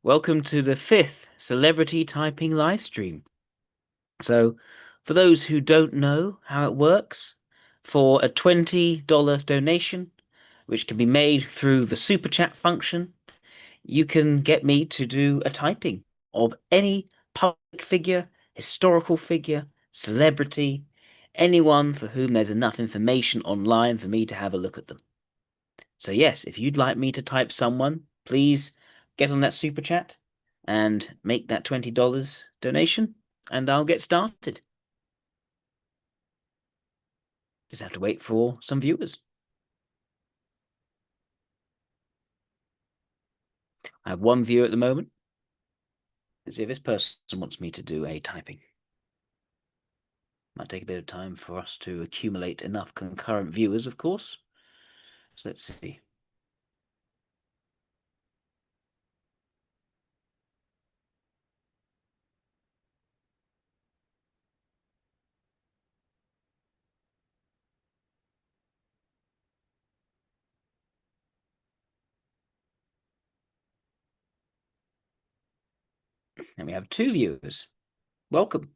Welcome to the fifth celebrity typing live stream. So, for those who don't know how it works, for a $20 donation, which can be made through the super chat function, you can get me to do a typing of any public figure, historical figure, celebrity, anyone for whom there's enough information online for me to have a look at them. So yes, if you'd like me to type someone, please get on that super chat and make that $20 donation, and I'll get started. Just have to wait for some viewers. I have one viewer at the moment. Let's see if this person wants me to do a typing. Might take a bit of time for us to accumulate enough concurrent viewers, of course. So let's see. And we have two viewers. Welcome.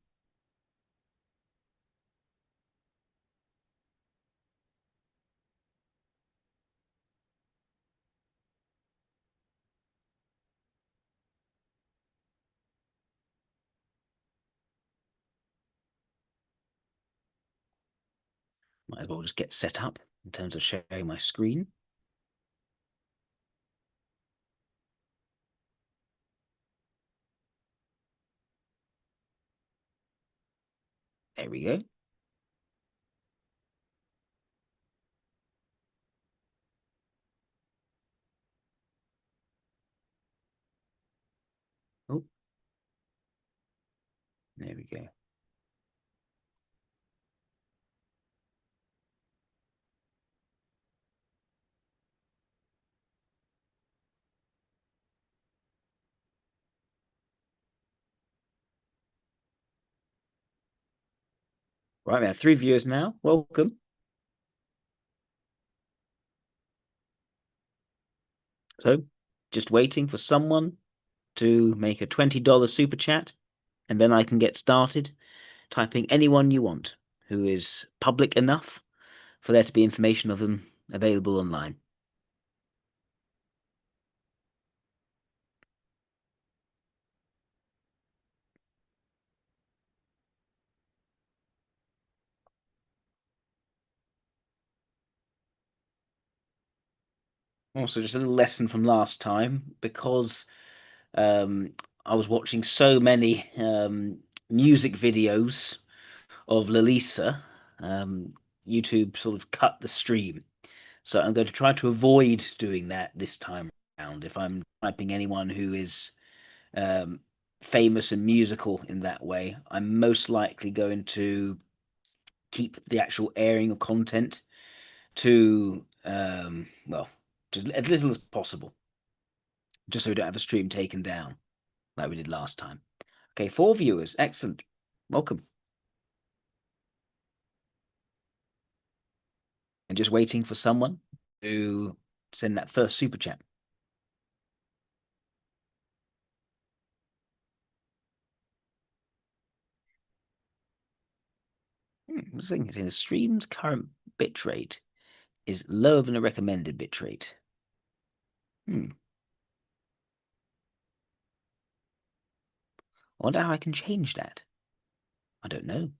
Might as well just get set up in terms of sharing my screen. There we go. Oh, there we go. Right, we have three viewers now. Welcome. So, just waiting for someone to make a $20 super chat, and then I can get started typing anyone you want who is public enough for there to be information of them available online. Also, just a little lesson from last time because um, I was watching so many music videos of Lalisa, YouTube sort of cut the stream. So I'm going to try to avoid doing that this time around. If I'm typing anyone who is um, famous and musical in that way, I'm most likely going to keep the actual airing of content to, well, just as little as possible, just so we don't have a stream taken down like we did last time. Okay, four viewers. Excellent. Welcome. And just waiting for someone to send that first super chat. The thing is, in the stream's current bitrate is lower than the recommended bitrate. I wonder how I can change that. I don't know.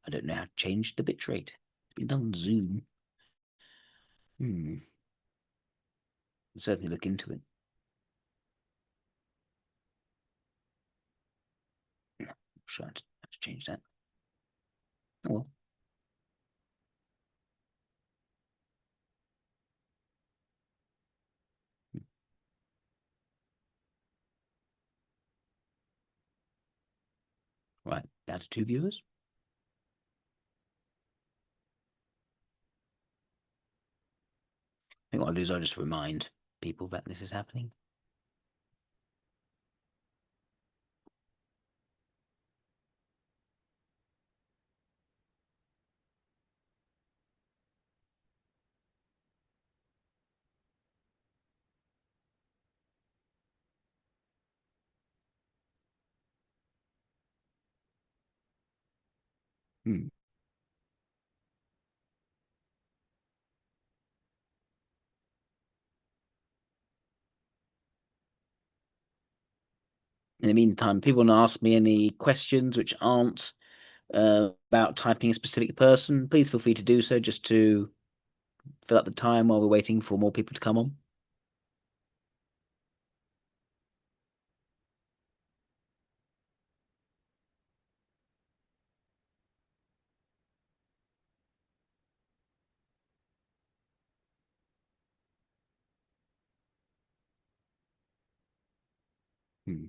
I don't know how to change the bitrate. It's been done on Zoom. I'll certainly look into it. Sure, I have to change that. Oh well. Right, down to two viewers. I think what I'll do is I'll just remind people that this is happening. Hmm. In the meantime, people want to ask me any questions which aren't about typing a specific person. Please feel free to do so just to fill up the time while we're waiting for more people to come on. Hmm.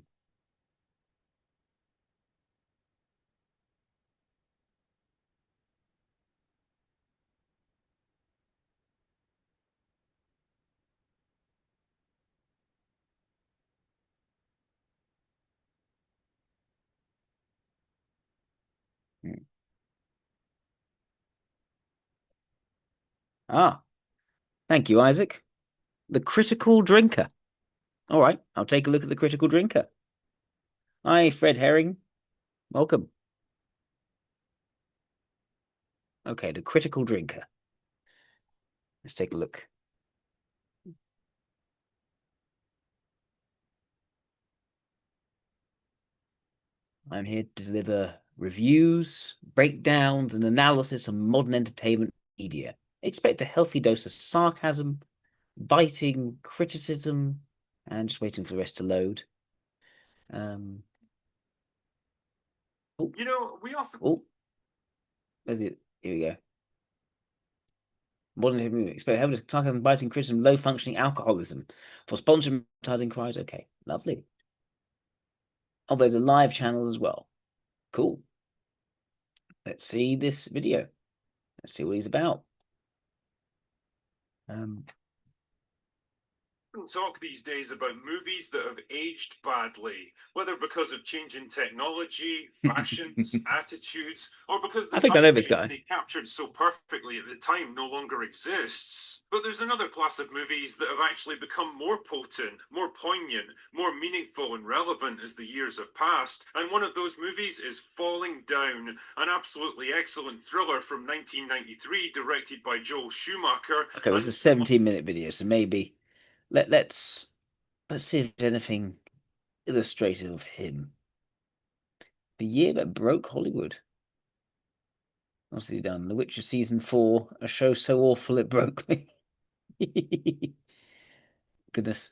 Hmm. Ah, thank you, Isaac. The critical drinker. All right, I'll take a look at the critical drinker. Hi, Fred Herring. Welcome. Okay, the critical drinker. Let's take a look. I'm here to deliver reviews, breakdowns, and analysis of modern entertainment media. Expect a healthy dose of sarcasm, biting criticism, and just waiting for the rest to load. Um, oh, We often oh, where's it? Here we go. Modern entertainment expect healthy sarcasm, biting criticism, low functioning alcoholism. For sponsoring advertising cries, okay, lovely. Oh, there's a live channel as well. Cool. Let's see this video. Let's see what he's about. Um, talk these days about movies that have aged badly, whether because of changing technology, fashions, attitudes, or because the I think I know this zeitgeist guy. they captured so perfectly at the time no longer exists. But there's another class of movies that have actually become more potent, more poignant, more meaningful and relevant as the years have passed, and one of those movies is Falling Down, an absolutely excellent thriller from 1993 directed by Joel Schumacher Okay, well, it's and a 17-minute video, so maybe let's see if there's anything illustrative of him. The year that broke Hollywood. What's he done? The Witcher season 4, a show so awful it broke me. Goodness.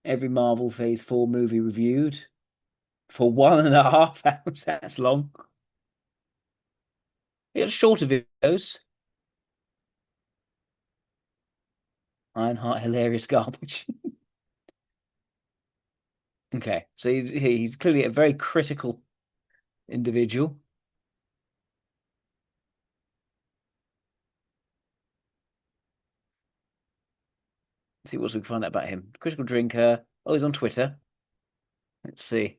Every Marvel Phase 4 movie reviewed for 1.5 hours. That's long. It's shorter videos. Ironheart hilarious garbage. Okay, so he's clearly a very critical individual. Let's see what we can find out about him. Critical drinker. Oh, he's on Twitter. Let's see.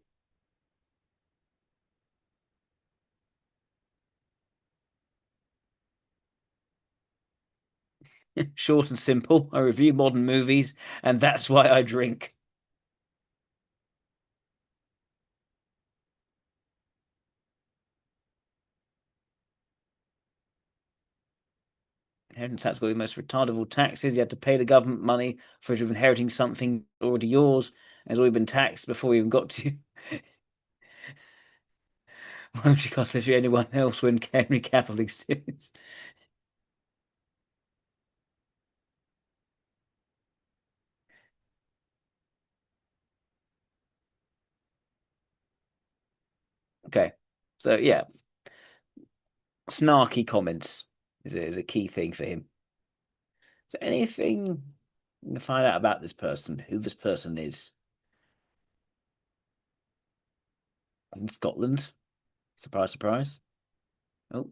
Short and simple. I review modern movies, and that's why I drink. Inheritance tax got the most retarded of all taxes. You had to pay the government money for inheriting something already yours, and it's already been taxed before we even got to you. Why would you cost literally anyone else when Henry Capital exists? Okay, so yeah, snarky comments is a key thing for him. So anything you can find out about this person, who this person is? He's in Scotland. Surprise, surprise. Oh,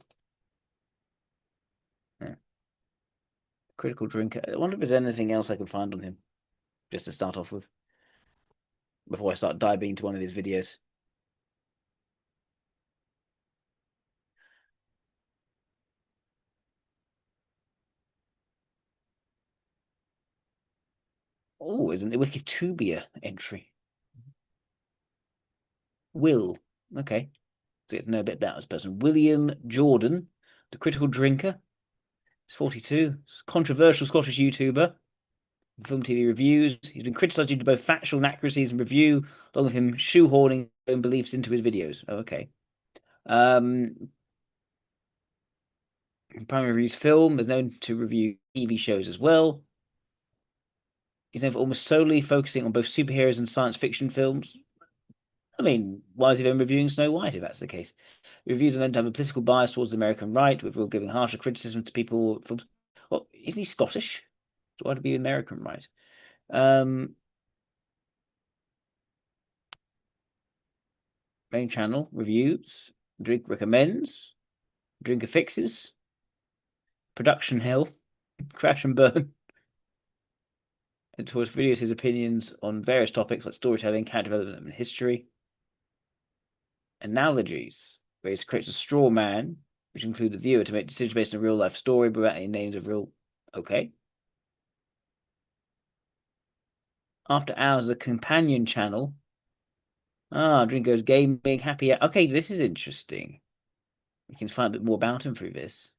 yeah. Critical drinker. I wonder if there's anything else I can find on him, just to start off with, before I start diving into one of his videos. Oh, isn't it Wikitubia entry? Will. Okay. to get to know a bit about this person. William Jordan, the critical drinker. He's 42. He's a controversial Scottish YouTuber. Film TV reviews. He's been criticised due to both factual inaccuracies and review, along with him shoehorning his own beliefs into his videos. Oh, okay. Primary reviews film, is known to review TV shows as well. He's known for almost solely focusing on both superheroes and science fiction films. I mean, why is he then reviewing Snow White if that's the case? Reviews are known to have a political bias towards the American right, with Will giving harsher criticism to people. Well, isn't he Scottish? So why would he be American right? Main channel reviews, drink recommends, drinker fixes, production hell, crash and burn. And towards videos, his opinions on various topics like storytelling, character development, and history. Analogies, where he creates a straw man, which include the viewer to make decisions based on a real life story, but without any names of real. Okay. After Hours, the companion channel. Ah, Drinko's gaming happy. Okay, this is interesting. We can find a bit more about him through this.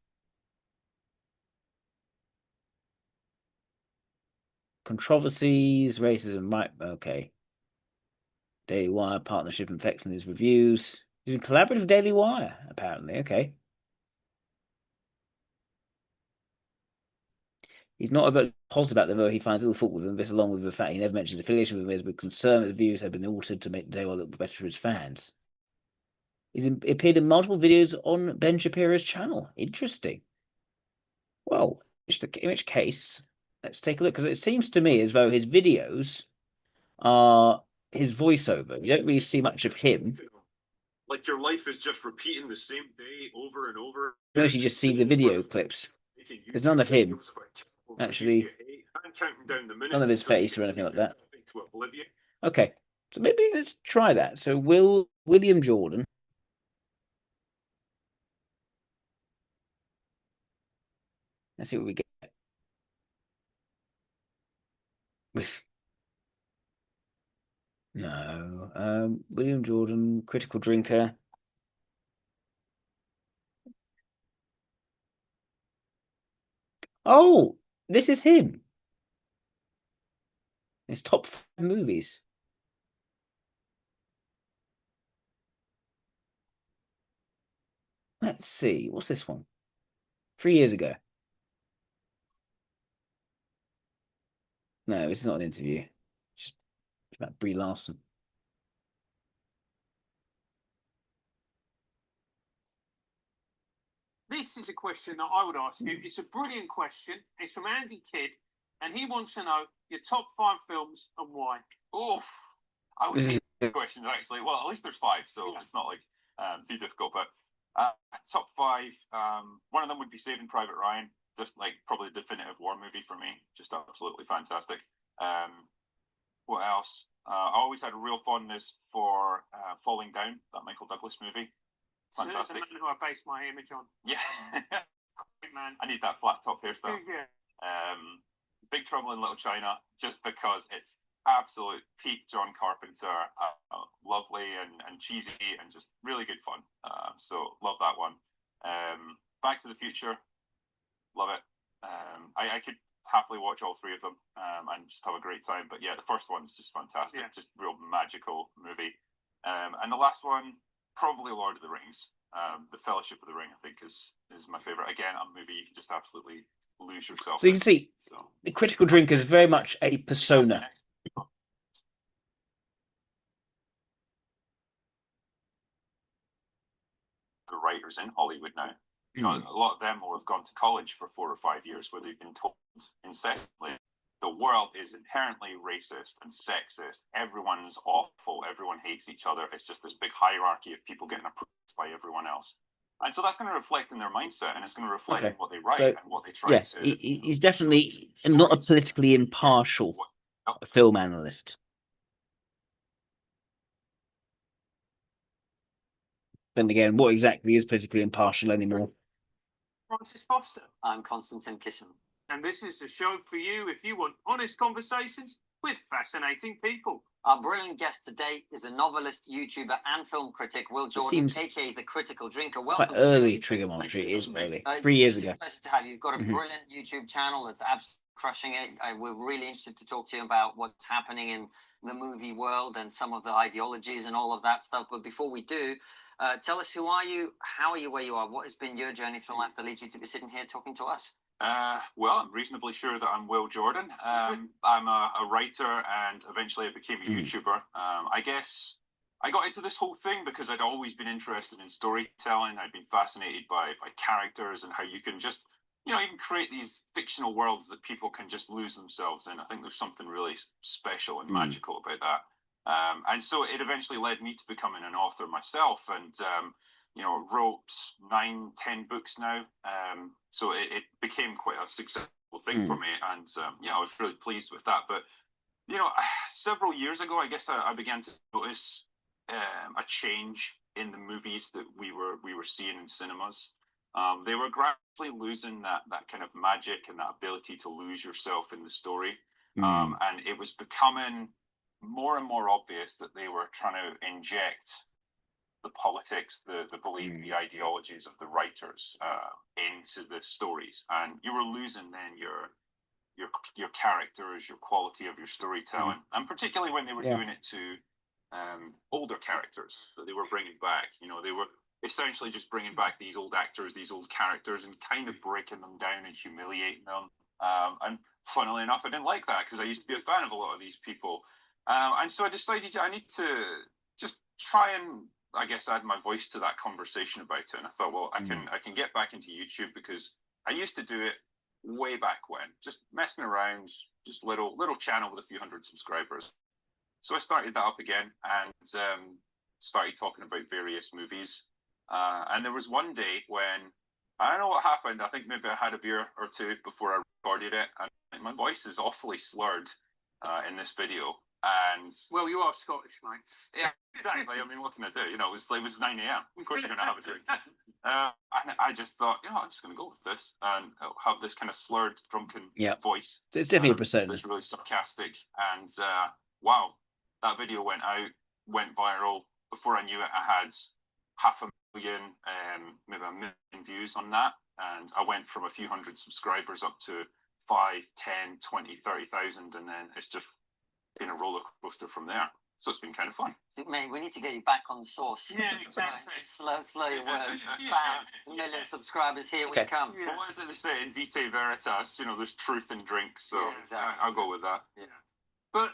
Controversies, racism, right? Okay. Daily Wire partnership and effects in his reviews. He's been collaborative with Daily Wire, apparently. Okay. He's not overtly positive about them, though he finds little fault with them. This, along with the fact he never mentions affiliation with them, is with concern that the views have been altered to make the Daily Wire look better for his fans. He's appeared in multiple videos on Ben Shapiro's channel. Interesting. Well, in which case, let's take a look, because it seems to me as though his videos are his voiceover. You don't really see much of him. Like your life is just repeating the same day over and over. You mostly just see the video clips. There's none of him. Actually, none of his face or anything like that. Okay, so maybe let's try that. So William Jordan. Let's see what we get. No. William Jordan, critical drinker. Oh, this is him. His top 5 movies. Let's see. What's this one? 3 years ago. No, this is not an interview. It's just about Brie Larson. This is a question that I would ask you. It's a brilliant question. It's from Andy Kidd, and he wants to know your top 5 films and why. Oof. I would say questions actually. Well, at least there's 5, so it's not like too difficult. But top 5, one of them would be Saving Private Ryan. Just like probably the definitive war movie for me. Just absolutely fantastic. What else? I always had a real fondness for Falling Down, that Michael Douglas movie. Fantastic. The man who I based my image on. Yeah. Great man. I need that flat top hairstyle. Yeah. Big Trouble in Little China, just because it's absolute peak John Carpenter, lovely and cheesy and just really good fun. So love that one. Back to the Future, love it. I could happily watch all 3 of them and just have a great time. But yeah, the first one's just fantastic, just real magical movie. And the last one, probably Lord of the Rings. The Fellowship of the Ring, I think, is my favorite. Again, a movie you can just absolutely lose yourself. So you can see, the critical drinker is very much a persona. The writers in Hollywood now, you know, a lot of them will have gone to college for 4 or 5 years, where they've been told incessantly the world is inherently racist and sexist. Everyone's awful. Everyone hates each other. It's just this big hierarchy of people getting oppressed by everyone else. And so that's going to reflect in their mindset, and it's going to reflect in what they write and what they try to. He's definitely not a politically impartial film analyst. Then again, what exactly is politically impartial anymore? Francis Foster. I'm Konstantin Kissin. And this is the show for you if you want honest conversations with fascinating people. Our brilliant guest today is a novelist, YouTuber, and film critic, Will Jordan, aka the Critical Drinker. Quite Welcome. early Trigger Monetary, it is really. 3 years ago. Pleasure to have you. You've got a brilliant YouTube channel that's absolutely crushing it. We're really interested to talk to you about what's happening in the movie world and some of the ideologies and all of that stuff. But before we do, tell us, who are you? How are you where you are? What has been your journey through life that leads you to be sitting here talking to us? Well, I'm reasonably sure that I'm Will Jordan. I'm a writer, and eventually I became a YouTuber. I guess I got into this whole thing because I'd always been interested in storytelling. I'd been fascinated by characters and how you can just, you can create these fictional worlds that people can just lose themselves in. I think there's something really special and magical about that. And so it eventually led me to becoming an author myself, and wrote 9-10 books now. So it became quite a successful thing for me, and I was really pleased with that. But several years ago, I guess I began to notice a change in the movies that we were seeing in cinemas. They were gradually losing that kind of magic and that ability to lose yourself in the story. And it was becoming more and more obvious that they were trying to inject the politics, the belief, the ideologies of the writers into the stories, and you were losing then your characters, your quality of your storytelling, and particularly when they were doing it to older characters that they were bringing back. They were essentially just bringing back these old actors, these old characters, and kind of breaking them down and humiliating them. And funnily enough, I didn't like that because I used to be a fan of a lot of these people. And so I decided I need to just try and, I guess, add my voice to that conversation about it. And I thought, well, I can get back into YouTube because I used to do it way back when, just messing around, just little channel with a few hundred subscribers. So I started that up again and started talking about various movies. And there was one day when, I don't know what happened. I think maybe I had a beer or two before I recorded it, and my voice is awfully slurred in this video. And well, you are Scottish, mate. Yeah, exactly. I mean, what can I do? It was 9 a.m. Of course, you're going to have a drink. And I just thought, I'm just going to go with this and I'll have this kind of slurred, drunken voice. It's definitely a persona. It's really sarcastic. And wow, that video went viral. Before I knew it, I had 500,000, maybe 1 million views on that. And I went from a few hundred subscribers up to 5, 10, 20, 30,000. And then it's just been a roller coaster from there. So it's been kind of fun. So, mate, we need to get you back on the source. Yeah, exactly. Just slow your words. Bam, 1 million subscribers, here we come. Yeah. What is it they say in Vitae Veritas? There's truth in drink. So yeah, exactly. I'll go with that. Yeah. But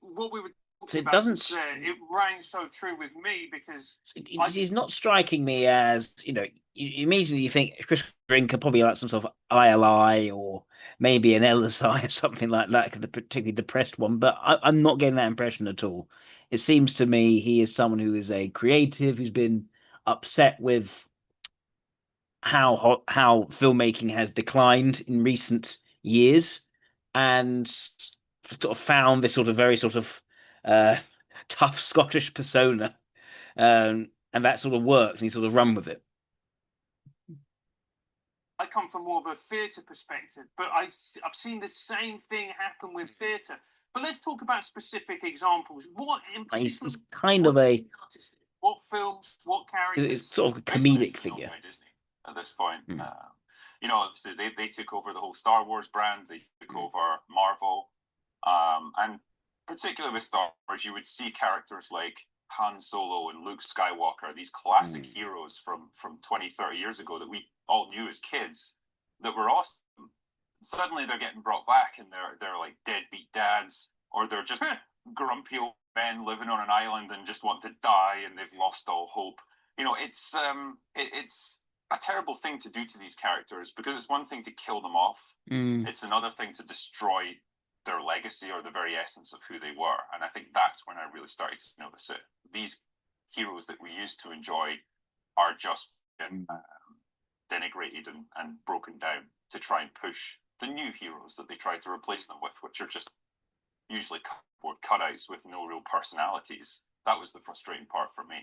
what we were So it doesn't. It rang so true with me because he's not striking me as immediately you think Chris Drinker probably like some sort of ILI or maybe an LSI or something like that, the particularly depressed one. But I'm not getting that impression at all. It seems to me he is someone who is a creative who's been upset with how filmmaking has declined in recent years, and sort of found this very tough Scottish persona, and that sort of worked, and he sort of run with it. I come from more of a theatre perspective, but I've seen the same thing happen with theatre. But let's talk about specific examples. What in particular? He's kind of a what films, what characters? It's sort of a comedic figure by Disney at this point. Obviously they took over the whole Star Wars brand. They took over Marvel, and particularly with Star Wars, you would see characters like Han Solo and Luke Skywalker, these classic heroes from 20, 30 years ago that we all knew as kids that were awesome. Suddenly they're getting brought back and they're like deadbeat dads, or they're just grumpy old men living on an island and just want to die and they've lost all hope. It's a terrible thing to do to these characters, because it's one thing to kill them off. It's another thing to destroy their legacy or the very essence of who they were. And I think that's when I really started to notice it. These heroes that we used to enjoy are just denigrated and broken down to try and push the new heroes that they tried to replace them with, which are just usually cardboard cutouts with no real personalities. That was the frustrating part for me.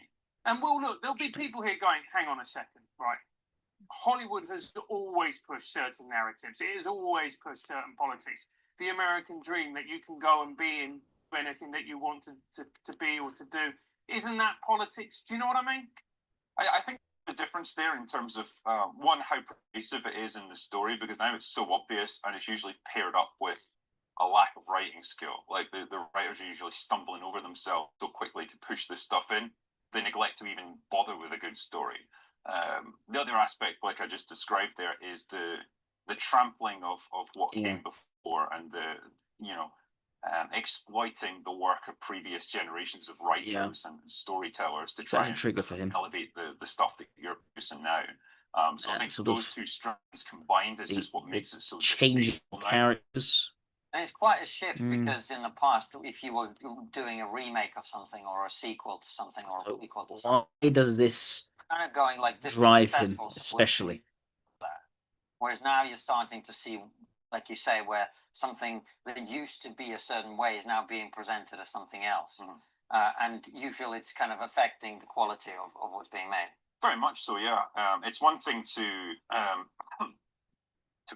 And well, look, there'll be people here going, hang on a second, right? Hollywood has always pushed certain narratives. It has always pushed certain politics. The American dream that you can go and be in anything that you want to be or to do. Isn't that politics? Do you know what I mean? I think the difference there in terms of one, how pervasive it is in the story, because now it's so obvious and it's usually paired up with a lack of writing skill. Like the writers are usually stumbling over themselves so quickly to push this stuff in, they neglect to even bother with a good story. The other aspect, like I just described there, is the trampling of what came before, and the exploiting the work of previous generations of writers and storytellers to try and trigger for him. elevate the stuff that you're producing now. So I think those two strands combined is just what makes it so changing characters. And it's quite a shift because in the past, if you were doing a remake of something or a sequel to something or a prequel to something, why does this kind of going like this drive him, especially? Whereas now you're starting to see, like you say, where something that used to be a certain way is now being presented as something else. And you feel it's kind of affecting the quality of what's being made. Very much so, yeah. It's one thing to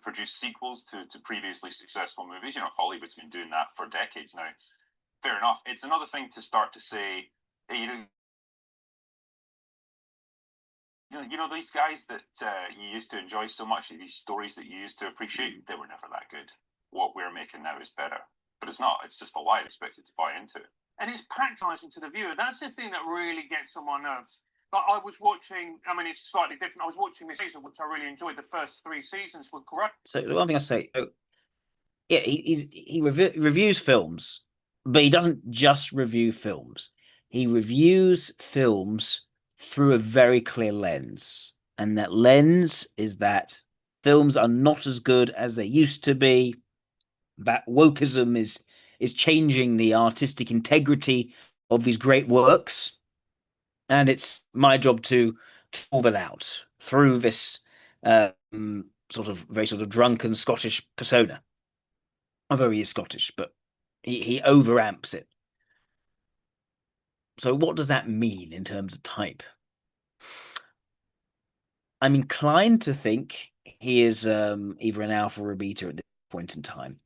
produce sequels to previously successful movies. You know, Hollywood's been doing that for decades now. Fair enough. It's another thing to start to say, hey, you know these guys that you used to enjoy so much, these stories that you used to appreciate, they were never that good. What we're making now is better. But it's not. It's just a lie expected to buy into. And it's patronising to the viewer. That's the thing that really gets on my nerves. But I was watching, I mean, it's slightly different. I was watching this season, which I really enjoyed. The first 3 seasons were great. So the one thing I say, yeah, he reviews films, but he doesn't just review films. He reviews films through a very clear lens. And that lens is that films are not as good as they used to be. That wokeism is changing the artistic integrity of these great works. And it's my job to call that out through this sort of very sort of drunken Scottish persona. Although he is Scottish, but he overamps it. So what does that mean in terms of type? I'm inclined to think he is either an alpha or a beta at this point in time.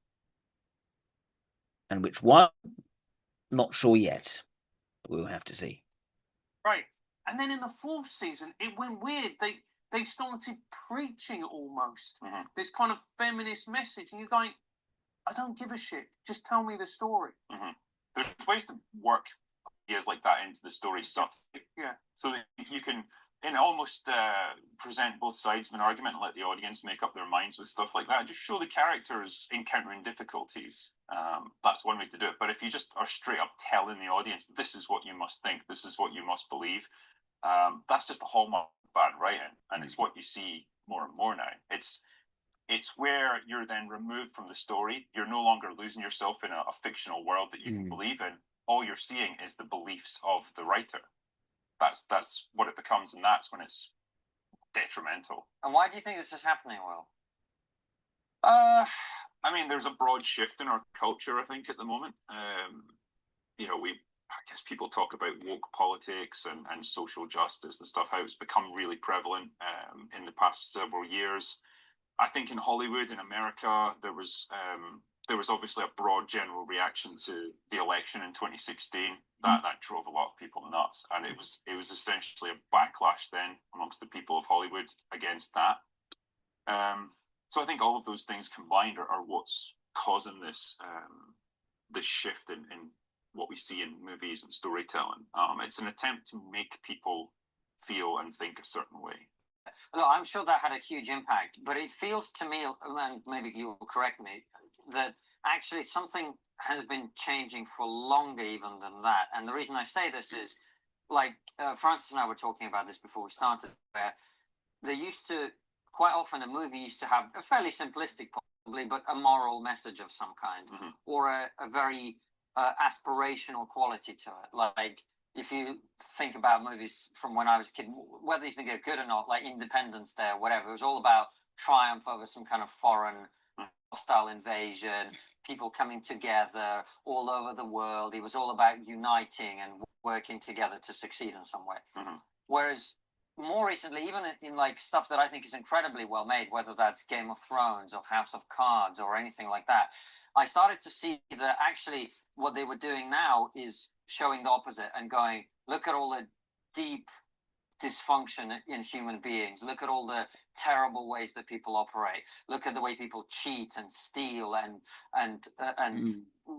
And which one? Not sure yet. We'll have to see. Right. And then in the 4th season, it went weird. They started preaching almost this kind of feminist message. And you're going, I don't give a shit. Just tell me the story. There's ways to work ideas like that into the story subtly. Yeah. So that you can almost present both sides of an argument and let the audience make up their minds with stuff like that. Just show the characters encountering difficulties. That's one way to do it. But if you just are straight up telling the audience, this is what you must think, this is what you must believe, that's just a hallmark of bad writing. And it's what you see more and more now. It's where you're then removed from the story. You're no longer losing yourself in a fictional world that you can believe in. All you're seeing is the beliefs of the writer. That's what it becomes, and that's when it's detrimental. And why do you think this is happening, Will? I mean, there's a broad shift in our culture, I think, at the moment. You know, I guess people talk about woke politics and social justice and stuff, how it's become really prevalent in the past several years. I think in Hollywood, in America, there was obviously a broad general reaction to the election in 2016. That drove a lot of people nuts, and it was essentially a backlash then amongst the people of Hollywood against that. So I think all of those things combined are what's causing this shift in what we see in movies and storytelling. It's an attempt to make people feel and think a certain way. Look, I'm sure that had a huge impact, but it feels to me, and maybe you'll correct me, that actually something has been changing for longer even than that. And the reason I say this is, like, Francis and I were talking about this before we started, where they used to, quite often a movie used to have a fairly simplistic, possibly, but a moral message of some kind, or a very aspirational quality to it. Like, if you think about movies from when I was a kid, whether you think they're good or not, like Independence Day or whatever, it was all about triumph over some kind of foreign hostile invasion, people coming together all over the world. It was all about uniting and working together to succeed in some way. Whereas more recently, even in like stuff that I think is incredibly well made, whether that's Game of Thrones or House of Cards or anything like that, I started to see that actually what they were doing now is showing the opposite and going, look at all the deep dysfunction in human beings. Look at all the terrible ways that people operate. Look at the way people cheat and steal and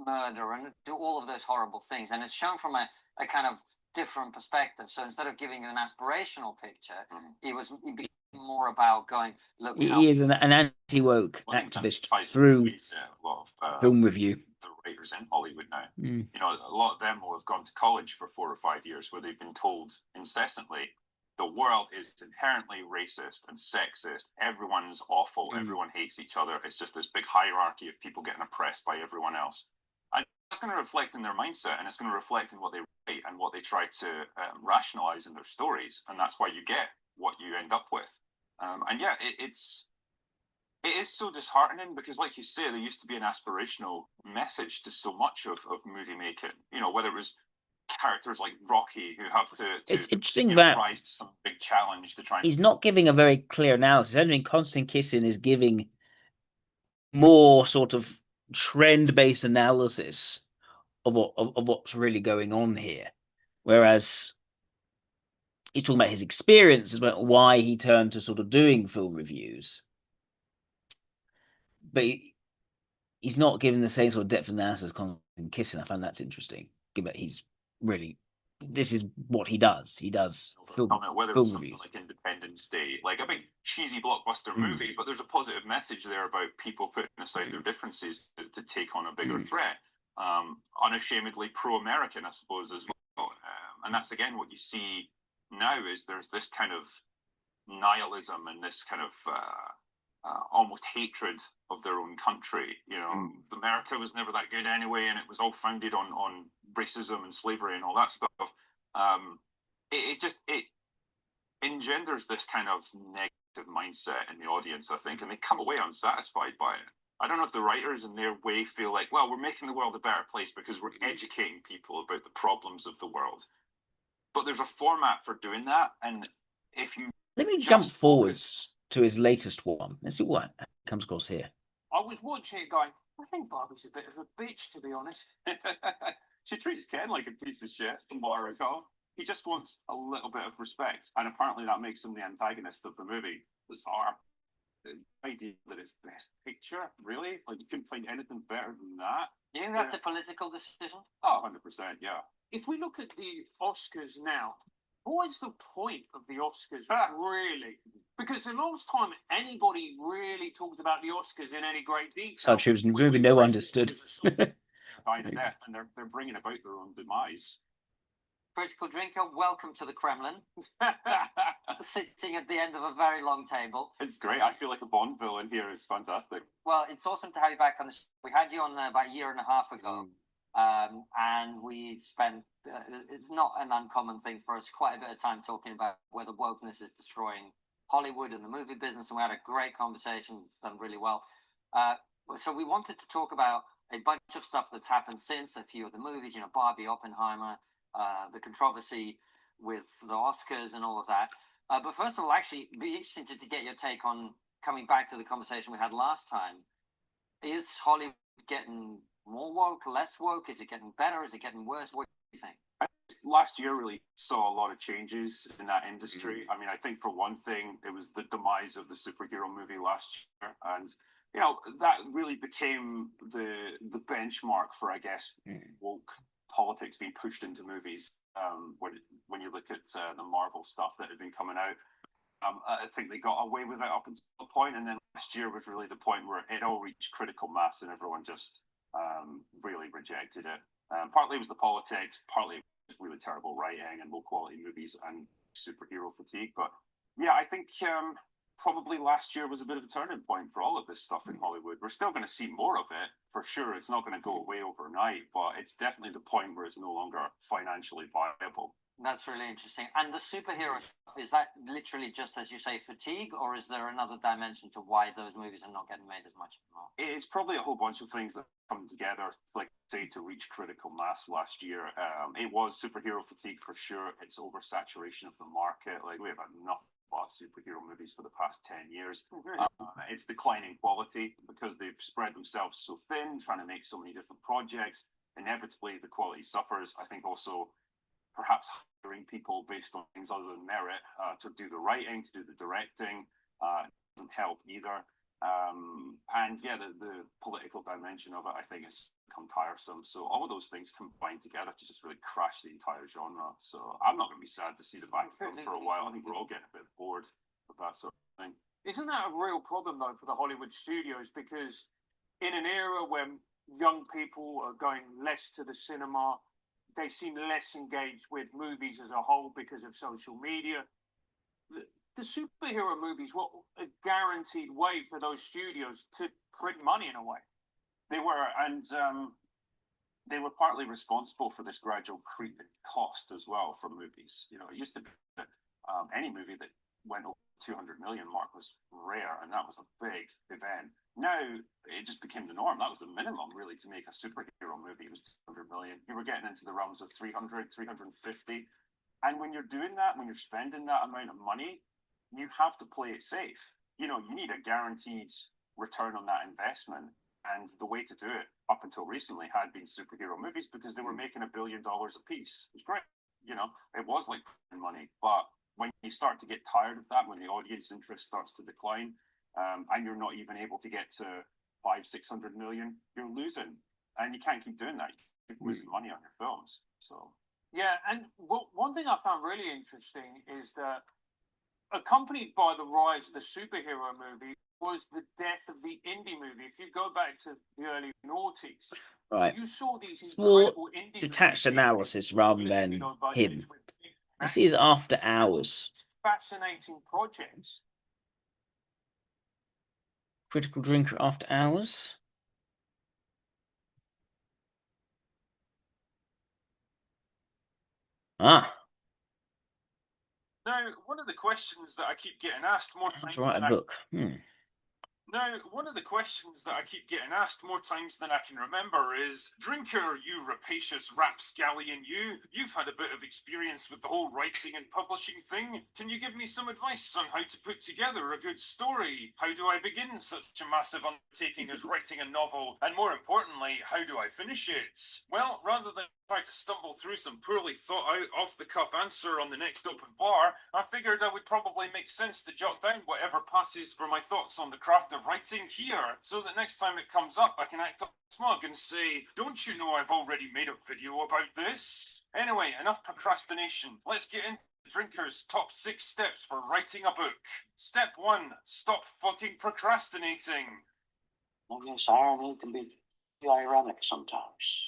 murder and do all of those horrible things. And it's shown from a kind of different perspective. So instead of giving you an aspirational picture, it became more about going, look. He is an anti-woke activist through a lot of film review. The writers in Hollywood now, you know, a lot of them will have gone to college for 4 or 5 years where they've been told incessantly the world is inherently racist and sexist. Everyone's awful. Everyone hates each other. It's just this big hierarchy of people getting oppressed by everyone else. And that's going to reflect in their mindset, and it's going to reflect in what they write and what they try to rationalize in their stories. And that's why you get what you end up with. And yeah, it is so disheartening because, like you say, there used to be an aspirational message to so much of movie making. You know, whether it was characters like Rocky who have to it's interesting that rise to some big challenge to try and... He's not giving a very clear analysis. I mean, Constant Kissing is giving more sort of trend-based analysis of what's really going on here, whereas he's talking about his experiences, about why he turned to sort of doing film reviews, but he's not giving the same sort of depth of analysis as Constant Kissing. I find that's interesting, given that he's really... this is what he does. He does film reviews. Like Independence Day, like a big cheesy blockbuster movie, but there's a positive message there about people putting aside their differences to take on a bigger threat. Unashamedly pro-American, I suppose, as well. And that's again what you see now is there's this kind of nihilism and this kind of almost hatred of their own country. You know, America was never that good anyway, and it was all founded on racism and slavery and all that stuff. It engenders this kind of negative mindset in the audience, I think, and they come away unsatisfied by it. I don't know if the writers in their way feel like, well, we're making the world a better place because we're educating people about the problems of the world. But there's a format for doing that, and if you... Let me jump forwards to his latest one. Let's see what comes across here. I was watching it going, I think Barbie's a bit of a bitch, to be honest. She treats Ken like a piece of shit, from what I recall. He just wants a little bit of respect, and apparently that makes him the antagonist of the movie. Bizarre. The idea that it's best picture, really? Like, you couldn't find anything better than that? Do you think that's a political decision? Oh, 100%, yeah. If we look at the Oscars now, what is the point of the Oscars, really? Because the last time anybody really talked about the Oscars in any great detail... Such was movie no one understood. Dying to death, and they're bringing about their own demise. Critical drinker, welcome to the Kremlin. Sitting at the end of a very long table. It's great. I feel like a Bond villain here. It's fantastic. Well, it's awesome to have you back on the show. We had you on about a year and a half ago. And we spent, it's not an uncommon thing for us, quite a bit of time talking about whether wokeness is destroying Hollywood and the movie business. And we had a great conversation. It's done really well. So we wanted to talk about a bunch of stuff that's happened since, a few of the movies, you know, Barbie, Oppenheimer, the controversy with the Oscars and all of that. But first of all, actually, it'd be interesting to get your take on coming back to the conversation we had last time. Is Hollywood getting more woke, less woke? Is it getting better? Is it getting worse? What do you think? Last year really saw a lot of changes in that industry. I mean, I think for one thing, it was the demise of the superhero movie last year. And, you know, that really became the benchmark for, I guess, woke politics being pushed into movies. When you look at the Marvel stuff that had been coming out, I think they got away with it up until a point, and then last year was really the point where it all reached critical mass and everyone just really rejected it. Partly it was the politics, partly it was really terrible writing and low quality movies and superhero fatigue. But yeah, I think probably last year was a bit of a turning point for all of this stuff in Hollywood. We're still going to see more of it, for sure. It's not going to go away overnight, but it's definitely the point where it's no longer financially viable. That's really interesting. And the superhero stuff, is that literally just, as you say, fatigue, or is there another dimension to why those movies are not getting made as much anymore? It's probably a whole bunch of things that come together, like say, to reach critical mass last year. It was superhero fatigue for sure. It's oversaturation of the market. Like, we have had nothing but superhero movies for the past 10 years. It's declining quality because they've spread themselves so thin, trying to make so many different projects. Inevitably, the quality suffers. I think also perhaps hiring people based on things other than merit to do the writing, to do the directing, doesn't help either. And yeah, the political dimension of it, I think, has become tiresome. So all of those things combine together to just really crash the entire genre. So I'm not going to be sad to see the back stuff for a while. I think we're all getting a bit bored of that sort of thing. Isn't that a real problem, though, for the Hollywood studios? Because in an era when young people are going less to the cinema, they seem less engaged with movies as a whole because of social media. The superhero movies were a guaranteed way for those studios to print money in a way. They were, and they were partly responsible for this gradual creep in cost as well for movies. You know, it used to be that any movie that went over 200 million mark was rare, and that was a big event. Now it just became the norm. That was the minimum, really, to make a superhero movie. It was 200 million. You were getting into the realms of 300, 350. And when you're doing that, when you're spending that amount of money, you have to play it safe. You know, you need a guaranteed return on that investment. And the way to do it up until recently had been superhero movies, because they were making $1 billion a piece. It was great. You know, it was like money. But when you start to get tired of that, when the audience interest starts to decline, and you're not even able to get to 500-600 million, you're losing. And you can't keep doing that. You keep losing money on your films. So yeah, and one thing I found really interesting is that, accompanied by the rise of the superhero movie, was the death of the indie movie. If you go back to the early noughties, Right. you saw these It's more incredible indie detached movies, analysis rather than you know, him. budgets with big This is actors. After Hours. Fascinating projects. Critical Drinker After Hours. Ah, now, one of the questions that I keep getting asked more how times to write than a book. Now, one of the questions that I keep getting asked more times than I can remember is, Drinker, you rapacious rapscallion, you've had a bit of experience with the whole writing and publishing thing. Can you give me some advice on how to put together a good story? How do I begin such a massive undertaking as writing a novel? And more importantly, how do I finish it? Well, rather than try to stumble through some poorly thought out off-the-cuff answer on the next open bar, I figured I would probably make sense to jot down whatever passes for my thoughts on the craft of writing here, so that next time it comes up I can act up smug and say, don't you know I've already made a video about this? Anyway, enough procrastination. Let's get into Drinker's top 6 steps for writing a book. Step 1, stop fucking procrastinating. Well, yes, irony can be ironic sometimes.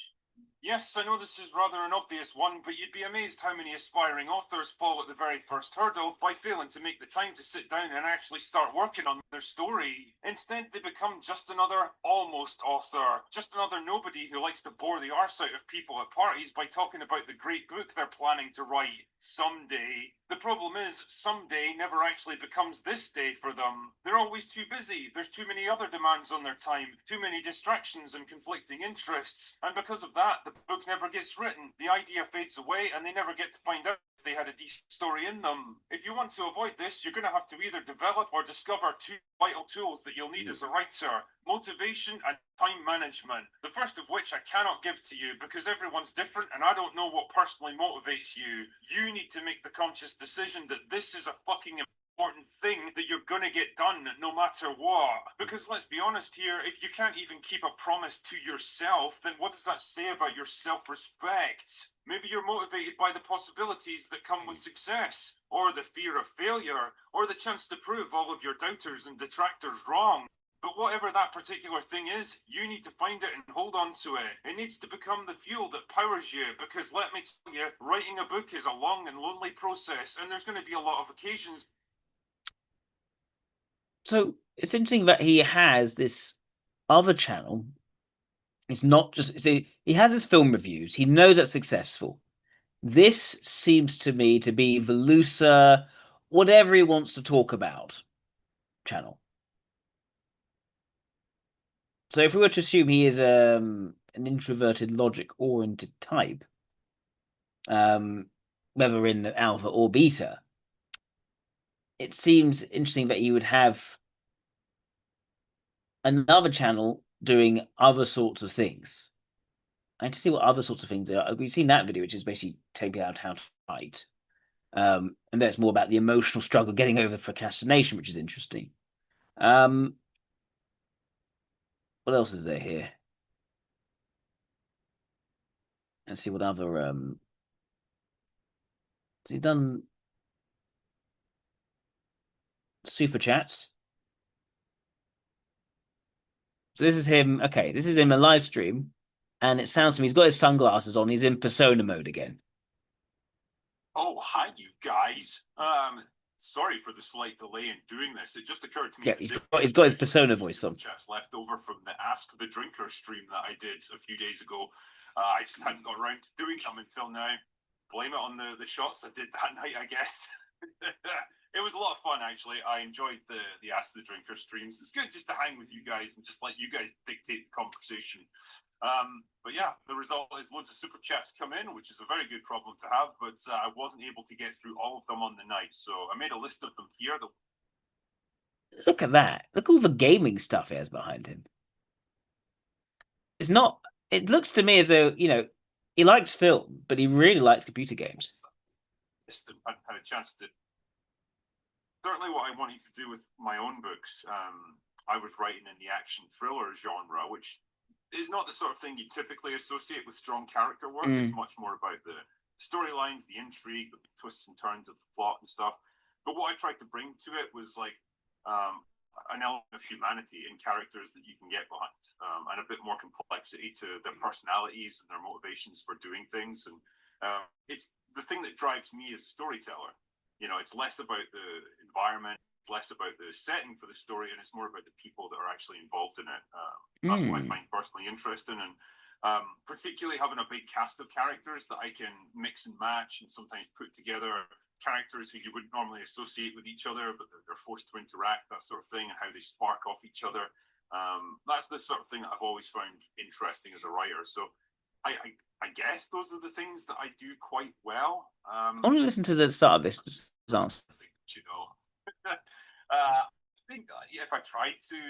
Yes, I know this is rather an obvious one, but you'd be amazed how many aspiring authors fall at the very first hurdle by failing to make the time to sit down and actually start working on their story. Instead, they become just another almost author, just another nobody who likes to bore the arse out of people at parties by talking about the great book they're planning to write someday. The problem is, someday never actually becomes this day for them. They're always too busy, there's too many other demands on their time, too many distractions and conflicting interests, and because of that, the book never gets written, the idea fades away, and they never get to find out if they had a decent story in them. If you want to avoid this, you're going to have to either develop or discover 2 vital tools that you'll need as a writer: motivation and time management. The first of which I cannot give to you because everyone's different and I don't know what personally motivates you. You need to make the conscious decision that this is a fucking important thing that you're gonna get done no matter what. Because let's be honest here, if you can't even keep a promise to yourself, then what does that say about your self-respect? Maybe you're motivated by the possibilities that come with success, or the fear of failure, or the chance to prove all of your doubters and detractors wrong. But whatever that particular thing is, you need to find it and hold on to it. It needs to become the fuel that powers you, because let me tell you, writing a book is a long and lonely process, and there's going to be a lot of occasions. So it's interesting that he has this other channel. It's not just, see, he has his film reviews. He knows that's successful. This seems to me to be the looser, whatever he wants to talk about channel. So if we were to assume he is an introverted, logic-oriented type, whether in alpha or beta, it seems interesting that you would have another channel doing other sorts of things. I need to see what other sorts of things are. We've seen that video, which is basically taking out how to write. And that's more about the emotional struggle getting over procrastination, which is interesting. What else is there here? Let's see what other has he done super chats? So this is him. Okay, this is him a live stream, and it sounds to me he's got his sunglasses on. He's in persona mode again. Oh, hi, you guys. Sorry for the slight delay in doing this. It just occurred to me. Yeah, he's got his persona voice on. Chats left over from the Ask the Drinker stream that I did a few days ago. I just hadn't got around to doing them until now. Blame it on the shots I did that night, I guess. It was a lot of fun, actually. I enjoyed the Ask the Drinker streams. It's good just to hang with you guys and just let you guys dictate the conversation. But yeah, the result is loads of super chats come in, which is a very good problem to have, but I wasn't able to get through all of them on the night, so I made a list of them here. Look at that. Look at all the gaming stuff he has behind him. It's not... It looks to me as though, you know, he likes film, but he really likes computer games. I had a chance to... Certainly what I wanted to do with my own books, I was writing in the action thriller genre, which is not the sort of thing you typically associate with strong character work. It's much more about the storylines, the intrigue, the twists and turns of the plot and stuff. But what I tried to bring to it was like an element of humanity in characters that you can get behind, and a bit more complexity to their personalities and their motivations for doing things. And it's the thing that drives me as a storyteller. You know, it's less about the environment, it's less about the setting for the story, and it's more about the people that are actually involved in it. That's what I find personally interesting, and particularly having a big cast of characters that I can mix and match and sometimes put together characters who you wouldn't normally associate with each other, but they're forced to interact, that sort of thing, and how they spark off each other. That's the sort of thing that I've always found interesting as a writer. So I guess those are the things that I do quite well. I want to listen to the start of this answer. You know, I think if I tried to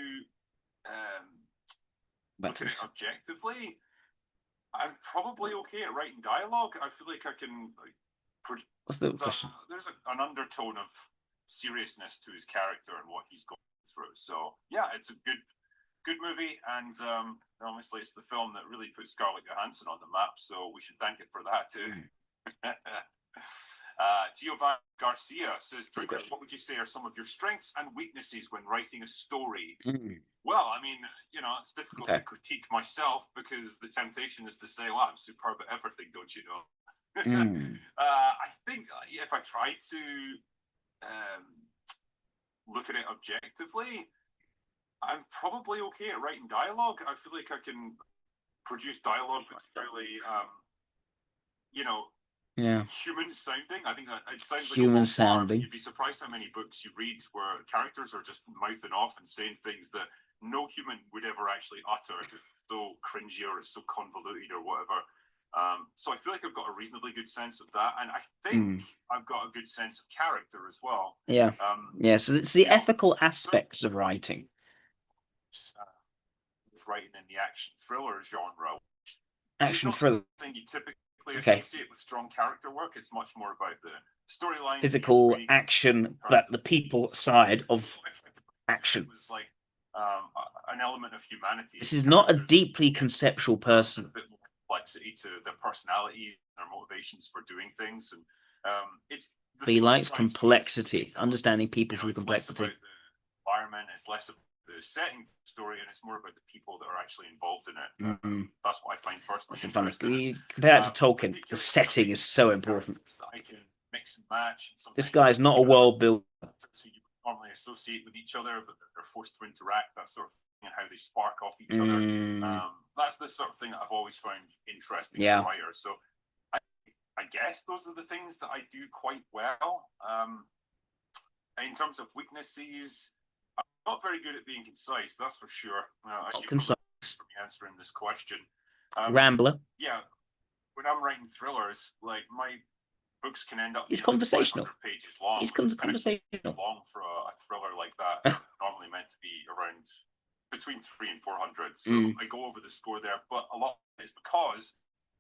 look at it objectively, I'm probably okay at writing dialogue. I feel like I can. What's the question? There's an undertone of seriousness to his character and what he's going through. So yeah, it's a good movie, and obviously it's the film that really put Scarlett Johansson on the map, so we should thank it for that too. Giovanni Garcia says, Drinker, what would you say are some of your strengths and weaknesses when writing a story? Well, I mean, you know, it's difficult to critique myself because the temptation is to say, well, I'm superb at everything, don't you know? I think if I tried to look at it objectively, I'm probably okay at writing dialogue. I feel like I can produce dialogue that's fairly, you know, human sounding. I think that it sounds like human sounding. You'd be surprised how many books you read where characters are just mouthing off and saying things that no human would ever actually utter. It's so cringy or it's so convoluted or whatever. So I feel like I've got a reasonably good sense of that, and I think I've got a good sense of character as well. Yeah. So it's the ethical aspects of writing. Writing in the action thriller genre. Action thriller. Thing you typically associate with strong character work. It's much more about the storyline, physical action, but the people side of action. Was like an element of humanity. This is not a deeply conceptual person. A bit more complexity to their personalities, their motivations for doing things, and it's. He likes complexity, understanding people through complexity. It's less about the environment, it's less about the setting story, and it's more about the people that are actually involved in it. That's what I find personally interesting. Compare that to Tolkien, the setting is so important. I can mix and match. This guy is not a world builder. So you normally associate with each other, but they're forced to interact, that sort of thing, and how they spark off each other. That's the sort of thing that I've always found interesting as a writer. So I guess those are the things that I do quite well. In terms of weaknesses, I'm not very good at being concise, that's for sure. As you Concise. from me answering this question. Rambler. Yeah, when I'm writing thrillers, like my books can end up He's being conversational. 500 pages long. He's Which is conversational. kind of long for a thriller like that. Normally meant to be around between 300 and 400. So I go over the score there, but a lot of it is because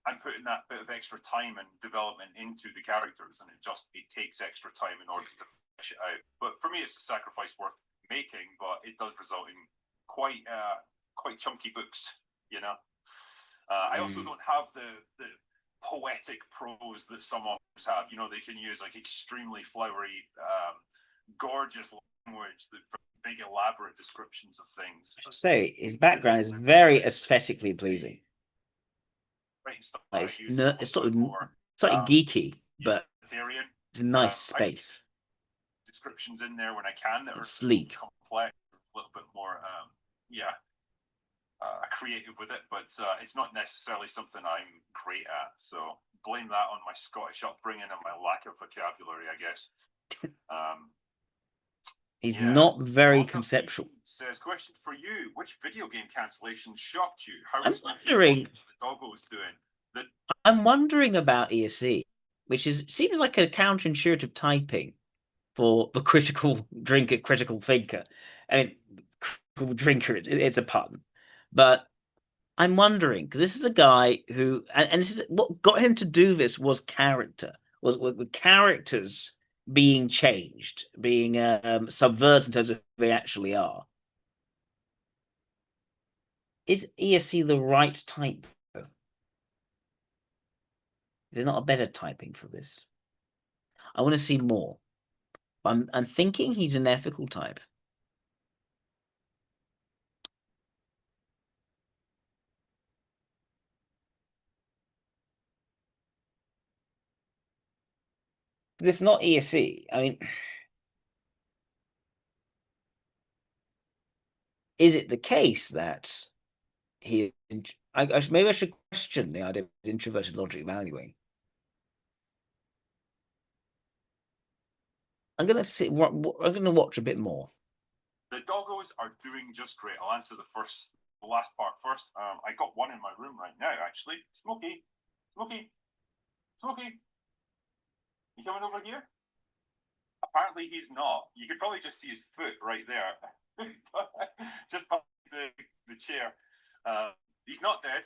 I'm putting that bit of extra time and development into the characters, and it takes extra time in order to flesh it out. But for me, it's a sacrifice worth making, but it does result in quite chunky books, you know. I also don't have the poetic prose that some authors have. You know, they can use like extremely flowery, gorgeous language, the big elaborate descriptions of things. I say his background is very aesthetically pleasing. Like it's sort of slightly geeky, but it's a nice space. Descriptions in there when I can that are sleek, complex, a little bit more, creative with it, but it's not necessarily something I'm great at. So blame that on my Scottish upbringing and my lack of vocabulary, I guess. He's not very conceptual. Says, question for you: which video game cancellation shocked you? How I'm wondering. The doggo's doing. I'm wondering about ESE, which seems like a counterintuitive typing for the critical drinker, critical thinker. I mean, critical drinker. It's a pun, but I'm wondering because this is a guy who, and this is what got him to do this was character, was characters being changed, being subverted in terms of who they actually are. Is ESE the right type? Is there not a better typing for this? I want to see more. I'm thinking he's an ethical type. If not ESE, I mean, is it the case that he? Maybe I should question the idea of introverted logic valuing. I'm gonna see. I'm gonna watch a bit more. The doggos are doing just great. I'll answer the last part first. I got one in my room right now, actually. Smokey, Smokey, Smokey. You coming over here? Apparently he's not. You could probably just see his foot right there. Just behind the chair. He's not dead.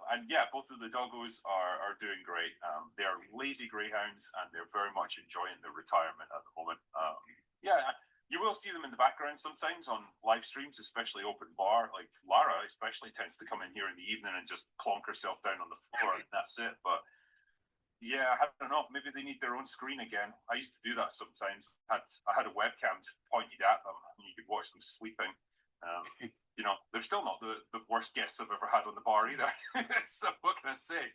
And yeah, both of the doggos are doing great. They are lazy greyhounds and they're very much enjoying their retirement at the moment. Yeah, you will see them in the background sometimes on live streams, especially open bar. Like Lara especially tends to come in here in the evening and just plonk herself down on the floor and that's it. But yeah, I don't know. Maybe they need their own screen again. I used to do that sometimes. I had a webcam just pointed at them, and you could watch them sleeping. You know, they're still not the worst guests I've ever had on the bar either. So what can I say?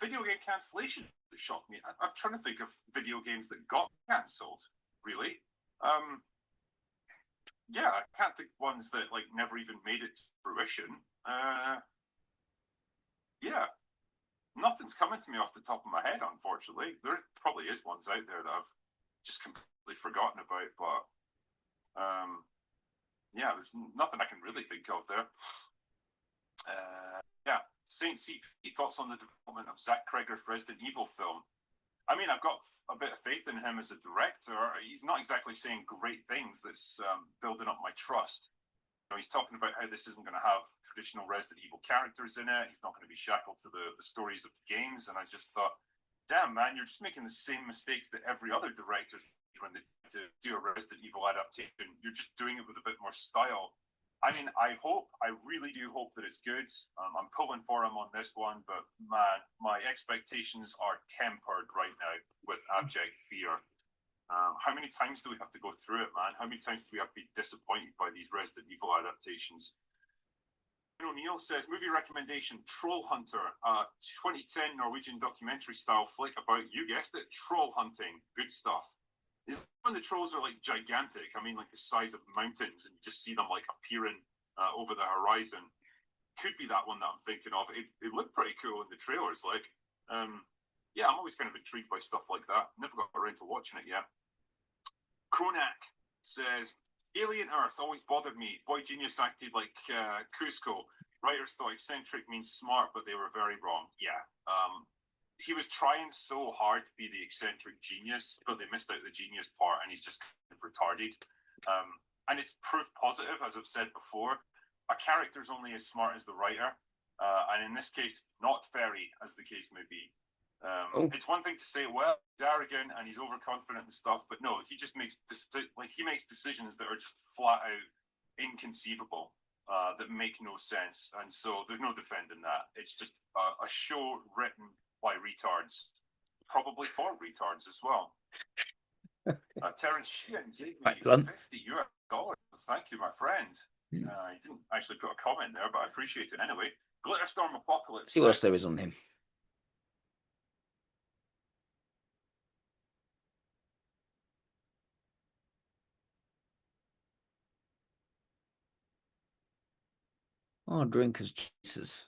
Video game cancellation that shocked me. I'm trying to think of video games that got cancelled. Really? Yeah, I can't think of ones that like never even made it to fruition. Yeah. Nothing's coming to me off the top of my head, unfortunately. There probably is ones out there that I've just completely forgotten about, but yeah, there's nothing I can really think of there. Yeah, Saint CP, thoughts on the development of Zach Cregger's Resident Evil film? I mean, I've got a bit of faith in him as a director. He's not exactly saying great things that's building up my trust. You know, he's talking about how this isn't going to have traditional Resident Evil characters in it. He's not going to be shackled to the stories of the games. And I just thought, damn, man, you're just making the same mistakes that every other director's made when they to do a Resident Evil adaptation. You're just doing it with a bit more style. I mean, I really do hope that it's good. I'm pulling for him on this one, but man, my expectations are tempered right now with abject fear. How many times do we have to go through it, man? How many times do we have to be disappointed by these Resident Evil adaptations? O'Neill says, movie recommendation, Troll Hunter, 2010 Norwegian documentary style flick about, you guessed it, troll hunting. Good stuff. Is when the trolls are like gigantic, I mean like the size of mountains, and you just see them like appearing over the horizon. Could be that one that I'm thinking of. It looked pretty cool in the trailers, like. yeah, I'm always kind of intrigued by stuff like that. Never got around to watching it yet. Kronak says, Alien Earth always bothered me. Boy Genius acted like Cusco. Writers thought eccentric means smart, but they were very wrong. Yeah. He was trying so hard to be the eccentric genius, but they missed out the genius part, and he's just kind of retarded. And it's proof positive, as I've said before. A character's only as smart as the writer, and in this case, not very, as the case may be. It's one thing to say, well, he's arrogant and he's overconfident and stuff, but no, he just makes decisions that are just flat out inconceivable, that make no sense, and so there's no defending that. It's just a show written by retards, probably for retards as well. Terence Sheehan gave me $50. Thank you, my friend. He didn't actually put a comment there, but I appreciate it anyway. Glitterstorm Apocalypse. See what else there is on him. Oh, drinkers, Jesus.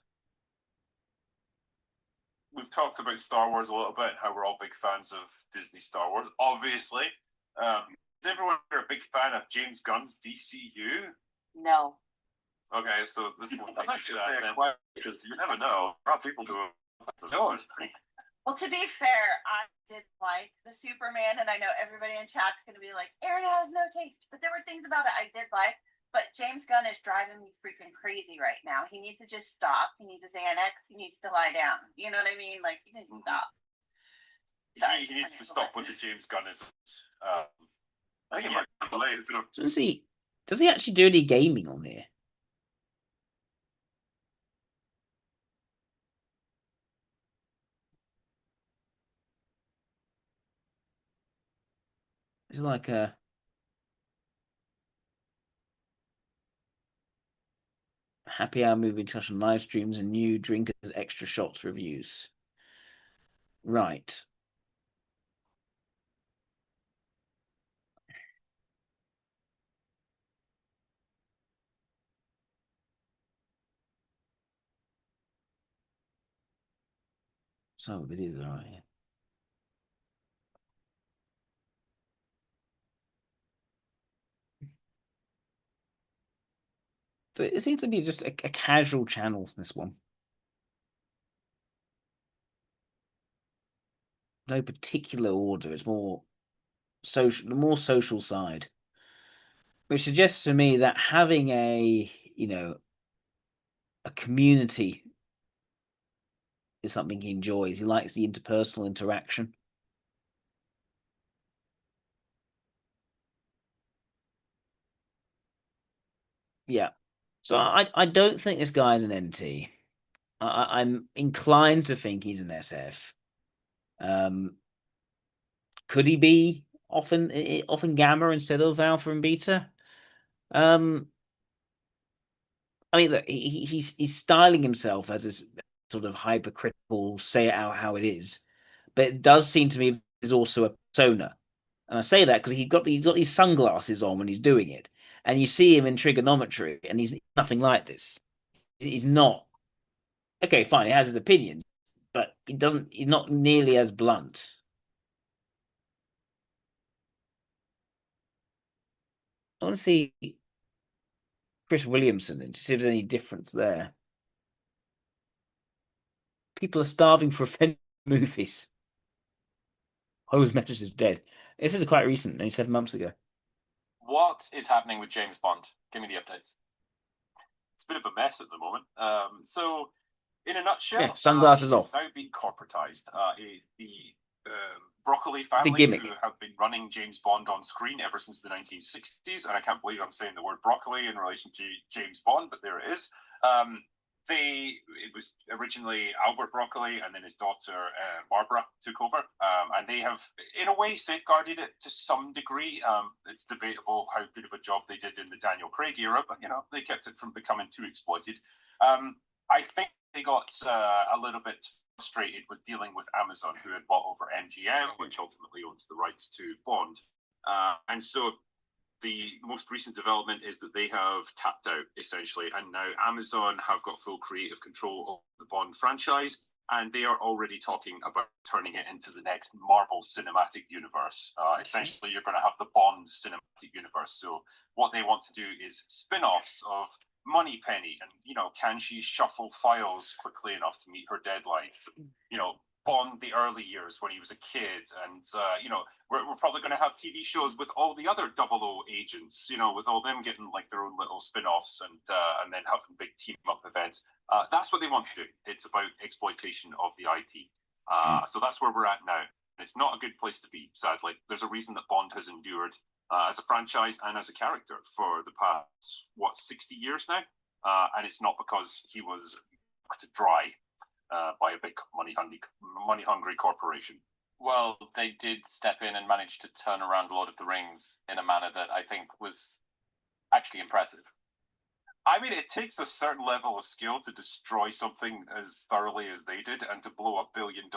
We've talked about Star Wars a little bit, how we're all big fans of Disney Star Wars, obviously. Is everyone here a big fan of James Gunn's DCU? No. Okay, so this one because you never know. A lot of people do it. Well, to be fair, I did like the Superman, and I know everybody in chat's going to be like, Aaron has no taste, but there were things about it I did like. But James Gunn is driving me freaking crazy right now. He needs to just stop. He needs a Xanax. He needs to lie down. You know what I mean? Like, he needs to stop. Sorry, he needs to stop with the James Gunnisms. I think he might be delayed. Does he actually do any gaming on here? It's like a happy hour movie discussion, live streams, and new drinkers extra shots reviews. Right. So it is all right. So it seems to be just a casual channel, this one. No particular order. It's more social, the more social side. Which suggests to me that having a community is something he enjoys. He likes the interpersonal interaction. Yeah. So I don't think this guy's an NT. I'm inclined to think he's an SF. Could he be often gamma instead of alpha and beta? I mean, look, he's styling himself as this sort of hypercritical, say it out how it is, but it does seem to me there's also a persona, and I say that because he's got these sunglasses on when he's doing it, and you see him in trigonometry, and he's nothing like this. He's not. Okay, fine, he has his opinions, but he's not nearly as blunt. I want to see Chris Williamson and see if there's any difference there. People are starving for offensive movies. Ho's message is dead. This is quite recent, only 7 months ago. What is happening with James Bond? Give me the updates. It's a bit of a mess at the moment. So, in a nutshell, yeah, sunglasses off. Now been corporatized. The Broccoli family, who have been running James Bond on screen ever since the 1960s, and I can't believe I'm saying the word broccoli in relation to James Bond, but there it is. It was originally Albert Broccoli, and then his daughter Barbara took over, and they have, in a way, safeguarded it to some degree. It's debatable how good of a job they did in the Daniel Craig era, but they kept it from becoming too exploited. I think they got a little bit frustrated with dealing with Amazon, who had bought over MGM, which ultimately owns the rights to Bond, and so the most recent development is that they have tapped out, essentially, and now Amazon have got full creative control of the Bond franchise. and they are already talking about turning it into the next Marvel Cinematic Universe. Essentially, you're going to have the Bond Cinematic Universe. So what they want to do is spin-offs of Moneypenny, and can she shuffle files quickly enough to meet her deadlines? Bond the early years when he was a kid, and we're probably going to have TV shows with all the other 00 agents, with all them getting like their own little spin-offs, and then having big team-up events. That's what they want to do. It's about exploitation of the IP. So that's where we're at now. It's not a good place to be, sadly. There's a reason that Bond has endured as a franchise and as a character for the past 60 years now, and it's not because he was dry by a big money-hungry corporation. Well, they did step in and manage to turn around Lord of the Rings in a manner that I think was actually impressive. I mean, it takes a certain level of skill to destroy something as thoroughly as they did, and to blow $1 billion,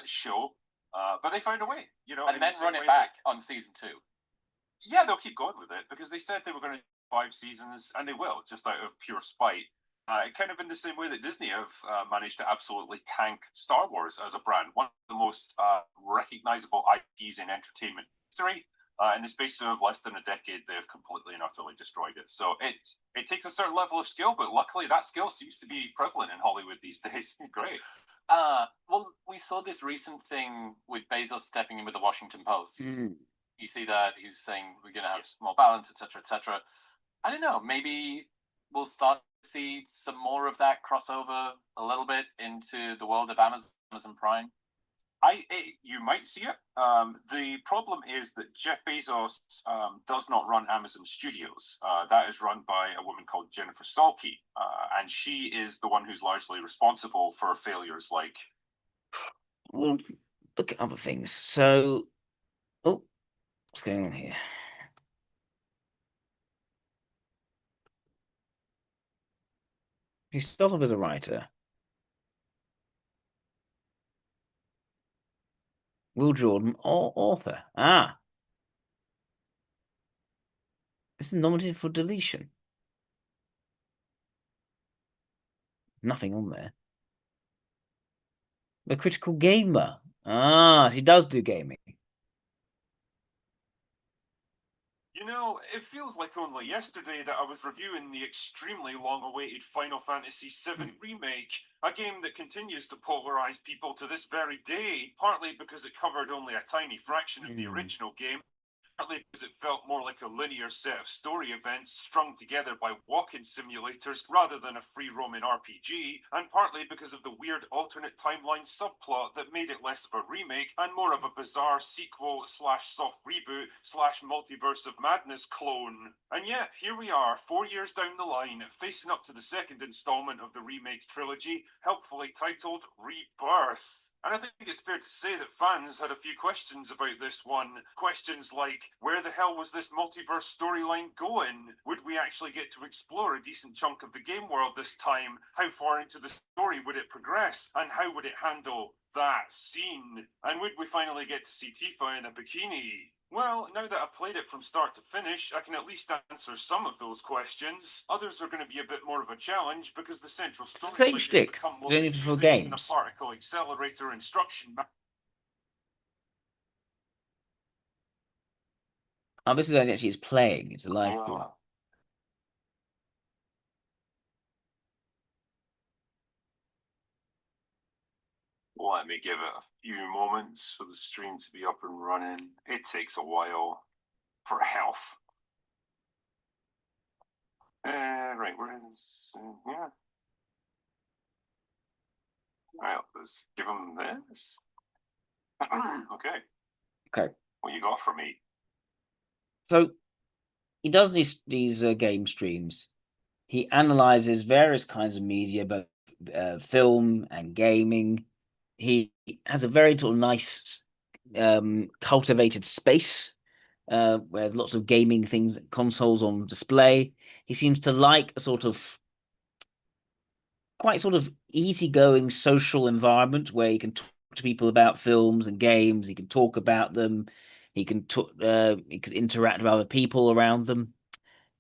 show. But they found a way, and then run it back on season 2. Yeah, they'll keep going with it because they said they were going to do 5 seasons, and they will, just out of pure spite. Kind of in the same way that Disney have managed to absolutely tank Star Wars as a brand, one of the most recognizable IPs in entertainment history. In the space of less than a decade, they've completely and utterly destroyed it. So it takes a certain level of skill, but luckily that skill seems to be prevalent in Hollywood these days. Great. Well, we saw this recent thing with Bezos stepping in with the Washington Post. Mm. You see that he was saying we're going to have more balance, etc., etc. I don't know. Maybe we'll start to see some more of that crossover a little bit into the world of Amazon Prime. You might see it. The problem is that Jeff Bezos does not run Amazon Studios. That is run by a woman called Jennifer Salke, and she is the one who's largely responsible for failures like. Well, look at other things. So, what's going on here? He started off as a writer. Will Jordan, or author. This is nominated for deletion. Nothing on there. The critical gamer. She does do gaming. It feels like only yesterday that I was reviewing the extremely long-awaited Final Fantasy VII Remake, a game that continues to polarize people to this very day, partly because it covered only a tiny fraction of the original game, partly because it felt more like a linear set of story events strung together by walking simulators rather than a free-roaming RPG, and partly because of the weird alternate timeline subplot that made it less of a remake and more of a bizarre sequel / soft reboot / multiverse of madness clone. And yet, here we are, 4 years down the line, facing up to the second installment of the remake trilogy, helpfully titled Rebirth. And I think it's fair to say that fans had a few questions about this one. Questions like, where the hell was this multiverse storyline going? Would we actually get to explore a decent chunk of the game world this time? How far into the story would it progress? And how would it handle that scene? And would we finally get to see Tifa in a bikini? Well, now that I've played it from start to finish, I can at least answer some of those questions. Others are going to be a bit more of a challenge because the central story Same has shtick, become more only for confusing than a games. particle accelerator instruction. This is only actually it's playing. It's a live stream. Let me give it a few moments for the stream to be up and running. It takes a while for health. Right, we're in here. Right, let's give him this. Okay. Okay. What you got for me? So he does these game streams. He analyzes various kinds of media, both film and gaming. He has a very sort of nice, cultivated space where lots of gaming things, consoles on display. He seems to like a sort of quite sort of easygoing social environment where he can talk to people about films and games. He can talk about them. He can interact with other people around them.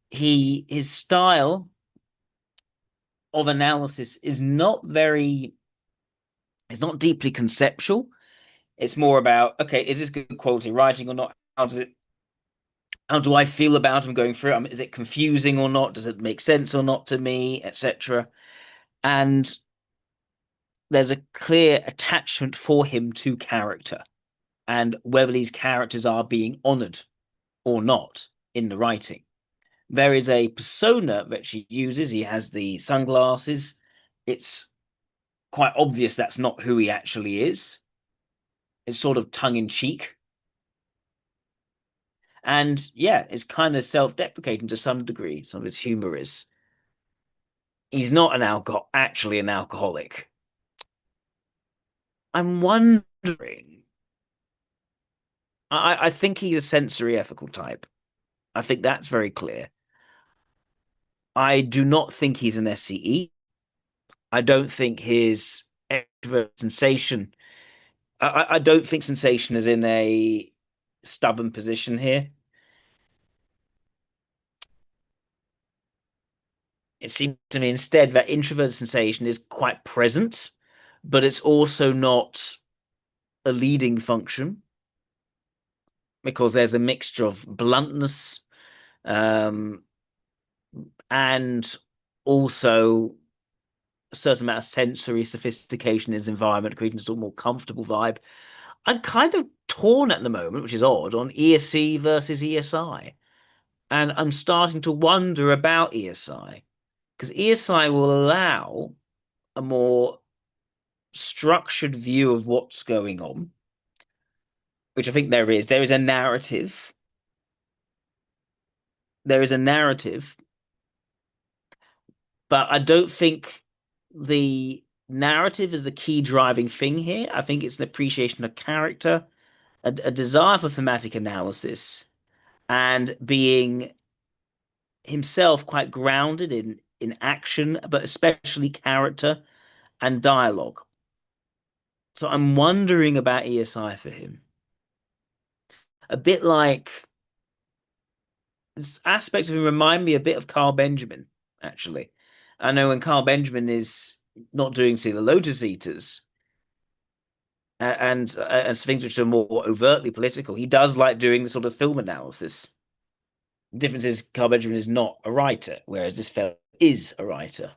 His style of analysis is not very, it's not deeply conceptual. It's more about, okay, is this good quality writing or not? How do I feel about him going through it? Is it confusing or not? Does it make sense or not to me, etc.? And there's a clear attachment for him to character and whether these characters are being honored or not in the writing. There is a persona that she uses. He has the sunglasses. It's quite obvious that's not who he actually is. It's sort of tongue in cheek. And yeah, it's kind of self-deprecating to some degree. Some of his humor is. He's not actually an alcoholic. I'm wondering. I think he's a sensory ethical type. I think that's very clear. I do not think he's an SCE. I don't think his extrovert sensation. I don't think sensation is in a stubborn position here. It seems to me instead that introvert sensation is quite present, but it's also not a leading function because there's a mixture of bluntness and also a certain amount of sensory sophistication in his environment, creating a sort of more comfortable vibe. I'm kind of torn at the moment, which is odd, on ESC versus ESI. And I'm starting to wonder about ESI because ESI will allow a more structured view of what's going on, which I think there is. There is a narrative. There is a narrative, but I don't think the narrative is the key driving thing here. I think it's an appreciation of character, a desire for thematic analysis, and being himself quite grounded in action, but especially character and dialogue. So I'm wondering about ESI for him. A bit like aspects of him remind me a bit of Carl Benjamin, actually. I know when Carl Benjamin is not doing, say, the Lotus Eaters and things which are more overtly political, he does like doing the sort of film analysis. The difference is Carl Benjamin is not a writer, whereas this fellow is a writer.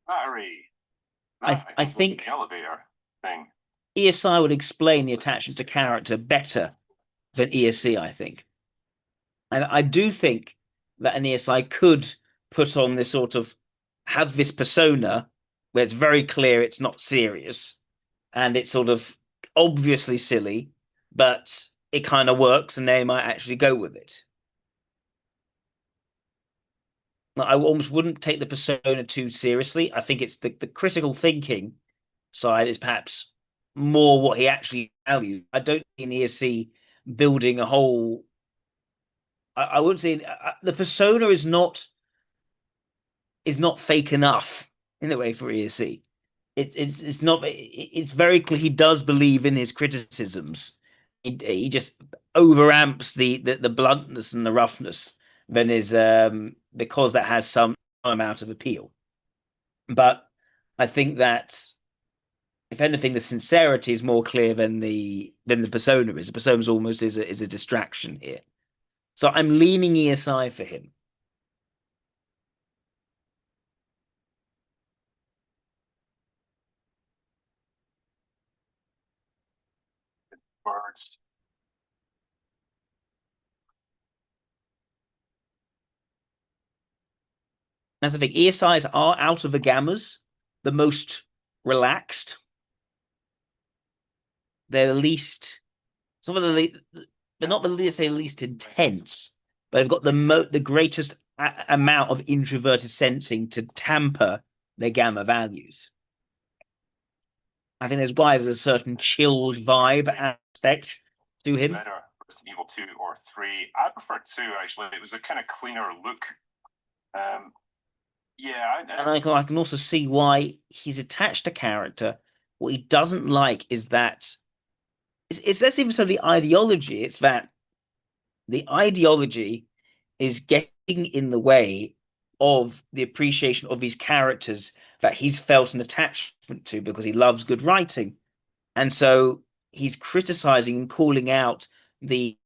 Battery. I think the elevator thing. ESI would explain the attachment to character better than ESC, I think. And I do think that an ESI could put on this sort of have this persona where it's very clear it's not serious and it's sort of obviously silly, but it kind of works and they might actually go with it. I almost wouldn't take the persona too seriously. I think it's the critical thinking side is perhaps more what he actually values. I don't see an ESC building a whole. I wouldn't say the persona is not fake enough in the way for ESC. It's not. It's very clear he does believe in his criticisms. He just overamps the bluntness and the roughness than is because that has some amount of appeal. But I think that if anything, the sincerity is more clear than the persona is. The persona almost is a distraction here. So I'm leaning ESI for him. Birds. That's the thing. ESIs are out of the gammas the most relaxed. They're the least. Some of they're not the least, say least intense, but they've got the greatest amount of introverted sensing to tamper their gamma values. I think there's a certain chilled vibe aspect to him. Better Resident Evil 2 or 3. I prefer 2 actually. It was a kind of cleaner look. Yeah, and I can also see why he's attached to character. What he doesn't like is that it's less even so the ideology, it's that the ideology is getting in the way of the appreciation of these characters that he's felt an attachment to because he loves good writing. And so he's criticizing and calling out the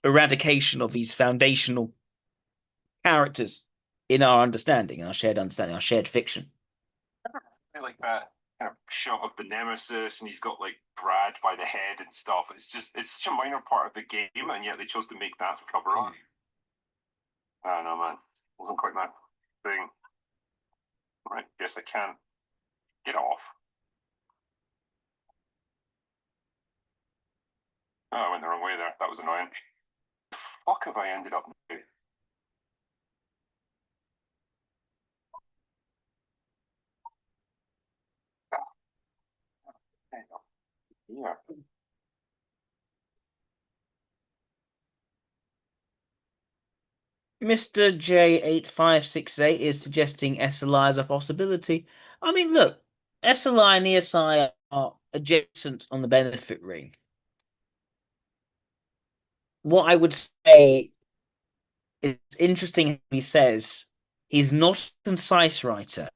eradication of these foundational characters in our understanding, in our shared understanding, our shared fiction. Like that kind of shot of the nemesis, and he's got like Brad by the head and stuff. It's such a minor part of the game, and yet they chose to make that cover art. I don't know, man. Wasn't quite my thing. Right, guess I can get off. Oh, I went the wrong way there. That was annoying. The fuck have I ended up now? Yeah. Mr. J8568 is suggesting SLI as a possibility. I mean, look, SLI and ESI are adjacent on the benefit ring. What I would say is interesting how he says he's not a concise writer.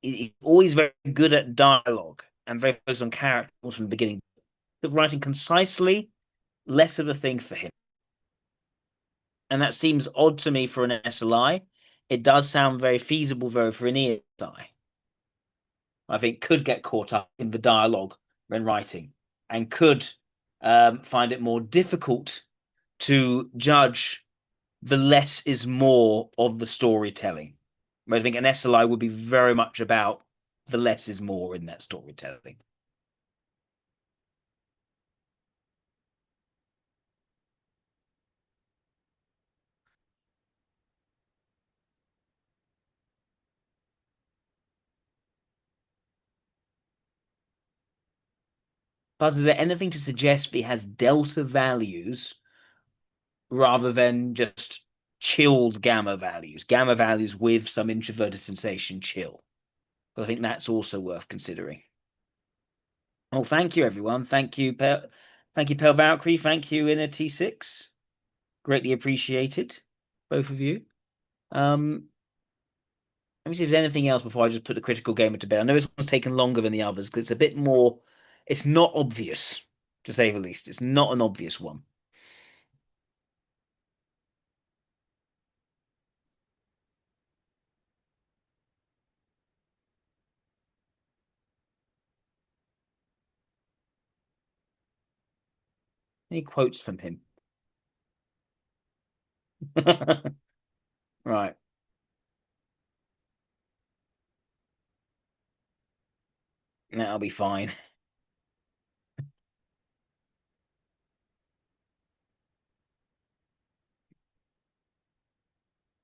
He's always very good at dialogue and very focused on characters from the beginning. But writing concisely, less of a thing for him. And that seems odd to me for an SLI. It does sound very feasible, though, for an ESI. I think could get caught up in the dialogue when writing and could find it more difficult to judge the less is more of the storytelling. I think an SLI would be very much about the less is more in that storytelling. Plus, is there anything to suggest that he has delta values rather than just chilled gamma values? Gamma values with some introverted sensation chill. But I think that's also worth considering. Oh, thank you, everyone. Thank you, thank you, Pel Valkyrie. Thank you, Inner T6. Greatly appreciated, both of you. Let me see if there's anything else before I just put the critical gamer to bed. I know this one's taken longer than the others because it's a bit more. It's not obvious, to say the least. It's not an obvious one. Any quotes from him? Right. That'll be fine.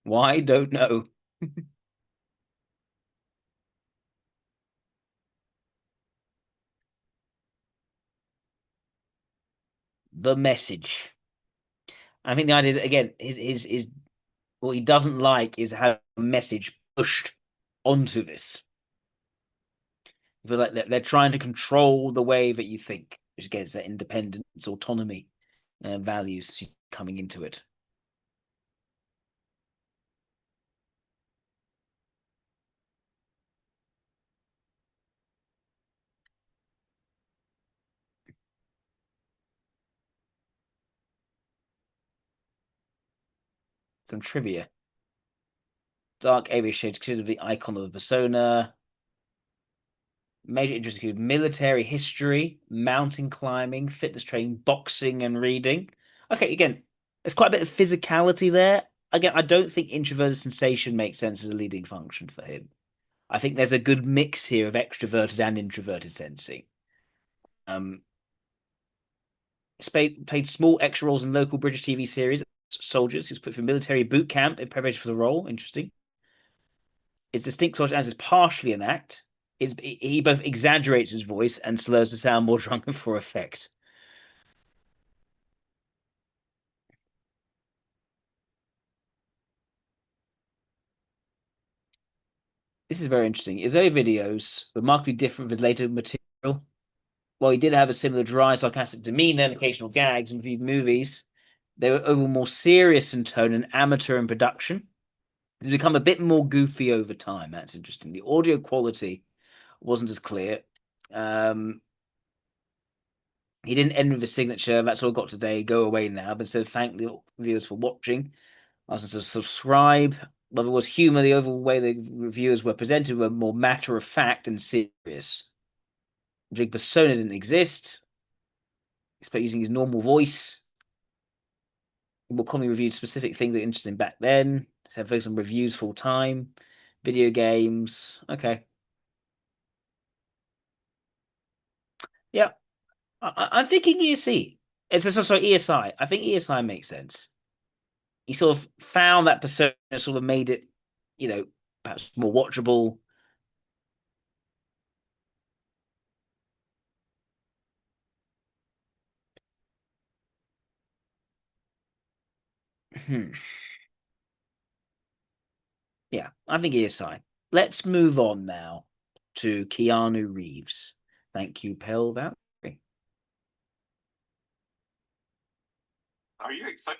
Why? Don't know. The message. I think the idea is again, his what he doesn't like is how a message pushed onto this. It feels like they're trying to control the way that you think, which gets that independence, autonomy, values coming into it. Some trivia. Dark Avian shades considered the icon of the persona. Major interests include military history, mountain climbing, fitness training, boxing, and reading. Okay, again, there's quite a bit of physicality there. Again, I don't think introverted sensation makes sense as a leading function for him. I think there's a good mix here of extroverted and introverted sensing. Played small extra roles in local British TV series. Soldiers. He was put through military boot camp in preparation for the role. Interesting. It's distinct as is partially an act. He both exaggerates his voice and slurs to sound more drunken for effect. This is very interesting. His early videos were markedly different with later material. While he did have a similar dry, sarcastic demeanor and occasional gags in viewed movies, They were over more serious in tone and amateur in production. It's become a bit more goofy over time. That's interesting. The audio quality wasn't as clear. He didn't end with a signature. That's all I got today. Go away now. But said thank the viewers for watching. Asked them to subscribe. But there was humor. The overall way the reviewers were presented were more matter of fact and serious. Big persona didn't exist. Expect using his normal voice. More commonly reviewed specific things that were interesting back then. So focus on reviews full time. Video games. Okay. Yeah. I'm thinking ESC. Sorry, ESI. I think ESI makes sense. He sort of found that persona, sort of made it, perhaps more watchable. Yeah, I think ESI. Let's move on now to Keanu Reeves. Thank you, Pell Valerie. Are you excited?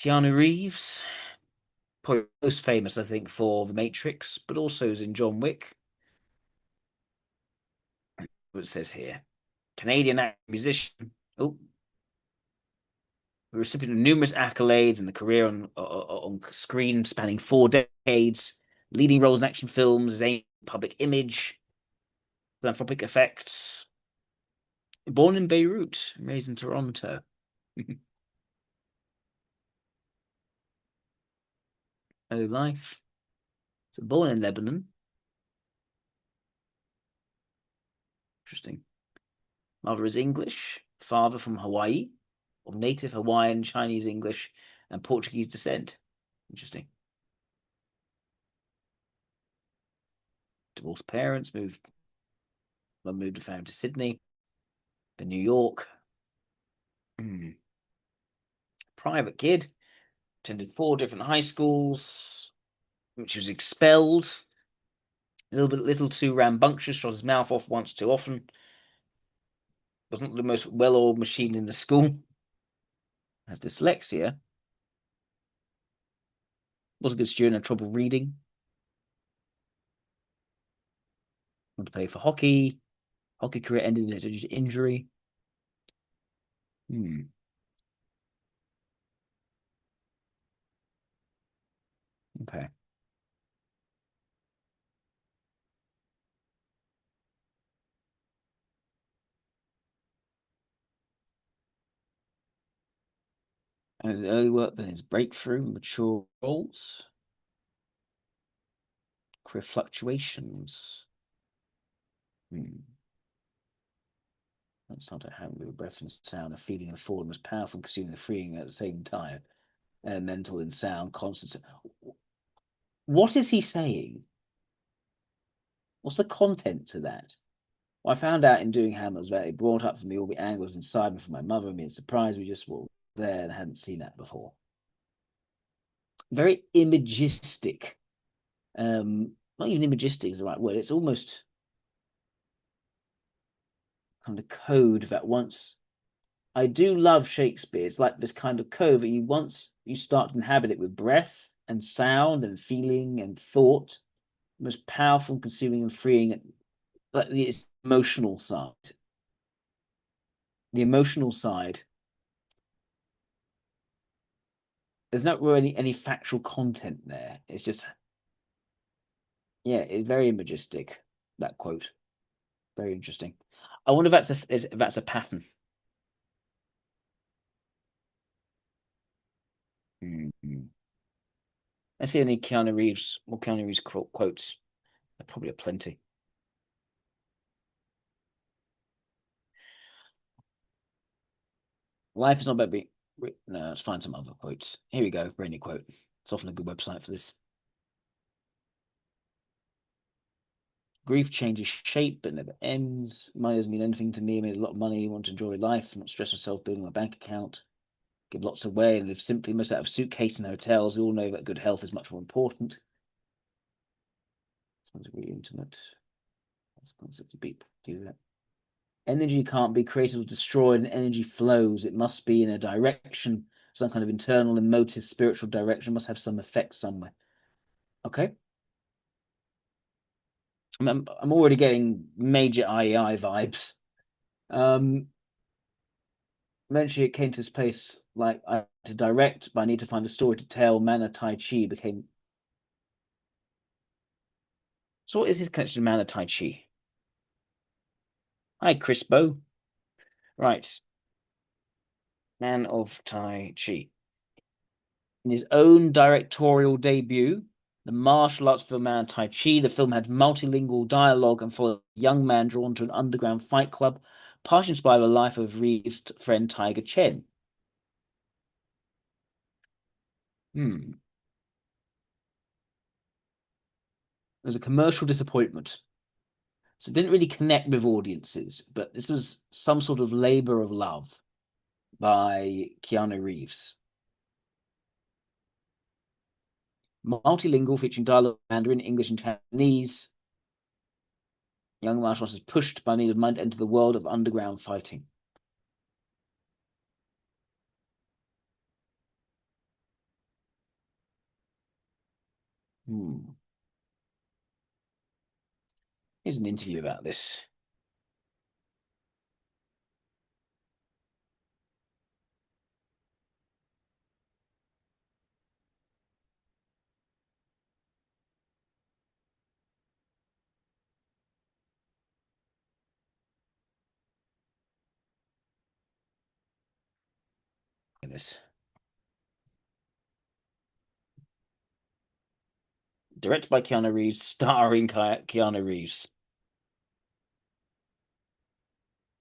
Keanu Reeves, probably most famous, I think, for The Matrix, but also is in John Wick. What it says here. Canadian actor, musician. Oh, the recipient of numerous accolades and a career on screen spanning 4 decades, leading roles in action films, public image, philanthropic effects. Born in Beirut, raised in Toronto. Oh, life. So born in Lebanon. Interesting. Mother is English. Father from Hawaii, of native Hawaiian, Chinese, English, and Portuguese descent. Interesting. Divorced parents, moved the family to Sydney, then New York. Private kid, attended 4 different high schools, which was expelled. A little too rambunctious, shot his mouth off once too often. Was not the most well-oiled machine in the school. Has dyslexia. Was a good student, had trouble reading. Want to play for hockey. Hockey career ended due to injury. Okay. And his early work, then his breakthrough, mature roles, career fluctuations. That's not a hand with breath and sound, a feeling of forward was powerful, consuming and freeing at the same time. Mental and sound, constant. What is he saying? What's the content to that? Well, I found out in doing Hamlet's that it brought up for me all the angles inside me from my mother and being surprised we just were there and hadn't seen that before. Very imagistic. Not even imagistic is the right word. It's almost kind of code that once I do love Shakespeare. It's like this kind of code that once you start to inhabit it with breath and sound and feeling and thought, the most powerful, consuming, and freeing, like the emotional side. The emotional side. There's not really any factual content there. It's just, yeah, it's very majestic. That quote, very interesting. I wonder if that's a pattern. Let's see any Keanu Reeves quotes. There probably are plenty. Life is not about being. No, let's find some other quotes. Here we go. Brand new quote. It's often a good website for this. Grief changes shape but never ends. Money doesn't mean anything to me. I made a lot of money. I want to enjoy life, not stress myself building my bank account. Give lots away and live simply. Most out of suitcase in hotels. We all know that good health is much more important. Sounds really intimate. That's concept of beep. Do that. Energy can't be created or destroyed, and energy flows. It must be in a direction, some kind of internal, emotive, spiritual direction. It must have some effect somewhere. Okay. I'm already getting major IEI vibes. Eventually, it came to this place like I had to direct, but I need to find a story to tell. Mana Tai Chi became. So, what is his connection to Mana Tai Chi? Hi, Crispo. Right. Man of Tai Chi. In his own directorial debut, the martial arts film Man of Tai Chi, the film had multilingual dialogue and followed a young man drawn to an underground fight club, partially inspired by the life of Reeves' friend Tiger Chen. It was a commercial disappointment. So it didn't really connect with audiences, but this was some sort of labor of love by Keanu Reeves. Multilingual, featuring dialogue in Mandarin, English, and Cantonese. Young martial artist is pushed by need of mind to enter the world of underground fighting. Here's an interview about this. This. Directed by Keanu Reeves, starring Keanu Reeves.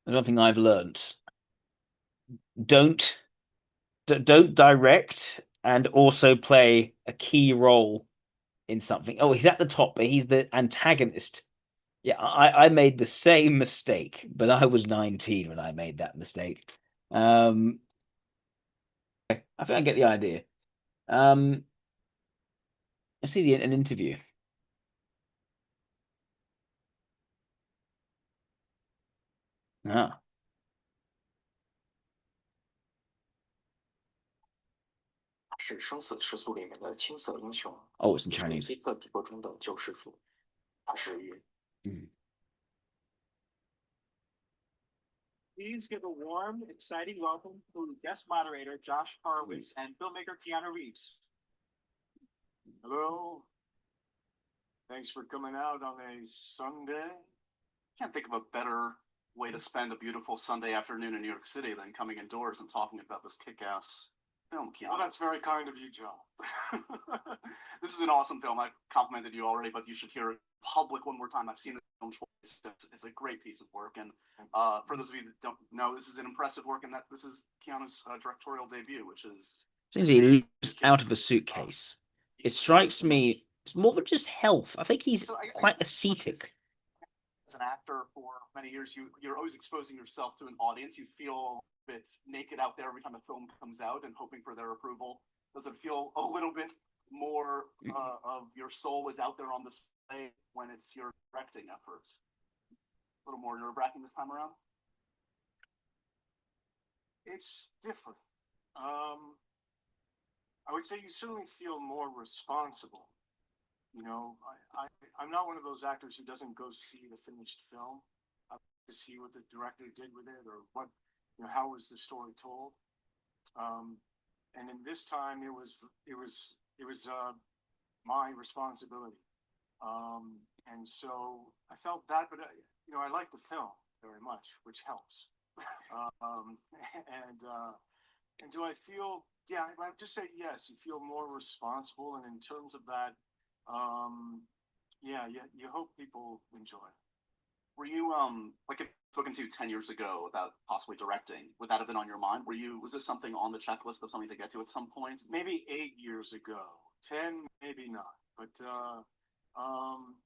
Another thing I've learned: don't direct and also play a key role in something. Oh, he's at the top, but he's the antagonist. Yeah, I made the same mistake, but I was 19 when I made that mistake. I think I get the idea. Let's see an interview. Ah. Oh, it's in Chinese. Please give a warm, exciting welcome to guest moderator Josh Horowitz and filmmaker Keanu Reeves. Hello. Thanks for coming out on a Sunday. Can't think of a better way to spend a beautiful Sunday afternoon in New York City than coming indoors and talking about this kick-ass film, Keanu. Well, that's very kind of you, Joe. This is an awesome film. I've complimented you already, but you should hear it public one more time. I've seen the film twice. It's a great piece of work. And for those of you that don't know, this is an impressive work, and that this is Keanu's directorial debut, which is... Since he leaps out of a suitcase, it strikes me it's more than just health. I think he's quite ascetic. As an actor for many years, you're always exposing yourself to an audience. You feel a bit naked out there every time a film comes out and hoping for their approval. Does it feel a little bit more of your soul is out there on display when it's your directing effort? A little more nerve-wracking this time around? It's different. I would say you certainly feel more responsible. You know, I'm not one of those actors who doesn't go see the finished film. I like to see what the director did with it, or what, you know, how was the story told. And in this time, it was my responsibility. And so I felt that, but you know, I like the film very much, which helps. And do I feel? Yeah, I would just say yes. You feel more responsible, and in terms of that, yeah, you hope people enjoy. Were you like if spoken to 10 years ago about possibly directing? Would that have been on your mind? Was this something on the checklist of something to get to at some point? Maybe 8 years ago, 10, maybe not, but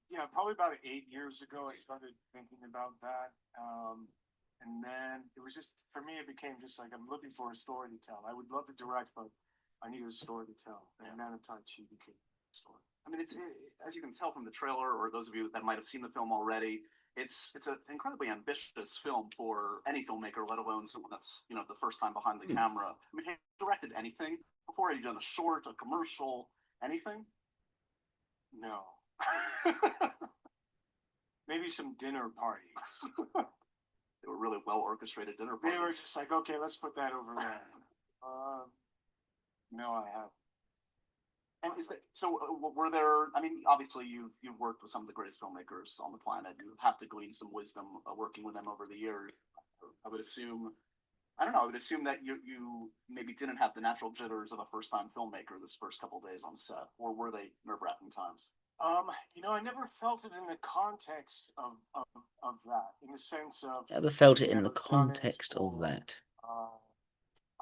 yeah, probably about 8 years ago, I started thinking about that. And then it was just, for me, it became just like, I'm looking for a story to tell. I would love to direct, but I needed a story to tell. And Man of Tai Chi became a story. I mean, it's as you can tell from the trailer, or those of you that might have seen the film already, it's an incredibly ambitious film for any filmmaker, let alone someone that's the first time behind the camera. I mean, have you directed anything before? Have you done a short, a commercial, anything? No. Maybe some dinner parties. They were really well orchestrated dinner parties. They were just like, okay, let's put that over there. No, I haven't. And is that so? Were there? I mean, obviously, you've worked with some of the greatest filmmakers on the planet. You have to glean some wisdom working with them over the years. I would assume. I don't know. I would assume that you maybe didn't have the natural jitters of a first time filmmaker this first couple of days on set, or were they nerve wracking times? I never felt it in the context of that, in the sense of Never felt it in the context of that.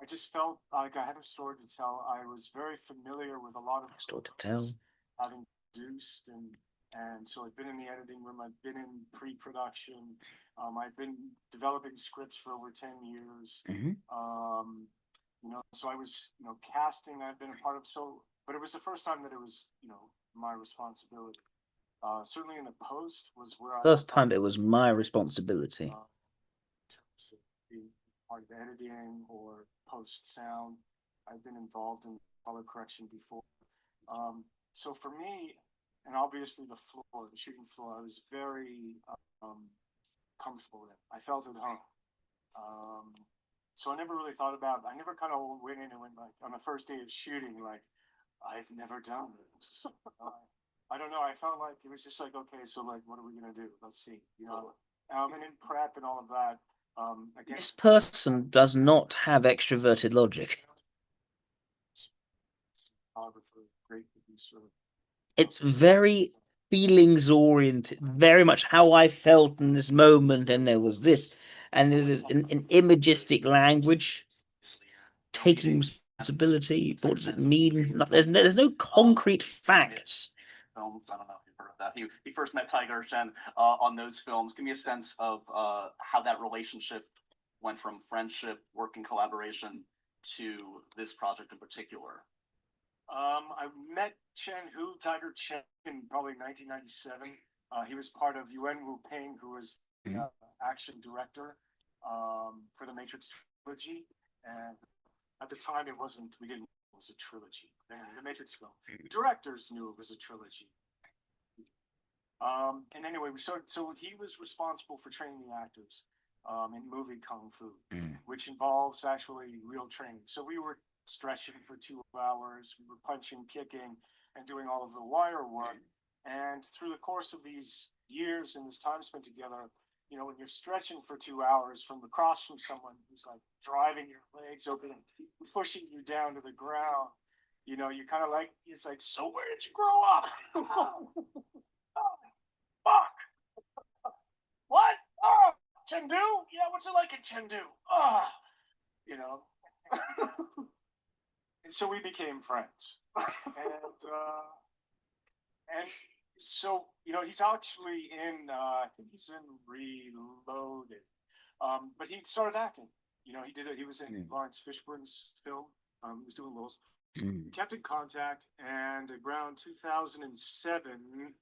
I just felt like I had a story to tell. I was very familiar with a lot of story to tell, having produced, and so I've been in the editing room. I've been in pre-production. I've been developing scripts for over 10 years. So I was, casting. I've been a part of. But it was the first time that it was, my responsibility. Certainly in the post was where first time it was my responsibility. In terms of being part of editing or post sound, I've been involved in color correction before. So for me, and obviously the shooting floor, I was very comfortable with it. I felt at home. So I never really thought about. I never kind of went in and went like on the first day of shooting, like I've never done this. I don't know. I felt like it was just like, okay, so like, what are we gonna do? Let's see, and in prep and all of that. Again, this person does not have extroverted logic. Great producer. It's very feelings oriented, very much how I felt in this moment, and there was this, and it is an imagistic language, taking responsibility. What does it mean? There's no concrete facts. Films. I don't know if you've heard of that. He first met Tiger Shen on those films. Give me a sense of how that relationship went from friendship, working collaboration, to this project in particular. I met Tiger Chen, in probably 1997. He was part of Yuan Wu Ping, who was the action director for the Matrix trilogy. And at the time, we didn't know it was a trilogy. The Matrix film. The directors knew it was a trilogy. And anyway, so he was responsible for training the actors in movie Kung Fu, which involves actually real training. So we were stretching for 2 hours, we were punching, kicking, and doing all of the wire work. And through the course of these years and this time spent together, when you're stretching for 2 hours from across from someone who's like driving your legs open and pushing you down to the ground, you kind of like, it's like, so where did you grow up? Fuck! What? Oh, Chengdu? Yeah, what's it like in Chengdu? And so we became friends. And so, he's actually in, I think he's in Reloaded. But he started acting. He was in Lawrence Fishburne's film. He was doing roles. We kept in contact, and around 2007,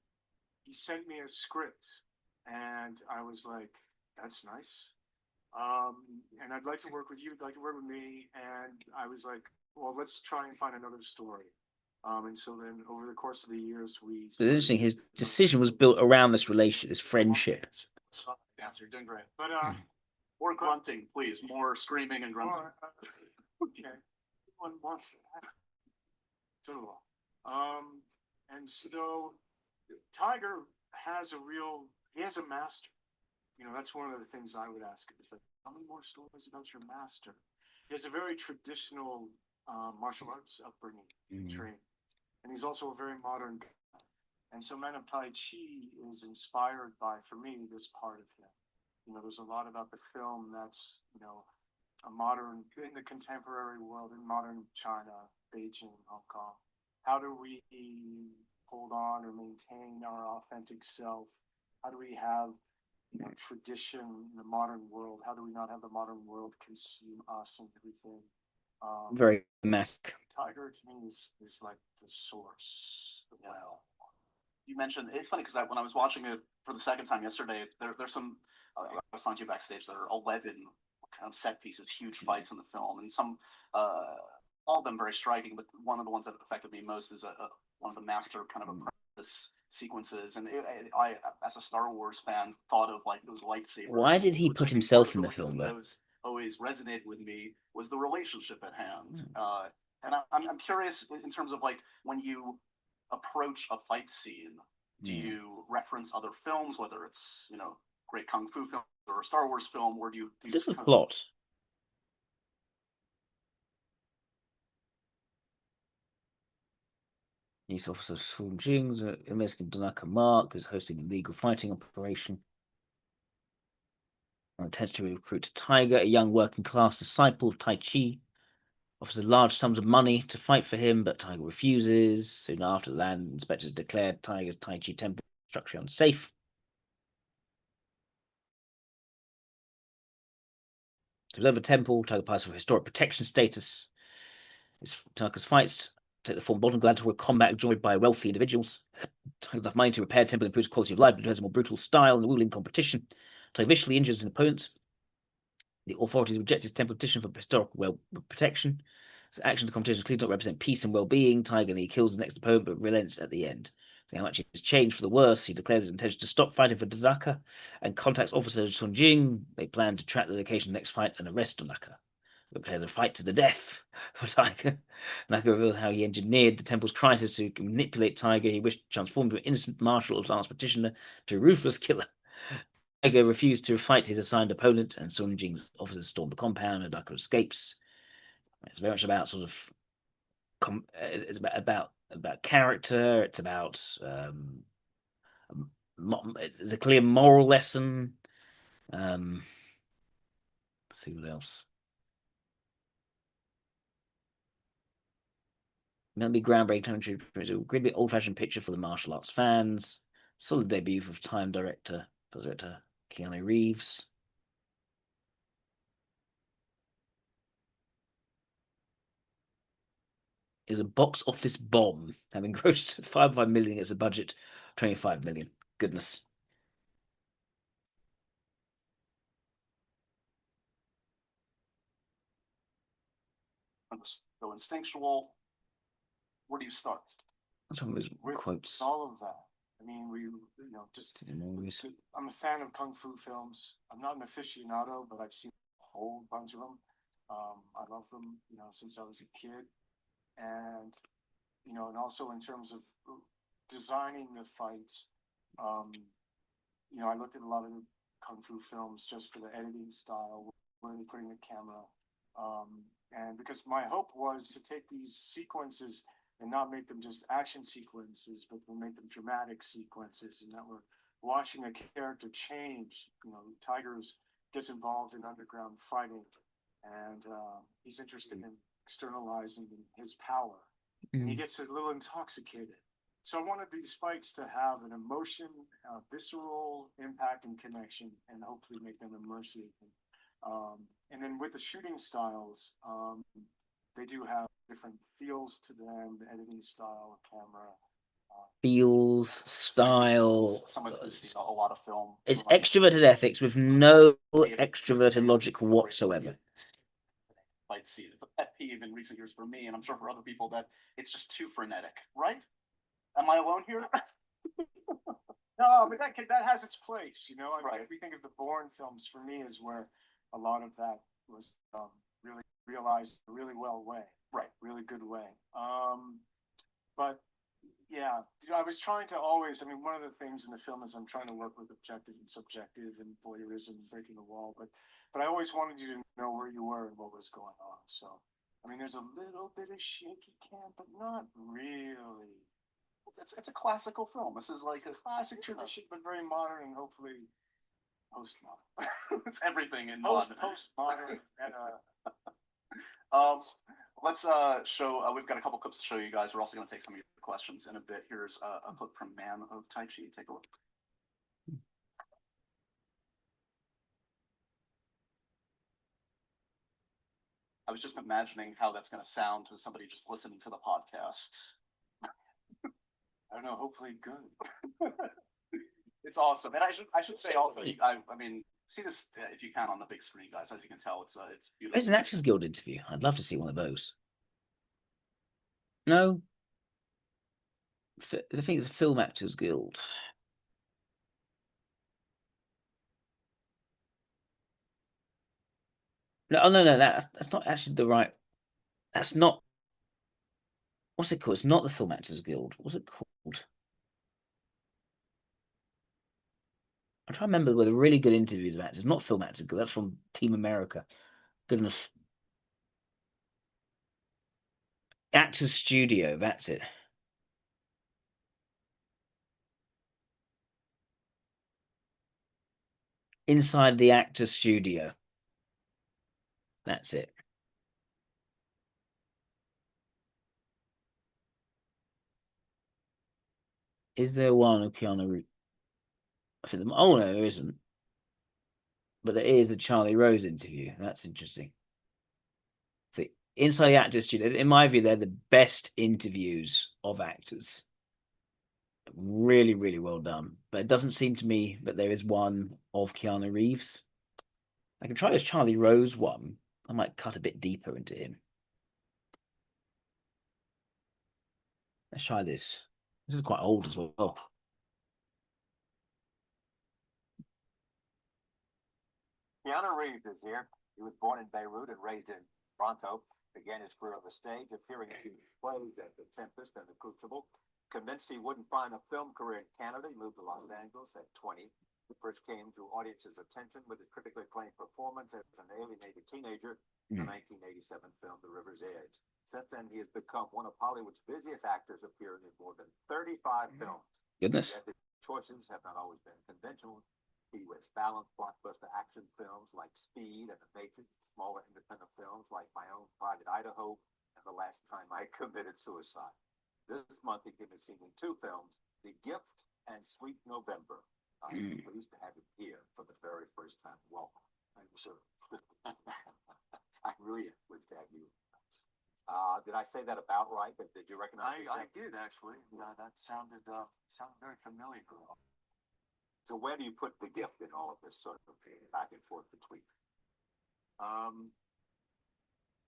he sent me a script, and I was like, that's nice. And I'd like to work with you, I'd like to work with me. And I was like, well, let's try and find another story. And so then over the course of the years, it's interesting. His decision was built around this relationship, this friendship. Answer, you're doing great. But more grunting, please. More screaming and grunting. Okay. One wants that. And so Tiger has a master. That's one of the things I would ask him. It's like, tell me more stories about your master. He has a very traditional martial arts upbringing, training. And he's also a very modern guy. And so Man of Tai Chi is inspired by, for me, this part of him. There's a lot about the film that's, a modern, in the contemporary world, in modern China, Beijing, Hong Kong. How do we hold on or maintain our authentic self? How do we have tradition in the modern world? How do we not have the modern world consume us and everything? Very Mac. Tiger to me is like the source. Well, you mentioned it's funny because when I was watching it for the second time yesterday, there's some. I was talking to you backstage. There are 11 kind of set pieces, huge fights in the film, and some all of them very striking. But one of the ones that affected me most is one of the master kind of apprentice sequences. And I, as a Star Wars fan, thought of like those lightsabers. Why did he put himself in the film, though? Those always resonated with me was the relationship at hand. And I'm curious in terms of like when you approach a fight scene, do you reference other films, whether it's great kung fu film or a Star Wars film, or do you just the plot? Police officer Sun Jing's Mexican Danaka Mark is hosting a legal fighting operation. And intends to recruit Tiger, a young working class disciple of Tai Chi. Offers large sums of money to fight for him, but Tiger refuses. Soon after, the land inspectors declared Tiger's Tai Chi temple structure unsafe. To preserve the temple, Tiger applies for historic protection status. Tiger's fights take the form of modern gladiatorial combat enjoyed by wealthy individuals. Tiger enough money to repair the temple and improve its quality of life, but it has a more brutal style and ruling competition. Tiger viciously injures an opponent. The authorities reject his temple petition for historical protection. His actions in the competition clearly don't represent peace and well-being. Tiger and he kills the next opponent, but relents at the end. Seeing how much he has changed for the worse, he declares his intention to stop fighting for Tanaka and contacts Officer Sun Jing. They plan to track the location of the next fight and arrest Tanaka. He prepares a fight to the death for Tiger. Tanaka reveals how he engineered the temple's crisis to manipulate Tiger. He wished to transform from an innocent martial arts practitioner to a ruthless killer. Tiger refused to fight his assigned opponent, and Sun Jing's officers storm the compound, and Tanaka escapes. It's very much about sort of it's about character. It's about it's a clear moral lesson. Let's see what else. It'll be groundbreaking. It's a great old-fashioned picture for the martial arts fans. Solid debut for time director Keanu Reeves. Is a box office bomb, having grossed 5 million as a budget, 25 million. Goodness. So instinctual. Where do you start? With quotes. All of that. I mean, I'm a fan of kung fu films. I'm not an aficionado, but I've seen a whole bunch of them. I love them, since I was a kid. And, and also in terms of designing the fights, I looked at a lot of kung fu films just for the editing style, where they're putting the camera. And because my hope was to take these sequences and not make them just action sequences, but we'll make them dramatic sequences, and that we're watching a character change. Tigers gets involved in underground fighting, and he's interested in externalizing his power. And he gets a little intoxicated. So I wanted these fights to have an emotion, visceral impact and connection, and hopefully make them immersive. And then with the shooting styles, they do have different feels to them, the editing style, camera. Feels, style. Someone who's seen a lot of film. It's extroverted ethics with no extroverted logic whatsoever. Fight scene. It's a pet peeve in recent years for me, and I'm sure for other people, that it's just too frenetic, right? Am I alone here? No, but that has its place, Right. If we think of the Bourne films, for me, is where a lot of that was really realized a really well way. Right. Really good way. But yeah, I was trying to always, one of the things in the film is I'm trying to work with objective and subjective and voyeurism, breaking the wall, but I always wanted you to know where you were and what was going on. So, there's a little bit of shaky cam, but not really. It's a classical film. This is like a classic tradition, but very modern and hopefully postmodern. It's everything in postmodern and let's show. We've got a couple clips to show you guys. We're also going to take some of your questions in a bit. Here's a clip from Man of Tai Chi. Take a look. I was just imagining how that's going to sound to somebody just listening to the podcast. I don't know. Hopefully, good. It's awesome, and I should say also, I mean, see this if you can on the big screen, guys. As you can tell, it's beautiful. There's an Actors Guild interview. I'd love to see one of those. No, I think it's a Film Actors Guild. No, oh, no, that's not actually the right. That's not. What's it called? It's not the Film Actors Guild. What's it called? I'm trying to remember with a really good interviews of actors. Not Film Actors Guild. That's from Team America. Goodness. Actors Studio. That's it. Inside the Actors Studio. That's it. Is there one of Keanu Reeves? I think oh no, there isn't. But there is a Charlie Rose interview. That's interesting. The Inside the Actors Studio. In my view, they're the best interviews of actors. Really, really well done. But it doesn't seem to me that there is one of Keanu Reeves. I can try this Charlie Rose one. I might cut a bit deeper into him. Let's try this. This is quite old as well. Keanu Reeves is here. He was born in Beirut and raised in Toronto. Began his career on the stage, appearing in plays at The Tempest and The Crucible. Convinced he wouldn't find a film career in Canada, he moved to Los Angeles at 20. He first came to audiences' attention with his critically acclaimed performance as an alienated teenager in the 1987 film The River's Edge. Since then, he has become one of Hollywood's busiest actors, appearing in more than 35 films. Goodness. Yet his choices have not always been conventional. He was balanced blockbuster action films like Speed and The Matrix, smaller independent films like My Own Private Idaho and The Last Time I Committed Suicide. This month, he can be seen in two films, The Gift and Sweet November. I'm pleased to have him here for the very first time. Welcome. Thank you, sir. I really am pleased to have you. Did I say that about right? Did you recognize I did actually. That sounded very familiar. So where do you put The Gift in all of this sort of back and forth between?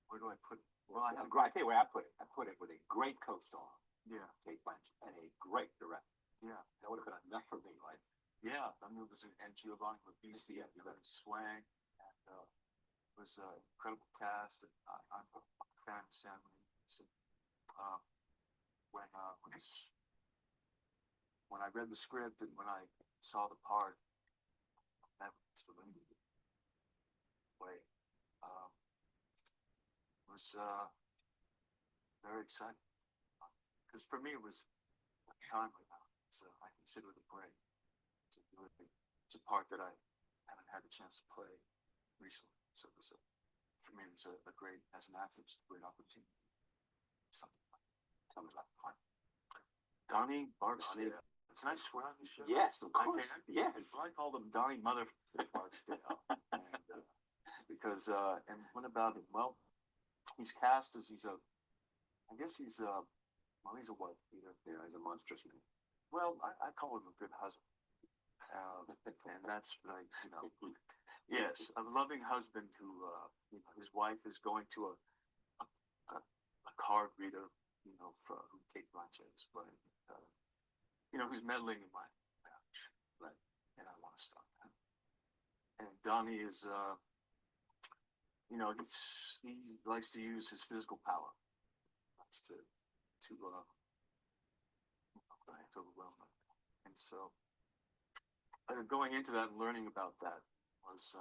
Where do I put? Well, I tell you where I put it. I put it with a great co-star, Yeah, Kate Blanchett, and a great director. yeah, That would have been enough for me, right? yeah. I mean, it was and Giovanni Ribisi, and Swang, and it was an incredible cast. And I'm a fan of Sam Raimi. When I read the script and when I saw the part, that was the way. It was very exciting because for me it was timely now, so I consider it a break. It's a part that I haven't had a chance to play recently, so it was for me it was a great, as an actor, it's a great opportunity. Something like that. Tell me about the part. Donnie Barksdale. It's nice swear on the show. Yes, of course. Yes. I call them Donnie Mother Barksdale. And, because and what about him? Well, he's cast as he's a wife beater. Yeah, he's a monstrous man. Well, I call him a good husband. And that's like, yes, a loving husband who, his wife is going to a card reader, for who Kate Blanchett is playing, who's meddling in my marriage, and I want to stop that. And Donnie is, he likes to use his physical power, likes to overwhelm them. And so, going into that and learning about that was,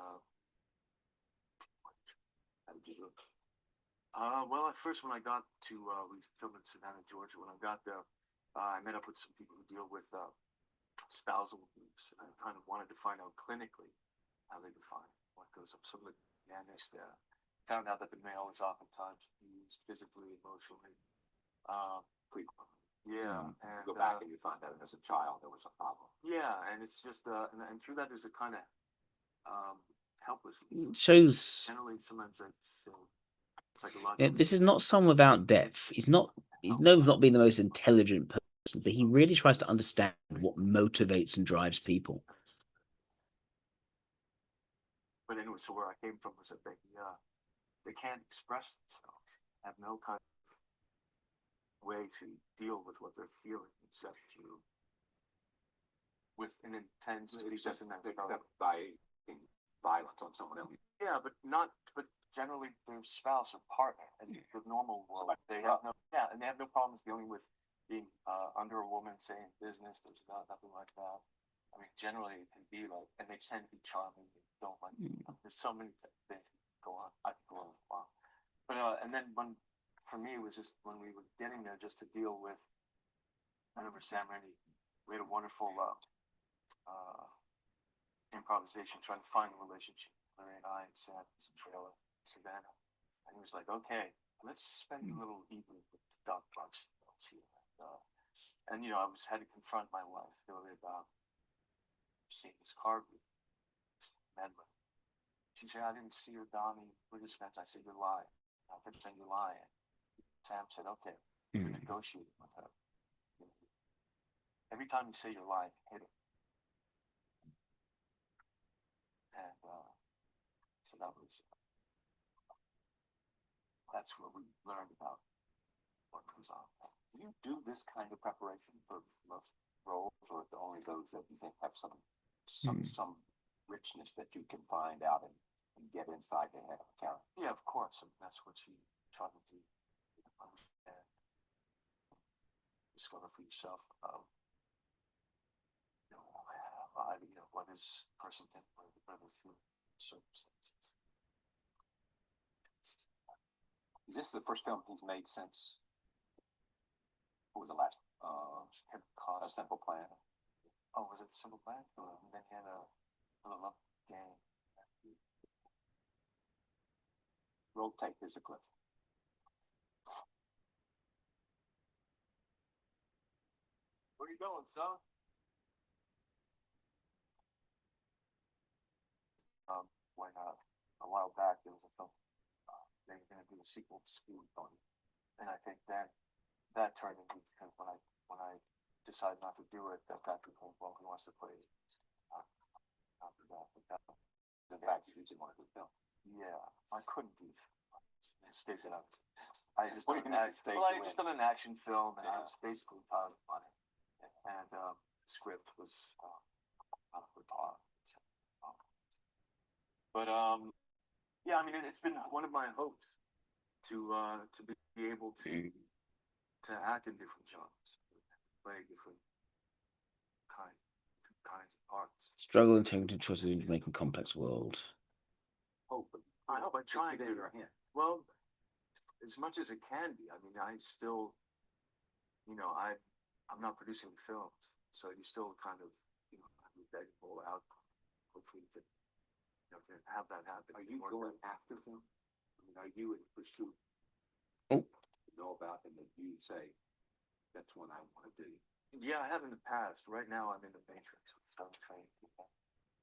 how did you do it? Well, at first when I got to, we filmed in Savannah, Georgia. When I got there, I met up with some people who deal with spousal abuse, and I kind of wanted to find out clinically how they define what goes up. Some of the dynamics there. Found out that the male is oftentimes used physically, emotionally, Frequently. yeah. If And you go back and you find out as a child there was a problem. yeah, and it's just and through that is a kind of helplessness. Shows Generally, sometimes I say psychological. This is not someone without depth. He's known for not being the most intelligent person, but he really tries to understand what motivates and drives people. But anyway, so where I came from was that they can't express themselves, have no kind of way to deal with what they're feeling except with an intense except by violence on someone else. Yeah, but generally their spouse or partner and the normal world. They have and they have no problems dealing with being under a woman, say in business. There's nothing like that. I mean, generally it can be like, and they tend to be charming. They don't like. There's so many things go on. I could go on a while, but and then for me it was just when we were getting there, just to deal with. I remember Sam Raimi. We had a wonderful improvisation trying to find a relationship. Larry and I and Sam, this trailer, Savannah, and he was like, "Okay, let's spend a little evening with the dog bugs here." And I had to confront my wife really about seeing this car group, Medley. She said, "I didn't see her, Donnie. We're just friends." I said, "You're lying." I kept saying, "You're lying." Sam said, "Okay, you're negotiating with her. Every time you say you're lying, hit it." And so that's where we learned about what goes on. Do you do this kind of preparation for most roles, or only those that you think have some richness that you can find out and get inside the head of a character? Yeah, of course. I mean, that's what you try to do. Understand, discover for yourself. What is the person thinking? What are they feeling? Circumstances. Is this the first film he's made since? What was the last? A Simple Plan. Oh, was it Simple Plan? And then he had a Love Game. Roll tape is a clip. Where you going, son? When a while back there was a film. They were going to do a sequel to Speed Buggy, and I think then that turned into when I decided not to do it. That became, well, he wants to play. After that, in fact, you didn't want to do film. Yeah, I couldn't do the state that I just What do you mean, state I you just in? done an action film, and I was basically tired of money, and the script was out of the top. But yeah, I mean, it's been one of my hopes to be able to act in different genres, play different kinds of parts. Struggle and taking choices into making complex world. Hope. I hope. I try to. Well, as much as it can be. I mean, I still, I'm not producing films, so you still kind of, have to beg and pull out. Hopefully, to have that happen. Are you going after film? I mean, are you in pursuit? Oh. You know about, and that you say, that's what I want to do. Yeah, I have in the past. Right now, I'm in the Matrix. So I'm training people.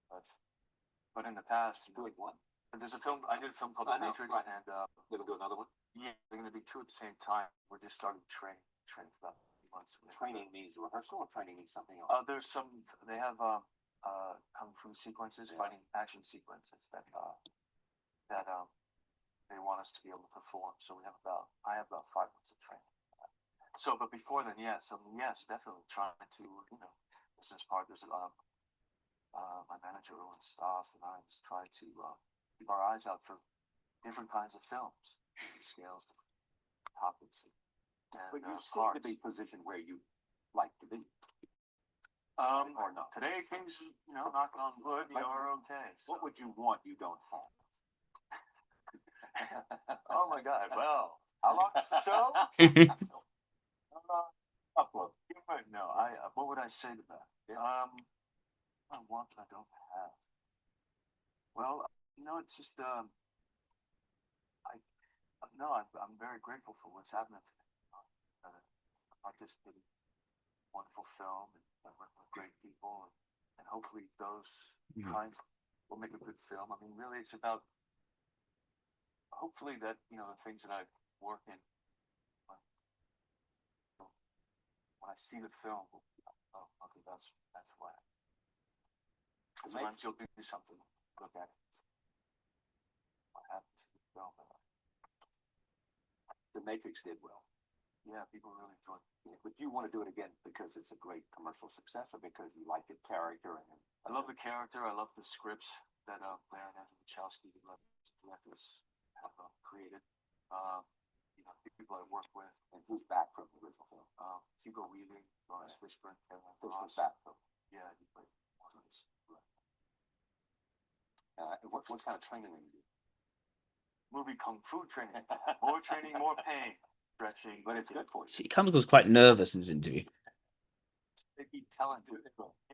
But in the past, doing one. There's a film. I did a film called The Matrix, right. and They're gonna do another one. yeah, they're going to be two at the same time. We're just starting training for about a few months. Training means rehearsal, or training means something else. There's some. They have kung fu sequences, fighting action sequences that they want us to be able to perform. So I have about 5 months of training. So, but before then, yes, definitely trying to, business partners, my manager and staff and I just try to keep our eyes out for different kinds of films, different scales, different topics. But you seem to be positioned where you like to be. Or not. Today things, knocking on wood, are okay. So. What would you want you don't have? Oh my God! Well, how long is the show? Upload. No, what would I say to that? I want that I don't have. Well, it's just I'm very grateful for what's happening today. I participated in a wonderful film and I worked with great people, and hopefully those kinds will make a good film. I mean, really, it's about hopefully that, you know, the things that I work in, when I see the film, oh, okay, that's why. Sometimes you'll do something, look at it. What happened to the film? The Matrix did well. Yeah, people really enjoyed it. Yeah, but you want to do it again because it's a great commercial success, or because you like the character and I love the character. I love the scripts that Blair and Andrew Wachowski, the directors, have created. You know, people I work with. and who's back from the original film? Hugo Weaving, Lawrence Fishburne, Kevin This was Ross. back from. Yeah, he played Morpheus. What kind of training do you do? Movie kung fu training. More training, more pain. Stretching. But it's good for you. He comes across quite nervous in his interview. They keep telling you.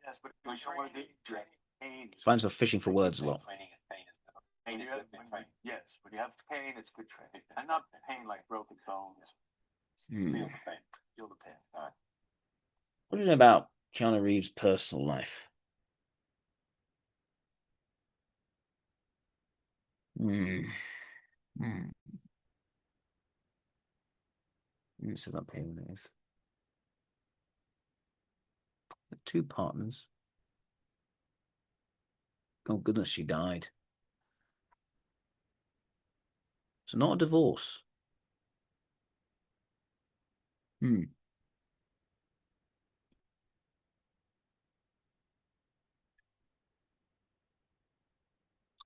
Yes, but You don't want to do training. Pain. Finds himself fishing for words a lot. Training and pain. When you have, yes, when you have pain, it's good training. And not pain like broken bones. Hmm. Feel the pain. Feel the pain. All right. What do you know about Keanu Reeves' personal life? This is up here. It is. The two partners. Oh goodness, she died. So not a divorce. And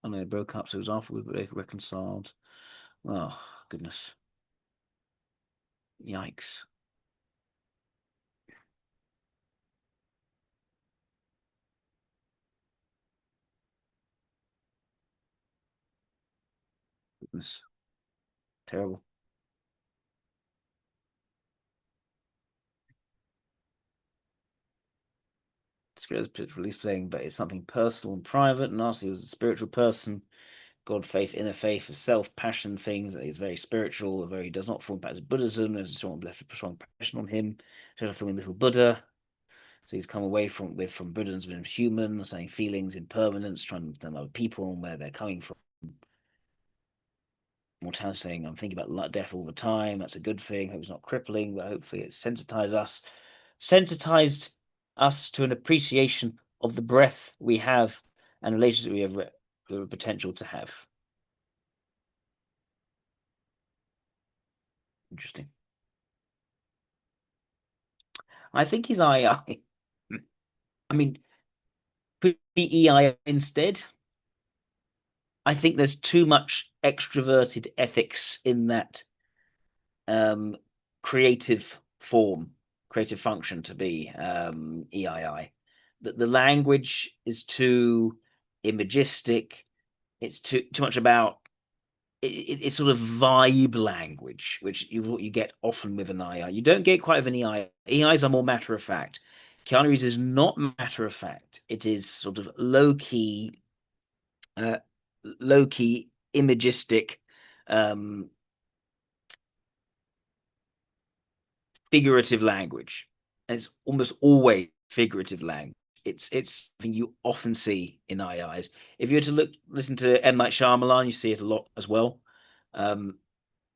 they broke up, so it was afterwards, but they reconciled. Oh goodness. Yikes. Goodness. Terrible. It's release playing, but it's something personal and private. And also, he was a spiritual person. God, faith, inner faith, self, passion, things. He's very spiritual, very does not form part of Buddhism. There's a strong impression on him. So filming Little Buddha. So he's come away from Buddhism and human, saying feelings, impermanence, trying to understand other people and where they're coming from. Mortality, saying I'm thinking about death all the time. That's a good thing. Hope it's not crippling, but hopefully it sensitized us to an appreciation of the breath we have and relationship we have the potential to have. Interesting. I think he's II. I mean, could be EI instead. I think there's too much extroverted ethics in that creative function to be EII. The language is too imagistic. It's too much about it's sort of vibe language, which you get often with an II. You don't get quite with an EI. EIs are more matter of fact. Keanu Reeves is not matter of fact. It is sort of low key, imagistic, figurative language. And it's almost always figurative language. It's something you often see in IIs. If you were to listen to M. Night Shyamalan, you see it a lot as well. I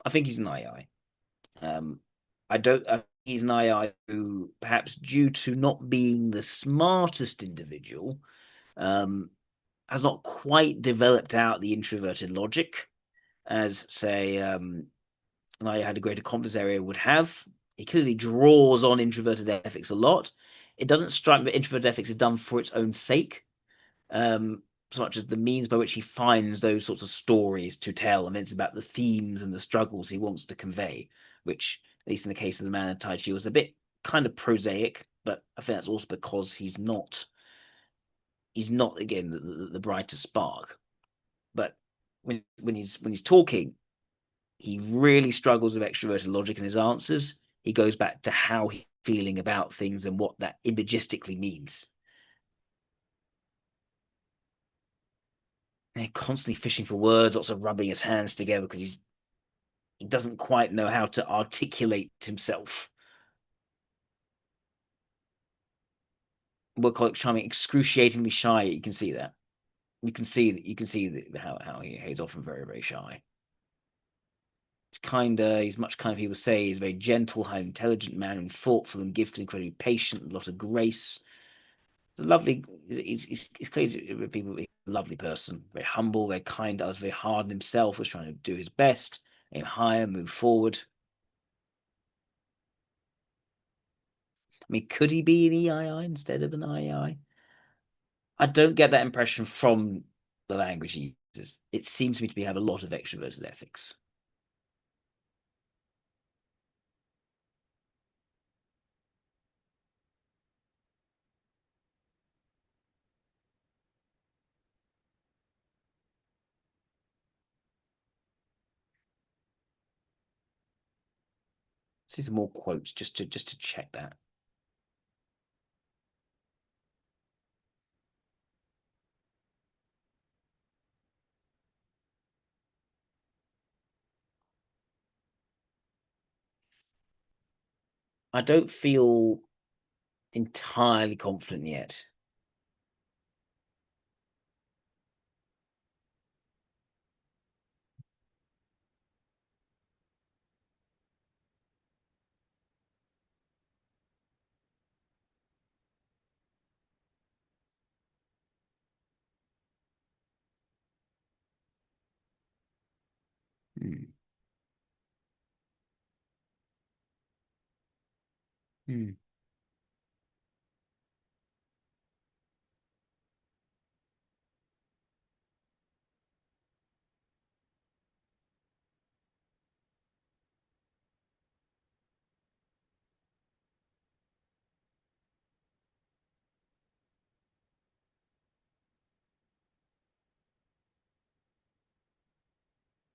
think he's an II. He's an II who, perhaps due to not being the smartest individual, has not quite developed out the introverted logic as, say, and I had a greater confidence area would have. He clearly draws on introverted ethics a lot. It doesn't strike me that introverted ethics is done for its own sake, so much as the means by which he finds those sorts of stories to tell, and it's about the themes and the struggles he wants to convey, which, at least in the case of the Man in Tai Chi, was a bit kind of prosaic, but I think that's also because he's not again the brightest spark. But when he's talking, he really struggles with extroverted logic in his answers. He goes back to how he's feeling about things and what that imagistically means. And he's constantly fishing for words, lots of rubbing his hands together because he doesn't quite know how to articulate himself. We'll call it charming, excruciatingly shy. You can see that. You can see how he's often very, very shy. he's much kinder. People say he's a very gentle, highly intelligent man, and thoughtful and gifted, incredibly patient, a lot of grace. Lovely. He's clearly people. He's a lovely person, very humble, very kind. I was very hard on himself. Was trying to do his best, aim higher, move forward. I mean, could he be an EII instead of an IEI? I don't get that impression from the language he uses. It seems to me to have a lot of extroverted ethics. See some more quotes just to check that. I don't feel entirely confident yet. Hmm. Hmm.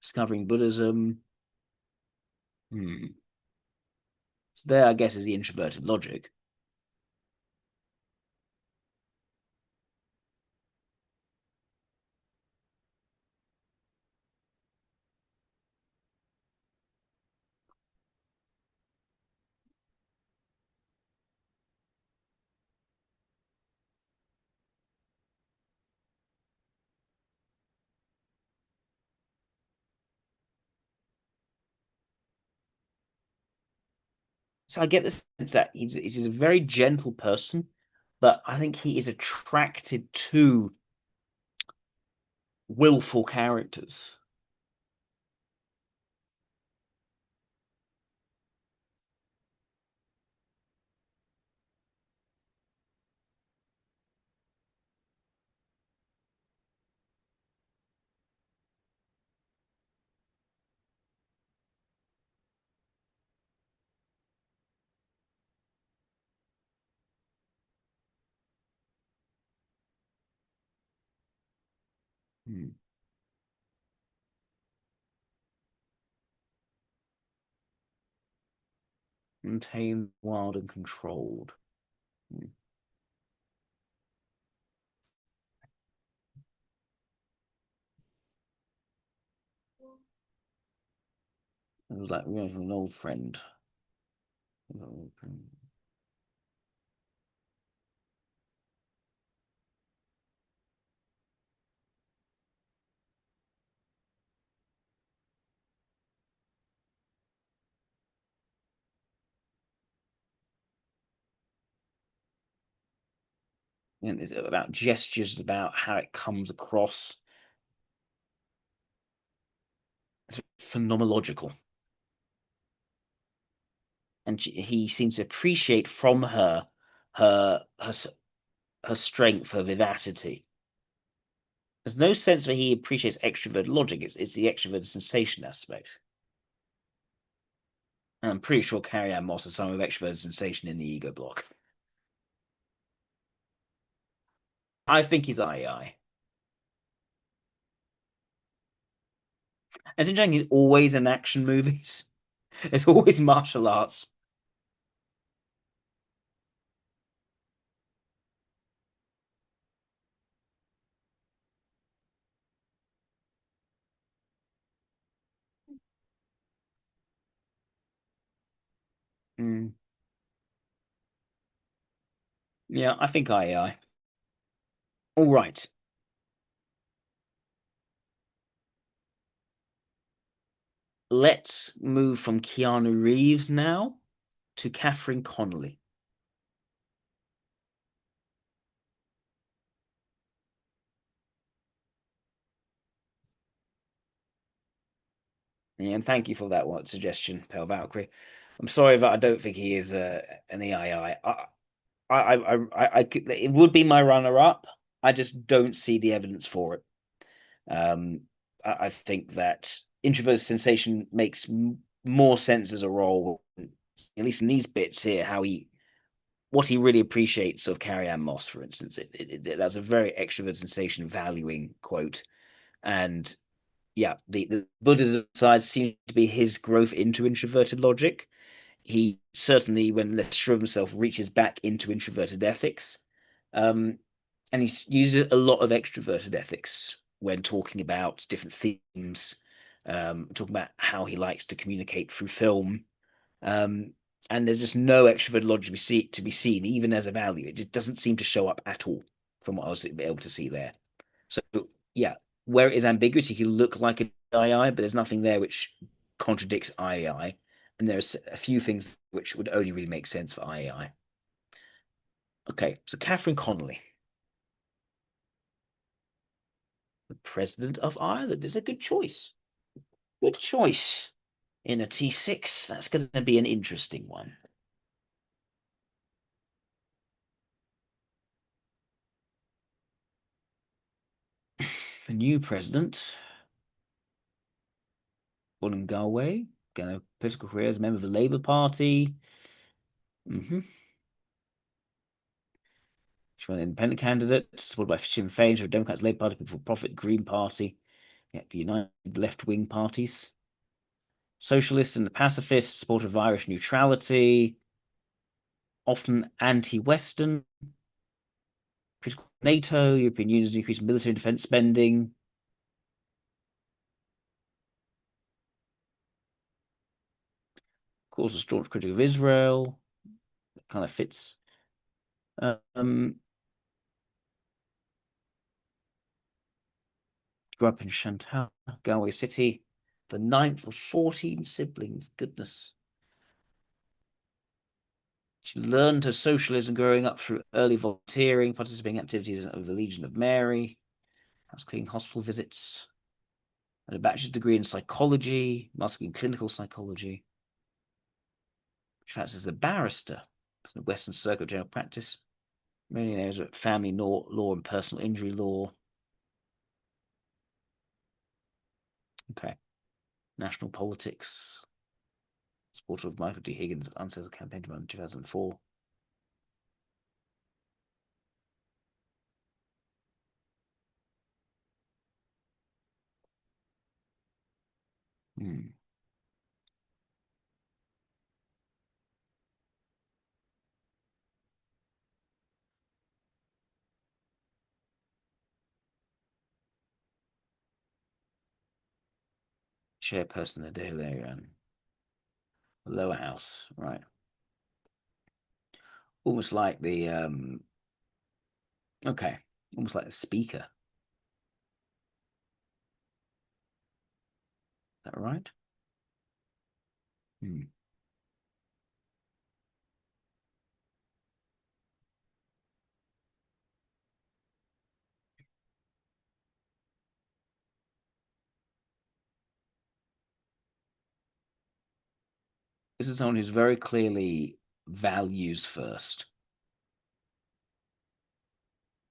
Discovering Buddhism. Hmm. So there, I guess, is the introverted logic. So I get the sense that he's a very gentle person, but I think he is attracted to willful characters. Hmm. Contained, wild, and controlled. Hmm. It was like an old friend. And it's about gestures, about how it comes across. It's phenomenological. And he seems to appreciate from her her strength, her vivacity. There's no sense where he appreciates extrovert logic. It's the extrovert sensation aspect. And I'm pretty sure Carrie Ann Moss has some of extrovert sensation in the ego block. I think he's II. As interesting, he's always in action movies. It's always martial arts. Mm. Yeah, I think II. All right. let's move from Keanu Reeves now to Catherine Connolly. Yeah, and thank you for that one suggestion, Pale Valkyrie. I'm sorry that I don't think he is an EII. It would be my runner-up. I just don't see the evidence for it. I think that introverted sensation makes more sense as a role, at least in these bits here. What he really appreciates of Carrie Ann Moss, for instance, that's a very extroverted sensation valuing quote, and yeah, the Buddhism side seems to be his growth into introverted logic. He certainly, when less sure of himself, reaches back into introverted ethics. And he uses a lot of extroverted ethics when talking about different themes, talking about how he likes to communicate through film. And there's just no extrovert logic to be seen, even as a value. It just doesn't seem to show up at all from what I was able to see there. So yeah, where it is ambiguous, he can look like an II, but there's nothing there which contradicts IAI. And there's a few things which would only really make sense for IAI. Okay, so Catherine Connolly, the President of Ireland, is a good choice. Good choice. In a T6, that's going to be an interesting one. The new president, born in Galway, going to political career as a member of the Labour Party. She went an independent candidate, supported by Sinn Féin, for Democrats, Labour Party, People for Profit, Green Party, the United left-wing parties. Socialists and the pacifists, supporter of Irish neutrality, often anti-Western, critical of NATO, European Union's increase in military and defense spending. Of course, a staunch critic of Israel. That kind of fits. Grew up in Chantal, Galway City, the ninth of 14 siblings. Goodness. She learned her socialism growing up through early volunteering, participating in activities of the Legion of Mary, house cleaning, hospital visits, and a bachelor's degree in psychology, master's in clinical psychology. She acts as a barrister in the Western Circuit of General Practice, mainly in areas of family law and personal injury law. Okay. National politics. Supporter of Michael D. Higgins' unsuccessful campaign in 2004. Chairperson of the Dáil lower house, right? Almost like the okay, almost like the speaker. Is that right? This is someone who's very clearly values first.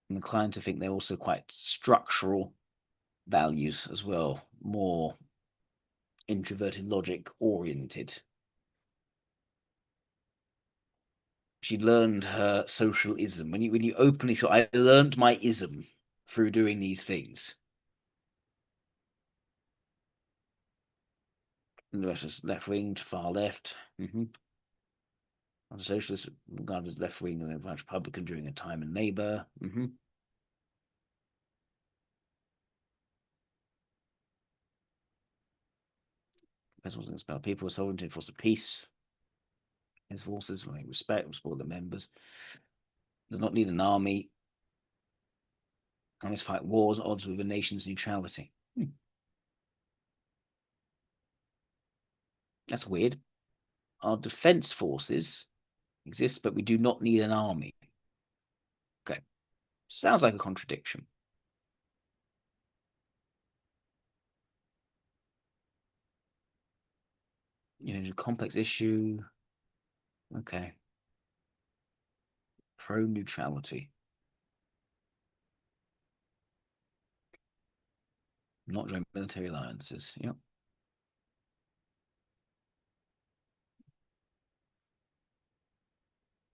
I'm inclined to think they're also quite structural values as well, more introverted logic oriented. She learned her social ism. When you openly so I learned my ism through doing these things. Left wing to far left. On the socialist, regarded as left wing and then Republican during a time in Labour. That's what it's about. People with sovereignty, enforce the peace. His forces, respect, support the members. Does not need an army. Armies fight wars at odds with a nation's neutrality. That's weird. Our defense forces exist, but we do not need an army. Okay. Sounds like a contradiction. You know, a complex issue. Okay. Pro-neutrality. Not join military alliances. Yep.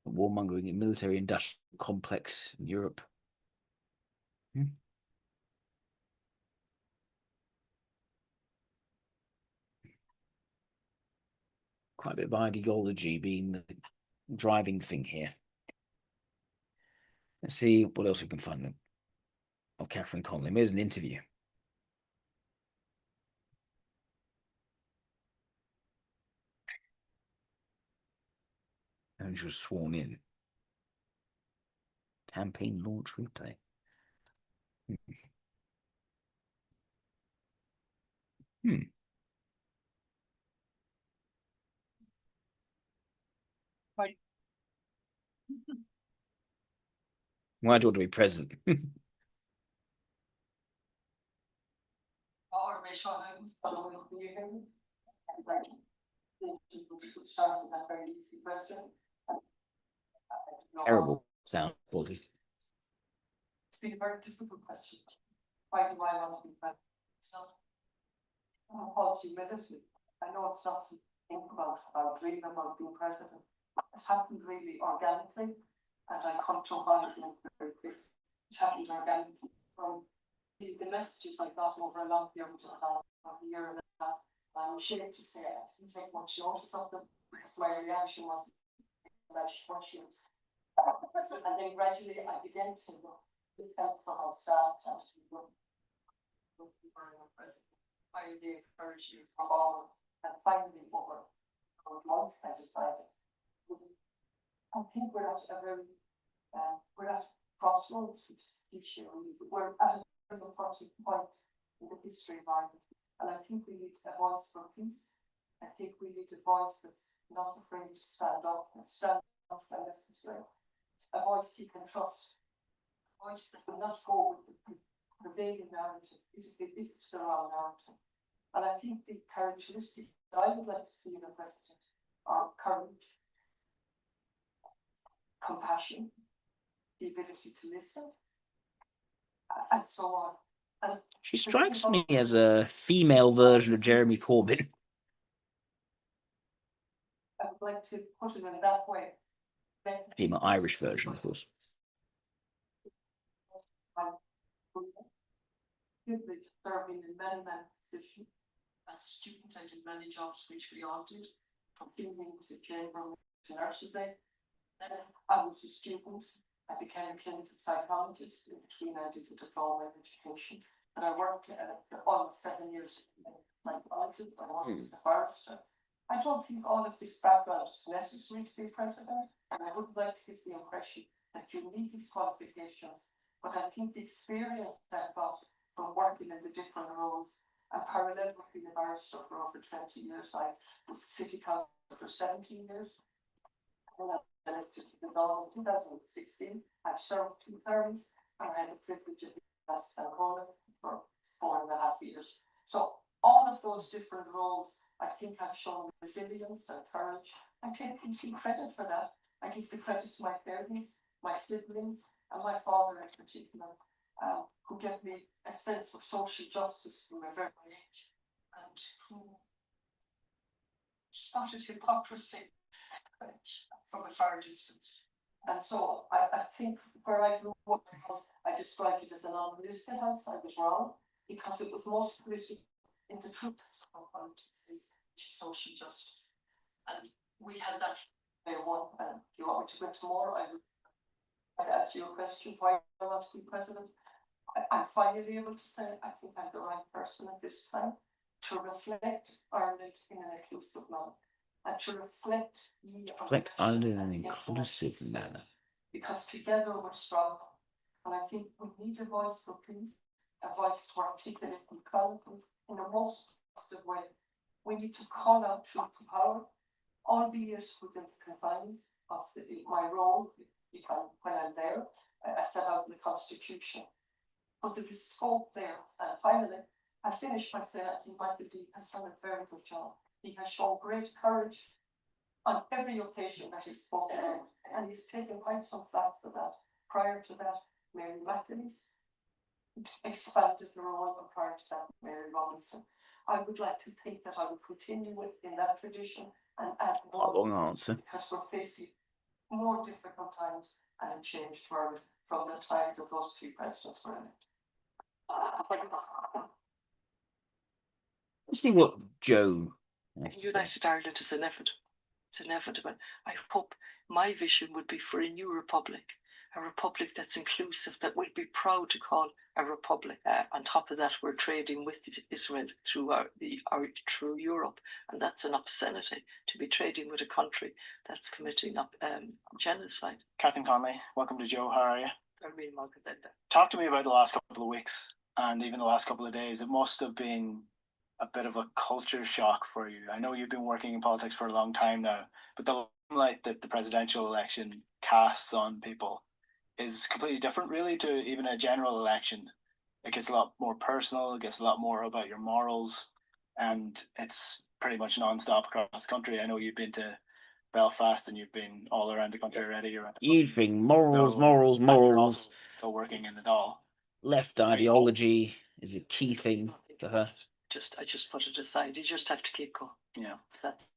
Warmongering and military industrial complex in Europe. Quite a bit of ideology being the driving thing here. Let's see what else we can find of Catherine Conley. Here's an interview. And she was sworn in. Campaign launch replay. Why do you want to be president? Terrible sound quality. It's been a very difficult question. Why do I want to be president? It's not false humility. I know it's not something to think about dreaming about being president. It happened really organically, and I come to mind very quickly. It happened organically from the messages I got over a long period of time, of a year and a half. I'm ashamed to say I didn't take much notice of them because my reaction was questions. And then gradually I began to look for how staff actually look I really encourage you from all and finally over months I decided I think we're at a very we're at crossroads, which is cliche. We're at a very important point in the history of Ireland, and I think we need a voice for peace. I think we need a voice that's not afraid to stand up and stand up when necessary. A voice you can trust, a voice that will not go with the prevailing narrative if it's the wrong narrative. And I think the characteristics that I would like to see in a president are courage, compassion, the ability to listen, and so on. And she strikes me as a female version of Jeremy Corbyn. I would like to put it in that way. Female Irish version, of course. Privilege serving in many positions. As a student, I did many jobs which we all did, from cleaning to chamber to nurses. Then I was a student. I became a clinical psychologist. In between, I did a diploma in education, and I worked for almost 7 years in psychology. I worked as a barrister. I don't think all of this background is necessary to be president, and I wouldn't like to give the impression that you need these qualifications. But I think the experience I've got from working in the different roles and parallel with being a barrister for over 20 years, I was city council for 17 years. When I was elected to the law in 2016, I've served 2 terms, and I had the privilege of being last for 4.5 years. So all of those different roles, I think I've shown resilience and courage. I take complete credit for that. I give the credit to my parents, my siblings, and my father in particular, who gave me a sense of social justice from a very young age, and who spotted hypocrisy from a far distance. And so I think where I grew up, I described it as a non-political house. I was wrong, because it was most political in the truth of politics is social justice. And we had that day one. And if you want me to go into more, I would answer your question why I want to be president. I'm finally able to say I think I'm the right person at this time to reflect Ireland in an inclusive manner, and to reflect Ireland in an inclusive manner. Because together we're strong. And I think we need a voice for peace, a voice to articulate equality in the most positive way. We need to call out truth to power, albeit within the confines of my role when I'm there, as set out in the Constitution. But there is scope there. And finally, I finish by saying I think Michael D has done a very good job. He has shown great courage on every occasion that he's spoken out, and he's taken quite some flack for that. Prior to that, Mary McAleese expanded the role, and prior to that, Mary Robinson. I would like to think that I will continue in that tradition and add more. Long answer. Because we're facing more difficult times and a changed world from the time that those three presidents were elected. Let's see what Joe. United Ireland is inevitable. It's inevitable. I hope my vision would be for a new republic, a republic that's inclusive, that we'd be proud to call a republic. On top of that, we're trading with Israel through Europe, and that's an obscenity to be trading with a country that's committing genocide. Catherine Conley, welcome to Joe. How are you? I'm really welcome. Talk to me about the last couple of weeks and even the last couple of days. It must have been a bit of a culture shock for you. I know you've been working in politics for a long time now, but the light that the presidential election casts on people is completely different, really, to even a general election. It gets a lot more personal, it gets a lot more about your morals, and it's pretty much non-stop across the country. I know you've been to Belfast and you've been all around the country already. You've been morals. Still working in the Dáil. Left ideology is a key thing for her. I just put it aside. You just have to keep going. Yeah. That's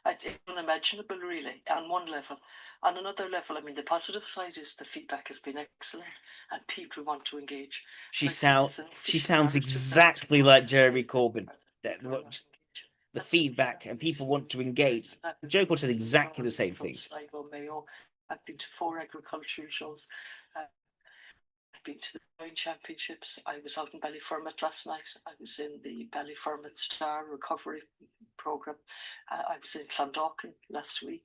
it's unimaginable, really, on one level. On another level, I mean, the positive side is the feedback has been excellent and people want to engage. She sounds exactly like Jeremy Corbyn. The feedback and people want to engage. Joe Corbyn says exactly the same things. I've been to 4 agricultural shows. I've been to the Rowing Championships. I was out in Ballyfermot last night. I was in the Ballyfermot Star Recovery Programme. I was in Clondalkin last week.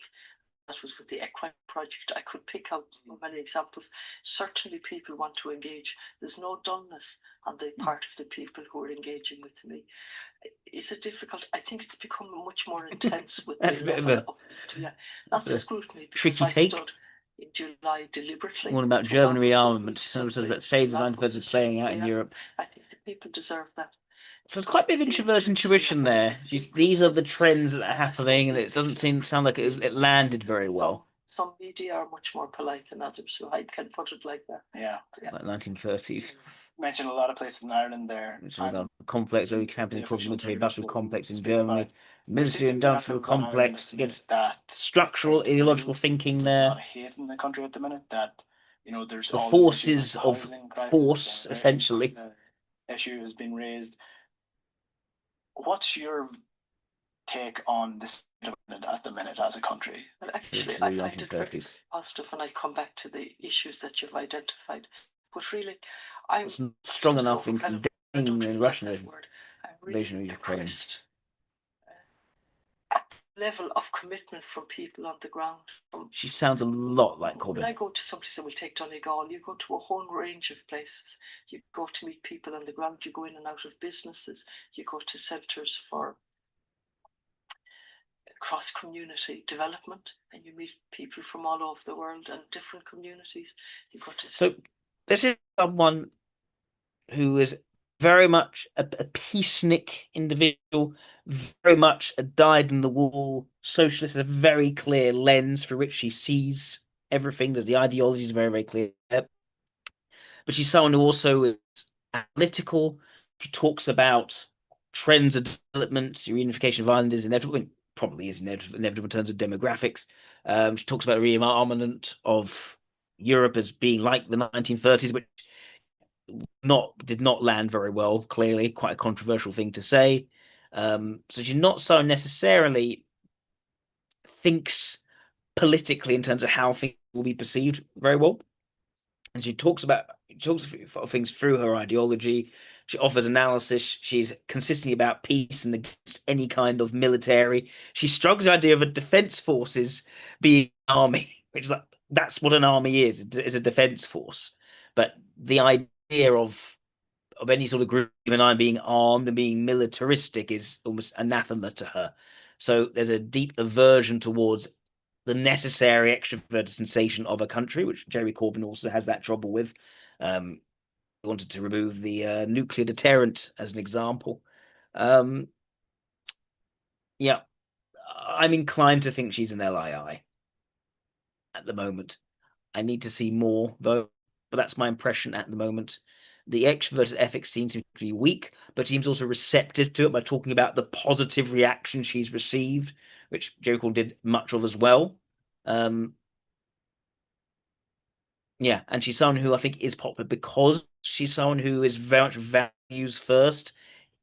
That was with the Equine Project. I could pick out so many examples. Certainly people want to engage. There's no dullness on the part of the people who are engaging with me. Is it difficult? I think it's become much more intense with That's the a bit level of not the scrutiny, because tricky I take. stood in July deliberately. One about German rearmament, sort of shades of 1930s playing out in Europe. I think the people deserve that. So it's quite a bit of introversion tuition there. These are the trends that are happening, and it doesn't sound like it landed very well. Some media are much more polite than others, so I can put it like that. Yeah. Like 1930s. Mentioned a lot of places in Ireland there. Complex, very camping military industrial complex in Germany. Military industrial complex against that structural ideological thinking there. There's a lot of hate in the country at the minute that, there's the all forces of force, essentially. Issue has been raised. What's your take on the state of Ireland at the minute as a country? Well, actually, I find it very positive when I come back to the issues that you've identified. But really, I'm strong enough in condemning the Russian invasion of Ukraine. At the level of commitment from people on the ground. She sounds a lot like Corbyn. When I go to someplace, I will take Donegal, you go to a whole range of places. You go to meet people on the ground, you go in and out of businesses, you go to centres for cross-community development, and you meet people from all over the world and different communities. You go to so this is someone who is very much a peacenik individual, very much a dyed-in-the-wool socialist, a very clear lens for which she sees everything. There's the ideology is very, very clear. But she's someone who also is analytical. She talks about trends of development, reunification of Ireland is inevitable. Probably is inevitable in terms of demographics. She talks about rearmament of Europe as being like the 1930s, which did not land very well, clearly. Quite a controversial thing to say. So she's not so necessarily thinks politically in terms of how things will be perceived very well. And she talks about things through her ideology. She offers analysis. She's consistently about peace and against any kind of military. She struggles with the idea of a defense forces being an army, which is like, that's what an army is a defense force. But the idea of of any sort of group, even I being armed and being militaristic, is almost anathema to her. So there's a deep aversion towards the necessary extroverted sensation of a country, which Jeremy Corbyn also has that trouble with. He wanted to remove the nuclear deterrent as an example. Yeah, I'm inclined to think she's an LII at the moment. I need to see more, though, but that's my impression at the moment. The extroverted ethics seems to be weak, but seems also receptive to it by talking about the positive reaction she's received, which Jokel did much of as well. Yeah, and she's someone who I think is popular because she's someone who is very much values first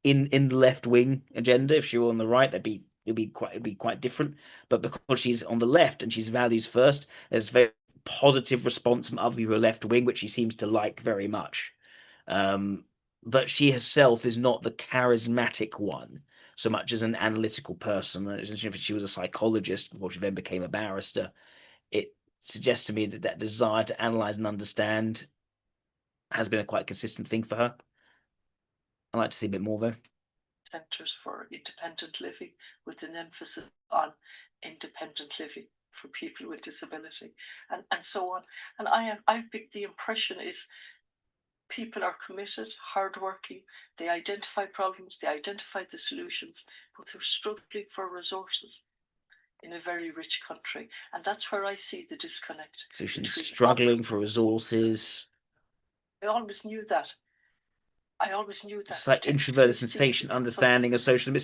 in the left wing agenda. If she were on the right, it'd be quite different. But because she's on the left and she's values first, there's very positive response from other people who are left wing, which she seems to like very much. But she herself is not the charismatic one so much as an analytical person. If she was a psychologist before she then became a barrister, it suggests to me that that desire to analyze and understand has been a quite consistent thing for her. I'd like to see a bit more, though. Centres for independent living with an emphasis on independent living for people with disability and so on. And I've picked the impression is people are committed, hardworking, they identify problems, they identify the solutions, but they're struggling for resources in a very rich country. And that's where I see the disconnect. So she's struggling for resources. I always knew that. It's like introverted sensation, understanding of socialism.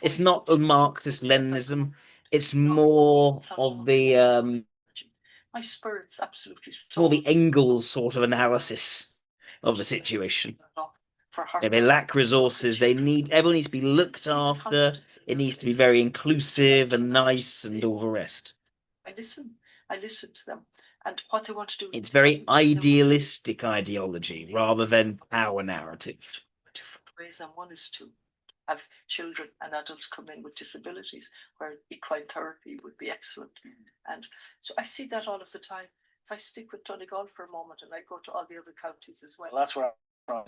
It's not a Marxist Leninism. It's more of the my spirit's absolutely it's more the Engels sort of analysis of the situation. They lack resources. Everyone needs to be looked after. It needs to be very inclusive and nice and all the rest. I listen to them. And what they want to do. It's very idealistic ideology rather than power narrative. Different ways, and one is to have children and adults come in with disabilities, where equine therapy would be excellent. And so I see that all of the time. If I stick with Donegal for a moment, and I go to all the other counties as well. Well, that's where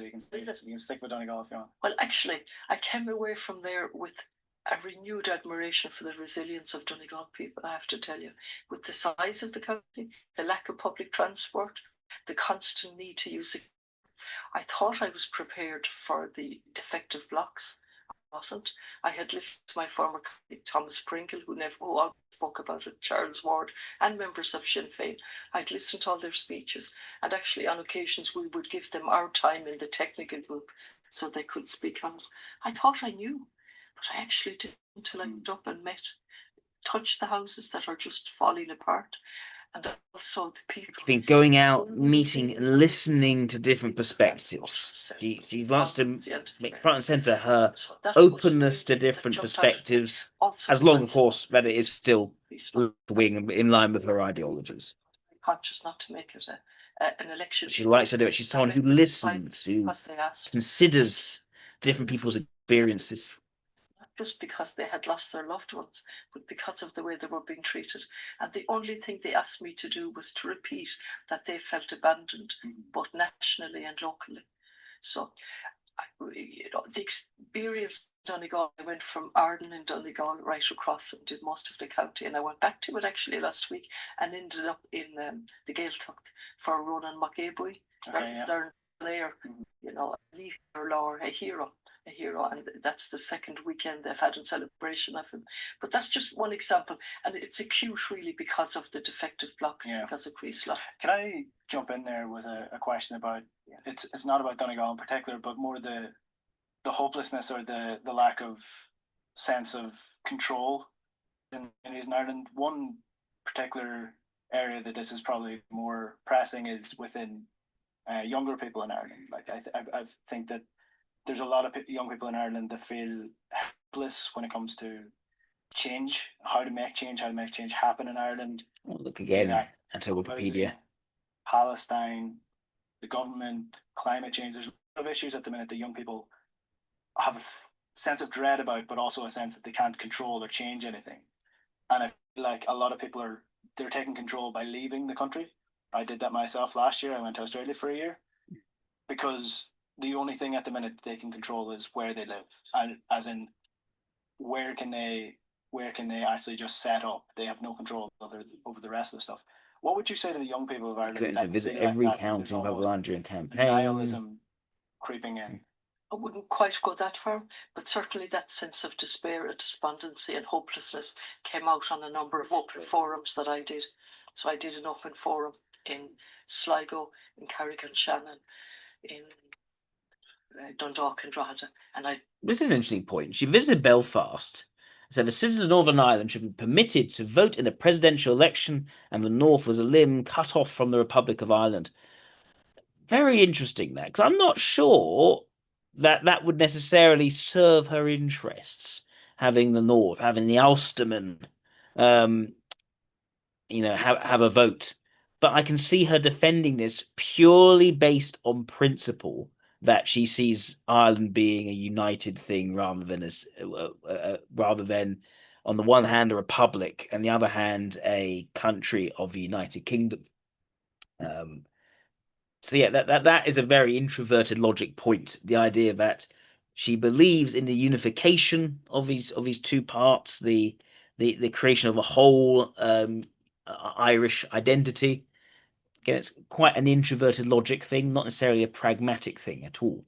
you can stick with Donegal if you want. Well, actually, I came away from there with a renewed admiration for the resilience of Donegal people, I have to tell you. With the size of the county, the lack of public transport, the constant need to use it. I thought I was prepared for the defective blocks. I wasn't. I had listened to my former colleague Thomas Pringle, who always spoke about it, Charles Ward, and members of Sinn Féin. I'd listened to all their speeches, and actually on occasions we would give them our time in the technical group so they could speak on it. I thought I knew, but I actually didn't until I went up and touched the houses that are just falling apart. And also the people. I think going out, meeting, and listening to different perspectives. She wants to make front and center her openness to different perspectives, as long, of course, that it is still wing in line with her ideologies. Conscious not to make it an election. She likes to do it. She's someone who listens, who considers different people's experiences. Not just because they had lost their loved ones, but because of the way they were being treated. And the only thing they asked me to do was to repeat that they felt abandoned, both nationally and locally. So, the experience in Donegal, I went from Arden in Donegal right across and did most of the county. And I went back to it actually last week and ended up in the Gaeltacht for Ronan McAboy. Learn there, a hero, and that's the second weekend they've had in celebration of him. But that's just one example, and it's acute really because of the defective blocks, because of Creaslaw. Can I jump in there with a question about it's not about Donegal in particular, but more the hopelessness or the lack of sense of control in Ireland. One particular area that this is probably more pressing is within younger people in Ireland. Like I think that there's a lot of young people in Ireland that feel helpless when it comes to change, how to make change happen in Ireland. I'll look again at Wikipedia. Palestine, the government, climate change. There's a lot of issues at the minute that young people have a sense of dread about, but also a sense that they can't control or change anything. And I feel like a lot of people they're taking control by leaving the country. I did that myself last year. I went to Australia for a year because the only thing at the minute they can control is where they live, and as in where can they actually just set up? They have no control over the rest of the stuff. What would you say to the young people of Ireland Going to that visit feel like every that county there's in almost Babylon during campaign. nihilism creeping in? I wouldn't quite go that far, but certainly that sense of despair and despondency and hopelessness came out on a number of open forums that I did. So I did an open forum in Sligo, in Carrick-on-Shannon, in Dundalk and Drogheda, and This is an interesting point. She visited Belfast and said the citizens of Northern Ireland should be permitted to vote in the presidential election, and the North was a limb cut off from the Republic of Ireland. Very interesting there, because I'm not sure that that would necessarily serve her interests, having the North, having the Ulstermen, um, have a vote. But I can see her defending this purely based on principle that she sees Ireland being a united thing rather than on the one hand a republic and the other hand a country of the United Kingdom. So yeah, that is a very introverted logic point. The idea that she believes in the unification of these two parts, the creation of a whole Irish identity. Again, it's quite an introverted logic thing, not necessarily a pragmatic thing at all.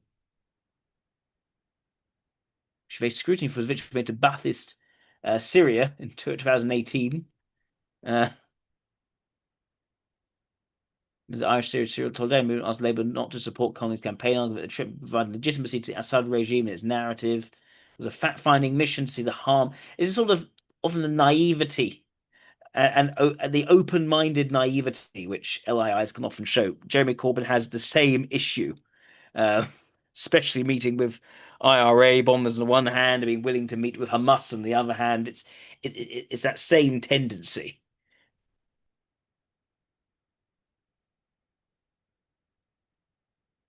She faced scrutiny for the victory made to Ba'athist Syria in 2018. The Irish Syrian Solidarity Movement asked Labour not to support Connolly's campaign, arguing that the trip provided legitimacy to the Assad regime and its narrative. It was a fact-finding mission to see the harm. It's sort of often the naivety and the open-minded naivety which LIIs can often show. Jeremy Corbyn has the same issue, especially meeting with IRA bombers on the one hand and being willing to meet with Hamas on the other hand. It's that same tendency.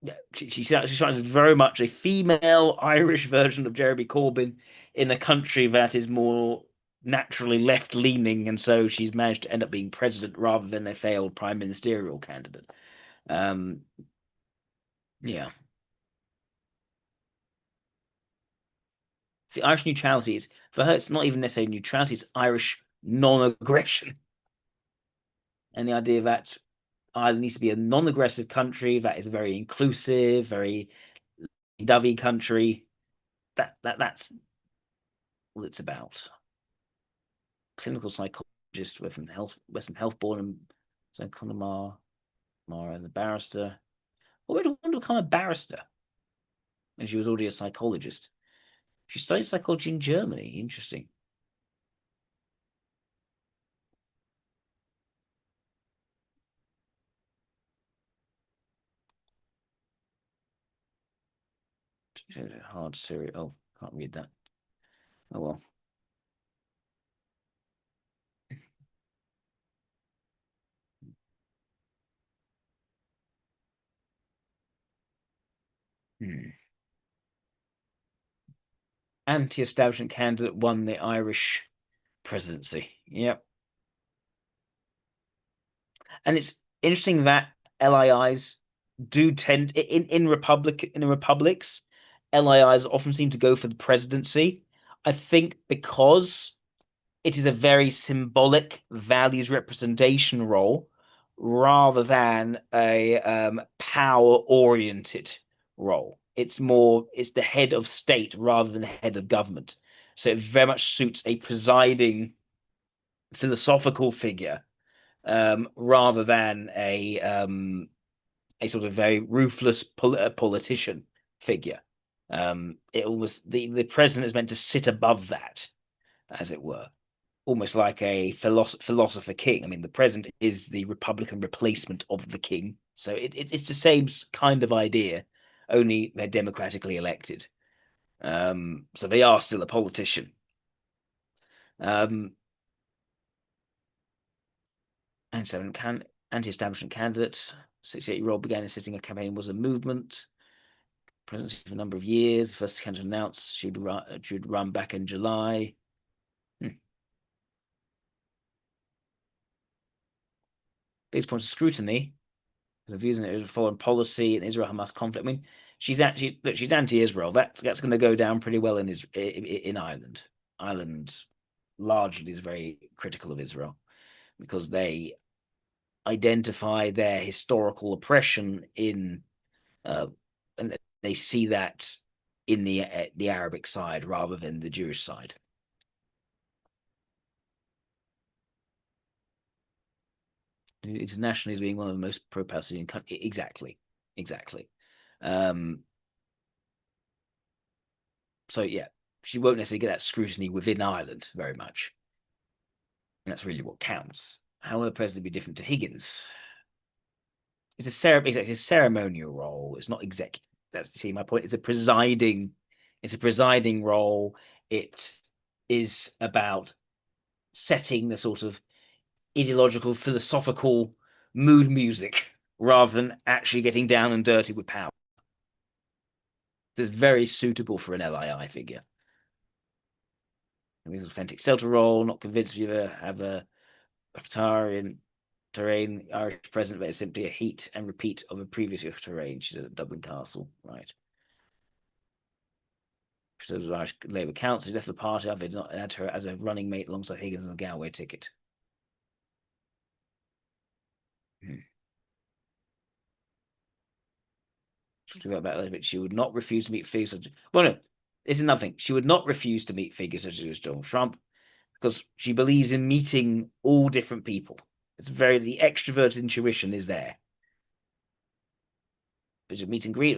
Yeah, she strikes as very much a female Irish version of Jeremy Corbyn in a country that is more naturally left-leaning, and so she's managed to end up being president rather than a failed prime ministerial candidate. Yeah. See, Irish neutrality is, for her, it's not even necessarily neutrality, it's Irish non-aggression. And the idea that Ireland needs to be a non-aggressive country that is very inclusive, very dovey country. That's what it's about. Clinical psychologist Western Healthbourne and St Connemara, Mara and the barrister. What would want to become a barrister? And she was already a psychologist. She studied psychology in Germany. Interesting. Hard serial. Oh, can't read that. Oh well. Anti-establishment candidate won the Irish presidency. Yep. And it's interesting that LIIs do tend in republics, LIIs often seem to go for the presidency. I think because it is a very symbolic values representation role rather than a power-oriented role. It's the head of state rather than the head of government. So it very much suits a presiding philosophical figure rather than a sort of very ruthless politician figure. The president is meant to sit above that, as it were, almost like a philosopher king. I mean, the president is the Republican replacement of the king, so it's the same kind of idea, only they're democratically elected. So they are still a politician. Anti-establishment candidate, 68-year-old, began assisting a campaign was a movement. Presidency for a number of years. First candidate announced she'd run back in July. Biggest point of scrutiny The views on foreign policy and Israel-Hamas conflict. I mean, she's anti-Israel. That's going to go down pretty well in Ireland. Ireland largely is very critical of Israel because they identify their historical oppression in, and they see that in the Arabic side rather than the Jewish side. Internationally as being one of the most pro-Palestinian countries. Exactly. So yeah, she won't necessarily get that scrutiny within Ireland very much. And that's really what counts. How will the president be different to Higgins? It's a ceremonial role. It's not executive. That's my point. It's a presiding role. It is about setting the sort of ideological, philosophical mood music rather than actually getting down and dirty with power. It's very suitable for an LII figure. It's an authentic Celta role. Not convinced you ever have a Qatarian terrain Irish president, but it's simply a heat and repeat of a previous terrain. She's at Dublin Castle, right? She was Irish Labour Council. She left the party after did not add her as a running mate alongside Higgins on the Galway ticket. She would not refuse to meet figures. Well, no, this is nothing. She would not refuse to meet figures such as Donald Trump because she believes in meeting all different people. It's the extroverted intuition is there. It's a meet and greet.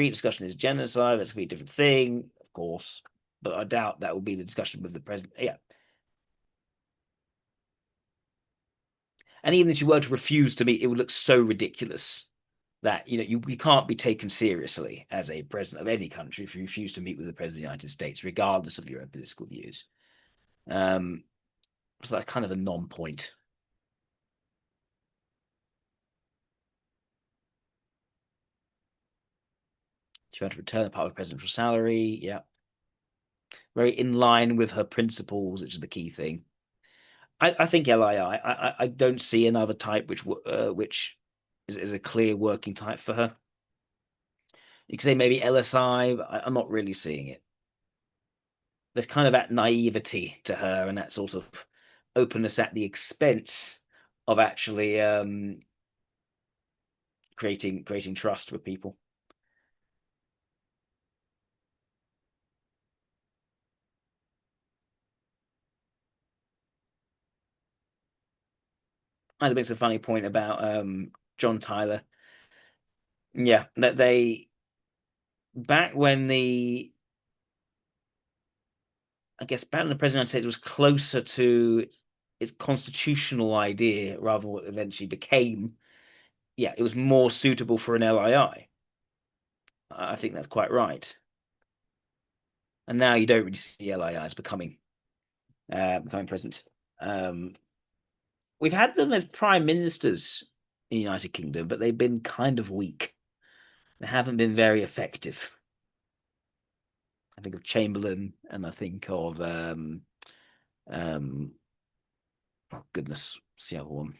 Discussion is genocide. That's be a different thing, of course, but I doubt that will be the discussion with the president. Yeah. And even if she were to refuse to meet, it would look so ridiculous that you can't be taken seriously as a president of any country if you refuse to meet with the president of the United States, regardless of your own political views. So that's kind of a non-point. She had to return the part of the presidential salary. Yeah. Very in line with her principles, which is the key thing. I think LII. I don't see another type which is a clear working type for her. You could say maybe LSI, but I'm not really seeing it. There's kind of that naivety to her and that sort of openness at the expense of actually creating trust with people. As makes a funny point about John Tyler. Yeah, that they back when the president of the United States was closer to its constitutional idea rather than what eventually became. Yeah, it was more suitable for an LII. I think that's quite right. And now you don't really see LIIs becoming president. We've had them as prime ministers in the United Kingdom, but they've been kind of weak. They haven't been very effective. I think of Chamberlain, and I think of oh goodness, what's the other one?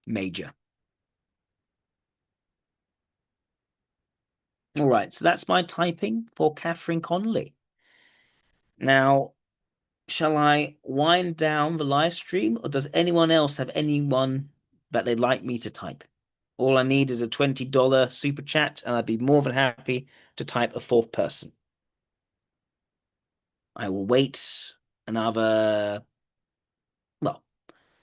Major. All right, so that's my typing for Catherine Connolly. Now, shall I wind down the live stream, or does anyone else have anyone that they'd like me to type? All I need is a $20 super chat, and I'd be more than happy to type a fourth person. I will wait another. Well,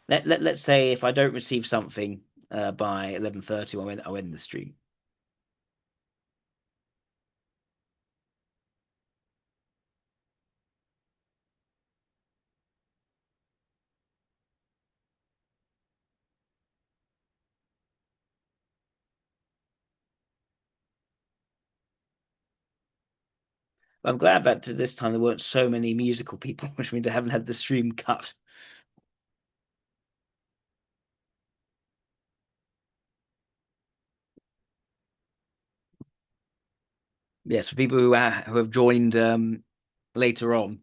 let's say if I don't receive something by 11:30, I'll end the stream. I'm glad that this time there weren't so many musical people, which means I haven't had the stream cut. Yes, for people who have joined later on.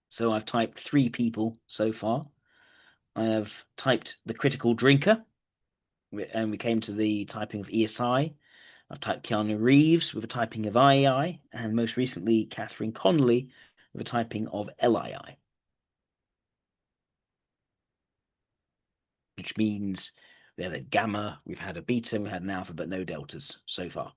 So I've typed 3 people so far. I have typed the critical drinker, and we came to the typing of ESI. I've typed Keanu Reeves with a typing of IEI, and most recently Catherine Connolly with a typing of LII, which means we had a gamma, we've had a beta, and we had an alpha, but no deltas so far.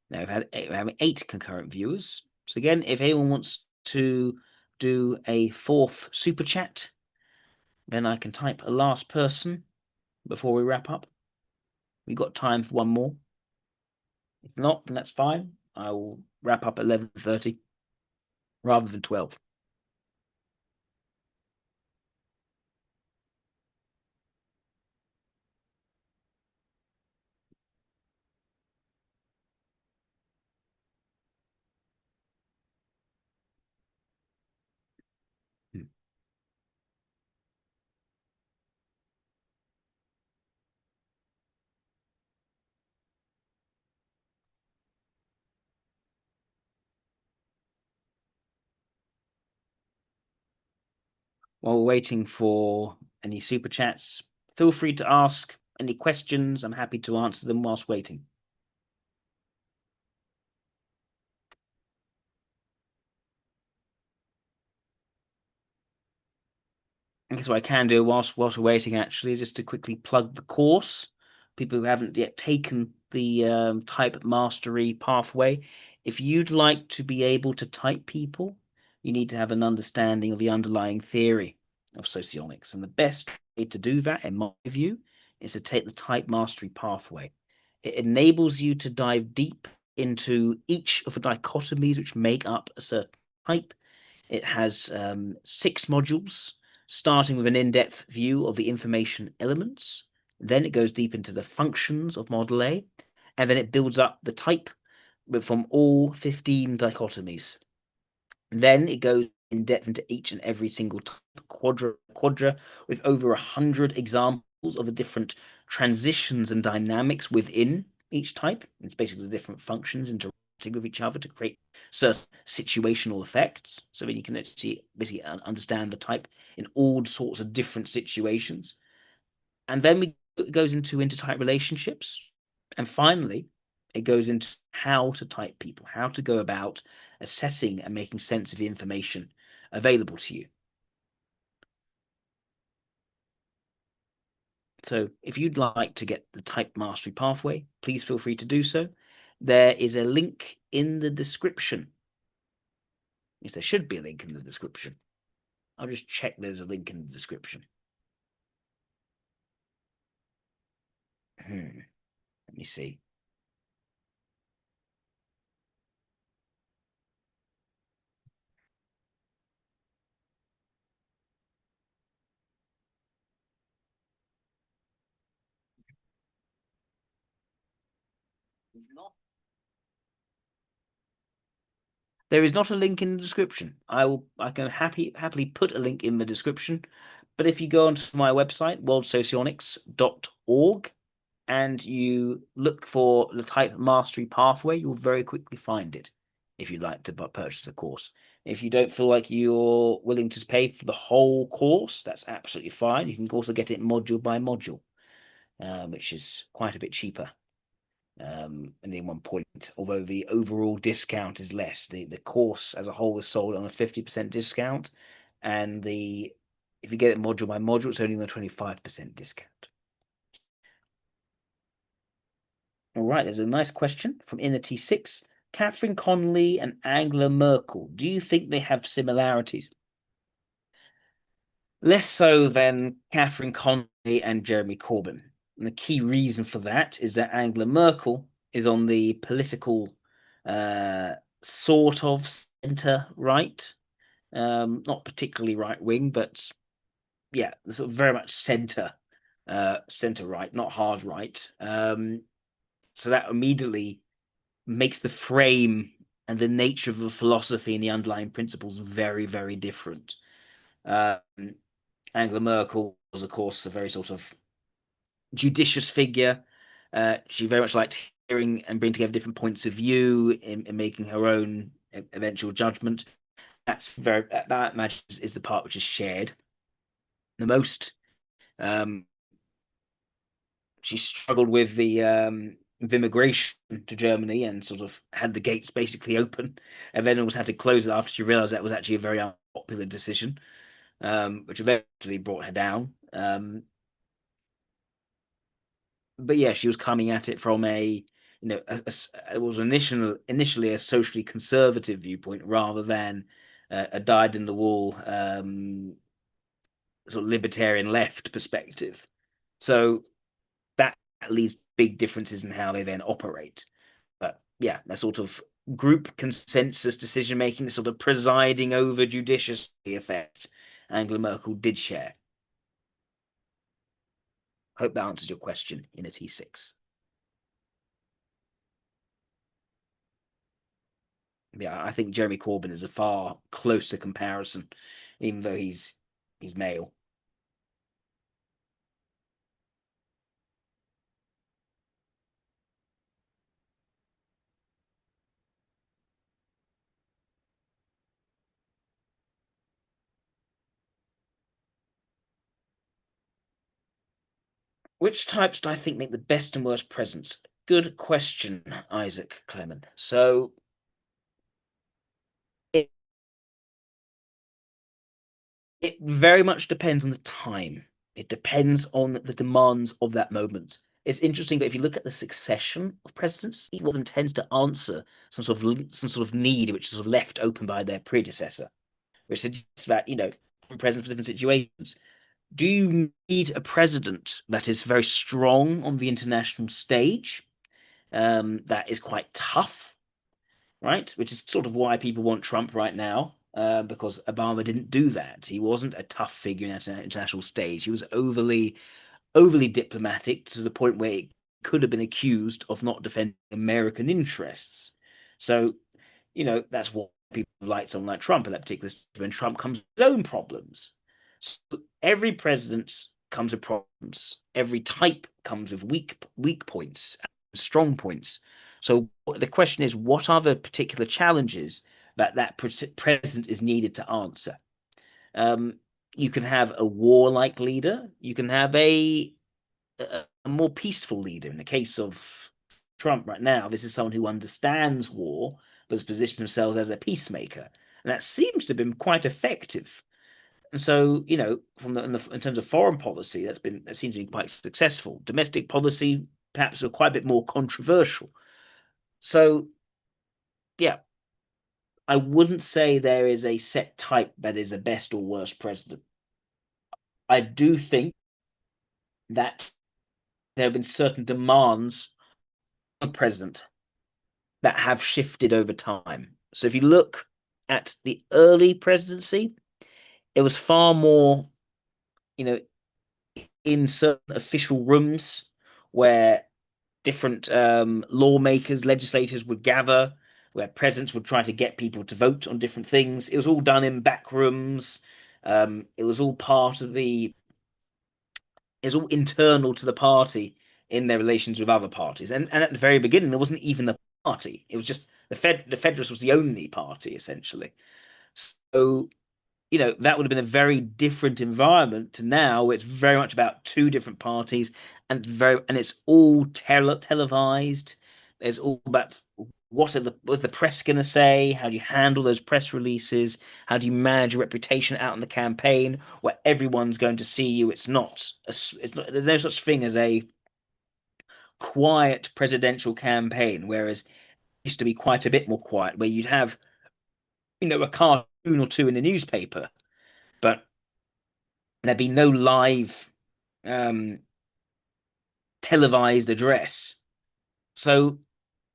Now we're having 8 concurrent viewers. So again, if anyone wants to do a 4th super chat, then I can type a last person before we wrap up. We've got time for one more. If not, then that's fine. I will wrap up at 11:30 rather than 12. While we're waiting for any super chats, feel free to ask any questions. I'm happy to answer them whilst waiting. I guess what I can do whilst we're waiting actually is just to quickly plug the course. People who haven't yet taken the type mastery pathway. If you'd like to be able to type people, you need to have an understanding of the underlying theory of socionics. And the best way to do that, in my view, is to take the type mastery pathway. It enables you to dive deep into each of the dichotomies which make up a certain type. It has 6 modules, starting with an in-depth view of the information elements. Then it goes deep into the functions of Model A, and then it builds up the type from all 15 dichotomies. Then it goes in depth into each and every single type, quadra, with over 100 examples of the different transitions and dynamics within each type. It's basically the different functions interacting with each other to create certain situational effects. So then you can actually basically understand the type in all sorts of different situations. And then it goes into intertype relationships. And finally, it goes into how to type people, how to go about assessing and making sense of the information available to you. So if you'd like to get the type mastery pathway, please feel free to do so. There is a link in the description. Yes, there should be a link in the description. I'll just check there's a link in the description. Let me see. There is not a link in the description. I can happily put a link in the description. But if you go onto my website, worldsocionics.org, and you look for the type mastery pathway, you'll very quickly find it if you'd like to purchase the course. If you don't feel like you're willing to pay for the whole course, that's absolutely fine. You can also get it module by module, which is quite a bit cheaper. And in one point, although the overall discount is less, the course as a whole is sold on a 50% discount, and if you get it module by module, it's only on a 25% discount. All right, there's a nice question from Inner T6. Catherine Connolly and Angela Merkel, do you think they have similarities? Less so than Catherine Connolly and Jeremy Corbyn. And the key reason for that is that Angela Merkel is on the political sort of center right, not particularly right wing, but yeah, sort of very much center right, not hard right. So that immediately makes the frame and the nature of the philosophy and the underlying principles very, very different. Angela Merkel was, of course, a very sort of judicious figure, She very much liked hearing and bringing together different points of view in making her own eventual judgment. That match is the part which is shared the most. Um, she struggled with immigration to Germany and sort of had the gates basically open, and then almost had to close it after she realized that was actually a very unpopular decision, which eventually brought her down. But yeah, she was coming at it from it was initially a socially conservative viewpoint rather than a dyed in the wool sort of libertarian left perspective. So that leads to big differences in how they then operate. But yeah, that sort of group consensus decision making, the sort of presiding over judiciously effect, Angela Merkel did share. Hope that answers your question in a T6. Yeah, I think Jeremy Corbyn is a far closer comparison, even though he's male. Which types do I think make the best and worst presents? Good question, Isaac Clement. So it, it very much depends on the time. It depends on the demands of that moment. It's interesting that if you look at the succession of presidents, each one of them tends to answer some sort of need which is sort of left open by their predecessor, which suggests that, presidents for different situations. Do you need a president that is very strong on the international stage, that is quite tough, right? Which is sort of why people want Trump right now, because Obama didn't do that. He wasn't a tough figure in the international stage. He was overly diplomatic to the point where it could have been accused of not defending American interests. So, that's why people like someone like Trump at that particular stage when Trump comes with his own problems. So every president comes with problems. Every type comes with weak points and strong points. So the question is, what are the particular challenges that president is needed to answer? Um, you can have a warlike leader. You can have a more peaceful leader. In the case of Trump right now, this is someone who understands war, but has positioned himself as a peacemaker, and that seems to have been quite effective. And so, in terms of foreign policy, that seems to be quite successful. Domestic policy, perhaps, are quite a bit more controversial. So, yeah, I wouldn't say there is a set type that is a best or worst president. I do think that there have been certain demands on the president that have shifted over time. So if you look at the early presidency, it was far more, you know, in certain official rooms where different lawmakers, legislators would gather, where presidents would try to get people to vote on different things. It was all done in back rooms. It was all part of it's all internal to the party in their relations with other parties. And at the very beginning, there wasn't even a party. It was just the Federalists was the only party essentially. So that would have been a very different environment to now. It's very much about two different parties, and it's all televised. It's all about what's the press going to say? How do you handle those press releases? How do you manage your reputation out in the campaign where everyone's going to see you? There's no such thing as a quiet presidential campaign, whereas it used to be quite a bit more quiet, where you'd have a cartoon or two in the newspaper, but there'd be no live um, televised address. So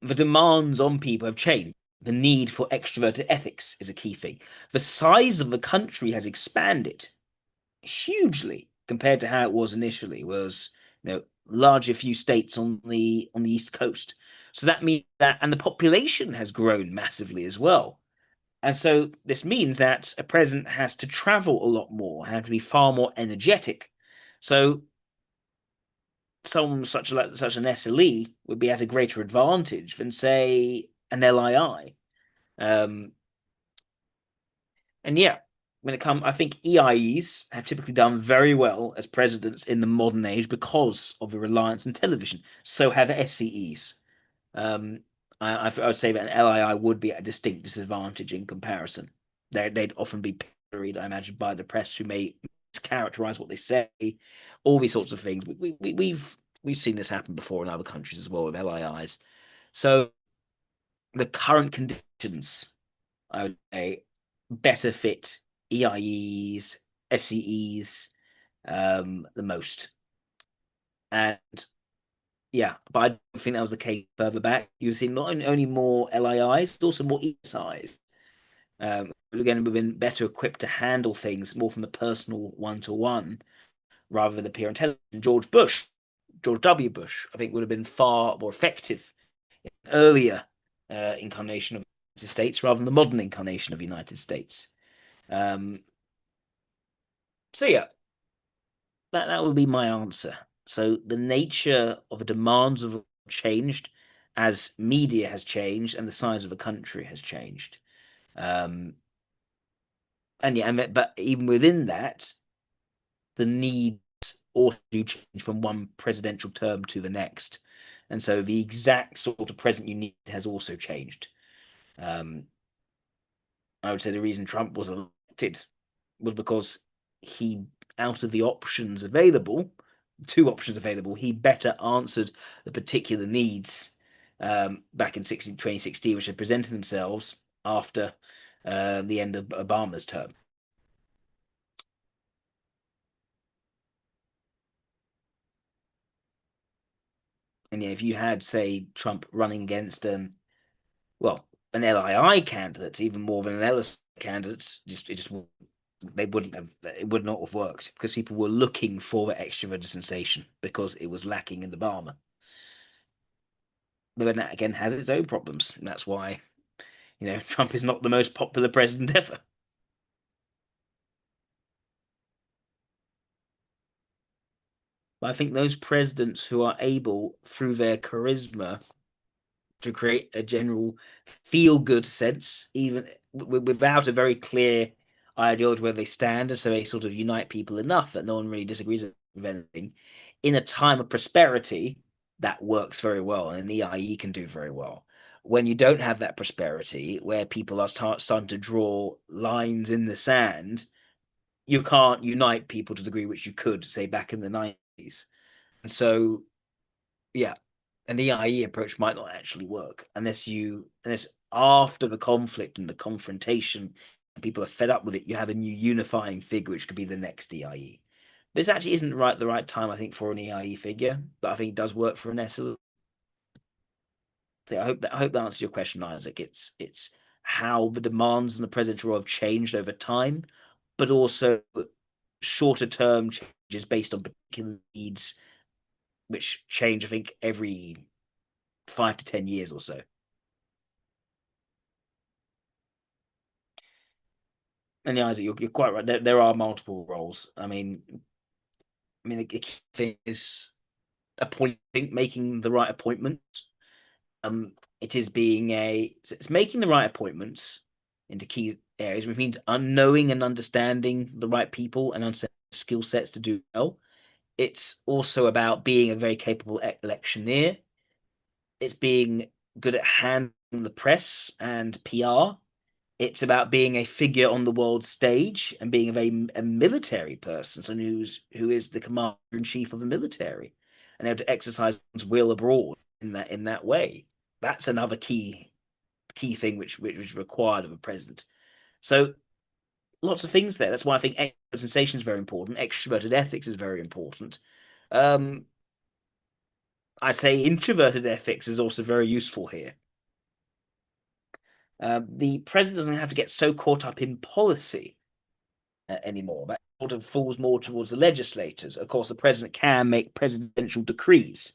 the demands on people have changed. The need for extroverted ethics is a key thing. The size of the country has expanded hugely compared to how it was initially. It was larger few states on the East Coast. So that means that, and the population has grown massively as well. And so this means that a president has to travel a lot more, have to be far more energetic. So some such an SLE would be at a greater advantage than say an LII. And yeah, when it comes, I think EIEs have typically done very well as presidents in the modern age because of the reliance on television. So have SCEs. Um, I would say that an LII would be at a distinct disadvantage in comparison. They'd often be pilloried, I imagine, by the press who may mischaracterize what they say, all these sorts of things. We've seen this happen before in other countries as well with LIIs. So the current conditions, I would say, better fit EIEs, SCEs the most. And yeah, but I don't think that was the case further back. You've seen not only more LIIs, but also more ESIs. Again, we've been better equipped to handle things more from the personal one-to-one rather than appear on television. George W. Bush, I think would have been far more effective in an earlier incarnation of the United States rather than the modern incarnation of the United States. Um, so yeah, that would be my answer. So the nature of the demands of changed as media has changed and the size of the country has changed. And yeah, but even within that, the needs also do change from one presidential term to the next. And so the exact sort of president you need has also changed. I would say the reason Trump was elected was because he, out of the options available, two options available, he better answered the particular needs back in 2016, which had presented themselves after the end of Obama's term. And yeah, if you had, say, Trump running against an LII candidate, even more than an LS candidate, they wouldn't have, it would not have worked because people were looking for the extroverted sensation because it was lacking in Obama. But then that again has its own problems, and that's why Trump is not the most popular president ever. But I think those presidents who are able, through their charisma, to create a general feel-good sense, even without a very clear ideology where they stand, and so they sort of unite people enough that no one really disagrees with anything. In a time of prosperity, that works very well, and an EIE can do very well. When you don't have that prosperity, where people are starting to draw lines in the sand, you can't unite people to the degree which you could, say, back in the 90s. And so, yeah, an EIE approach might not actually work unless after the conflict and the confrontation and people are fed up with it, you have a new unifying figure which could be the next EIE. This actually isn't the right time, I think, for an EIE figure, but I think it does work for an SL. So I hope that answers your question, Isaac. It's how the demands on the presidential role have changed over time, but also shorter term changes based on particular needs, which change, I think, every 5 to 10 years or so. And yeah, Isaac, you're quite right. There are multiple roles. The key thing is making the right appointment. It's making the right appointments into key areas, which means knowing and understanding the right people and understanding skill sets to do well. It's also about being a very capable electioneer. It's being good at handling the press and PR. It's about being a figure on the world stage and being a military person, someone who is the commander in chief of the military, and able to exercise one's will abroad in that way. That's another key thing which is required of a president. So lots of things there. That's why I think extroverted sensation is very important. Extroverted ethics is very important. I say introverted ethics is also very useful here. The president doesn't have to get so caught up in policy anymore. That sort of falls more towards the legislators. Of course, the president can make presidential decrees,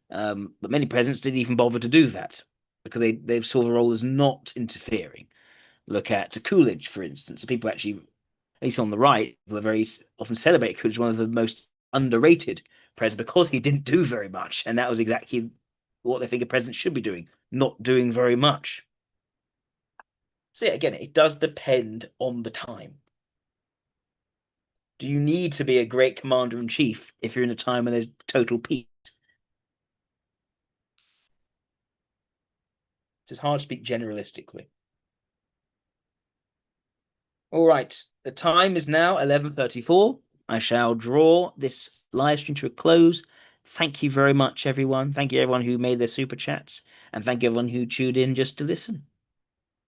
but many presidents didn't even bother to do that because they've saw the role as not interfering. Look at Coolidge, for instance. People actually, at least on the right, will very often celebrate Coolidge as one of the most underrated president because he didn't do very much, and that was exactly what they think a president should be doing, not doing very much. So yeah, again, it does depend on the time. Do you need to be a great commander in chief if you're in a time when there's total peace? It's hard to speak generalistically. All right, the time is now 11:34. I shall draw this live stream to a close. Thank you very much, everyone. Thank you, everyone who made their super chats, and thank you, everyone who tuned in just to listen.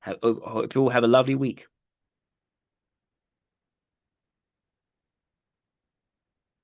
I hope you all have a lovely week.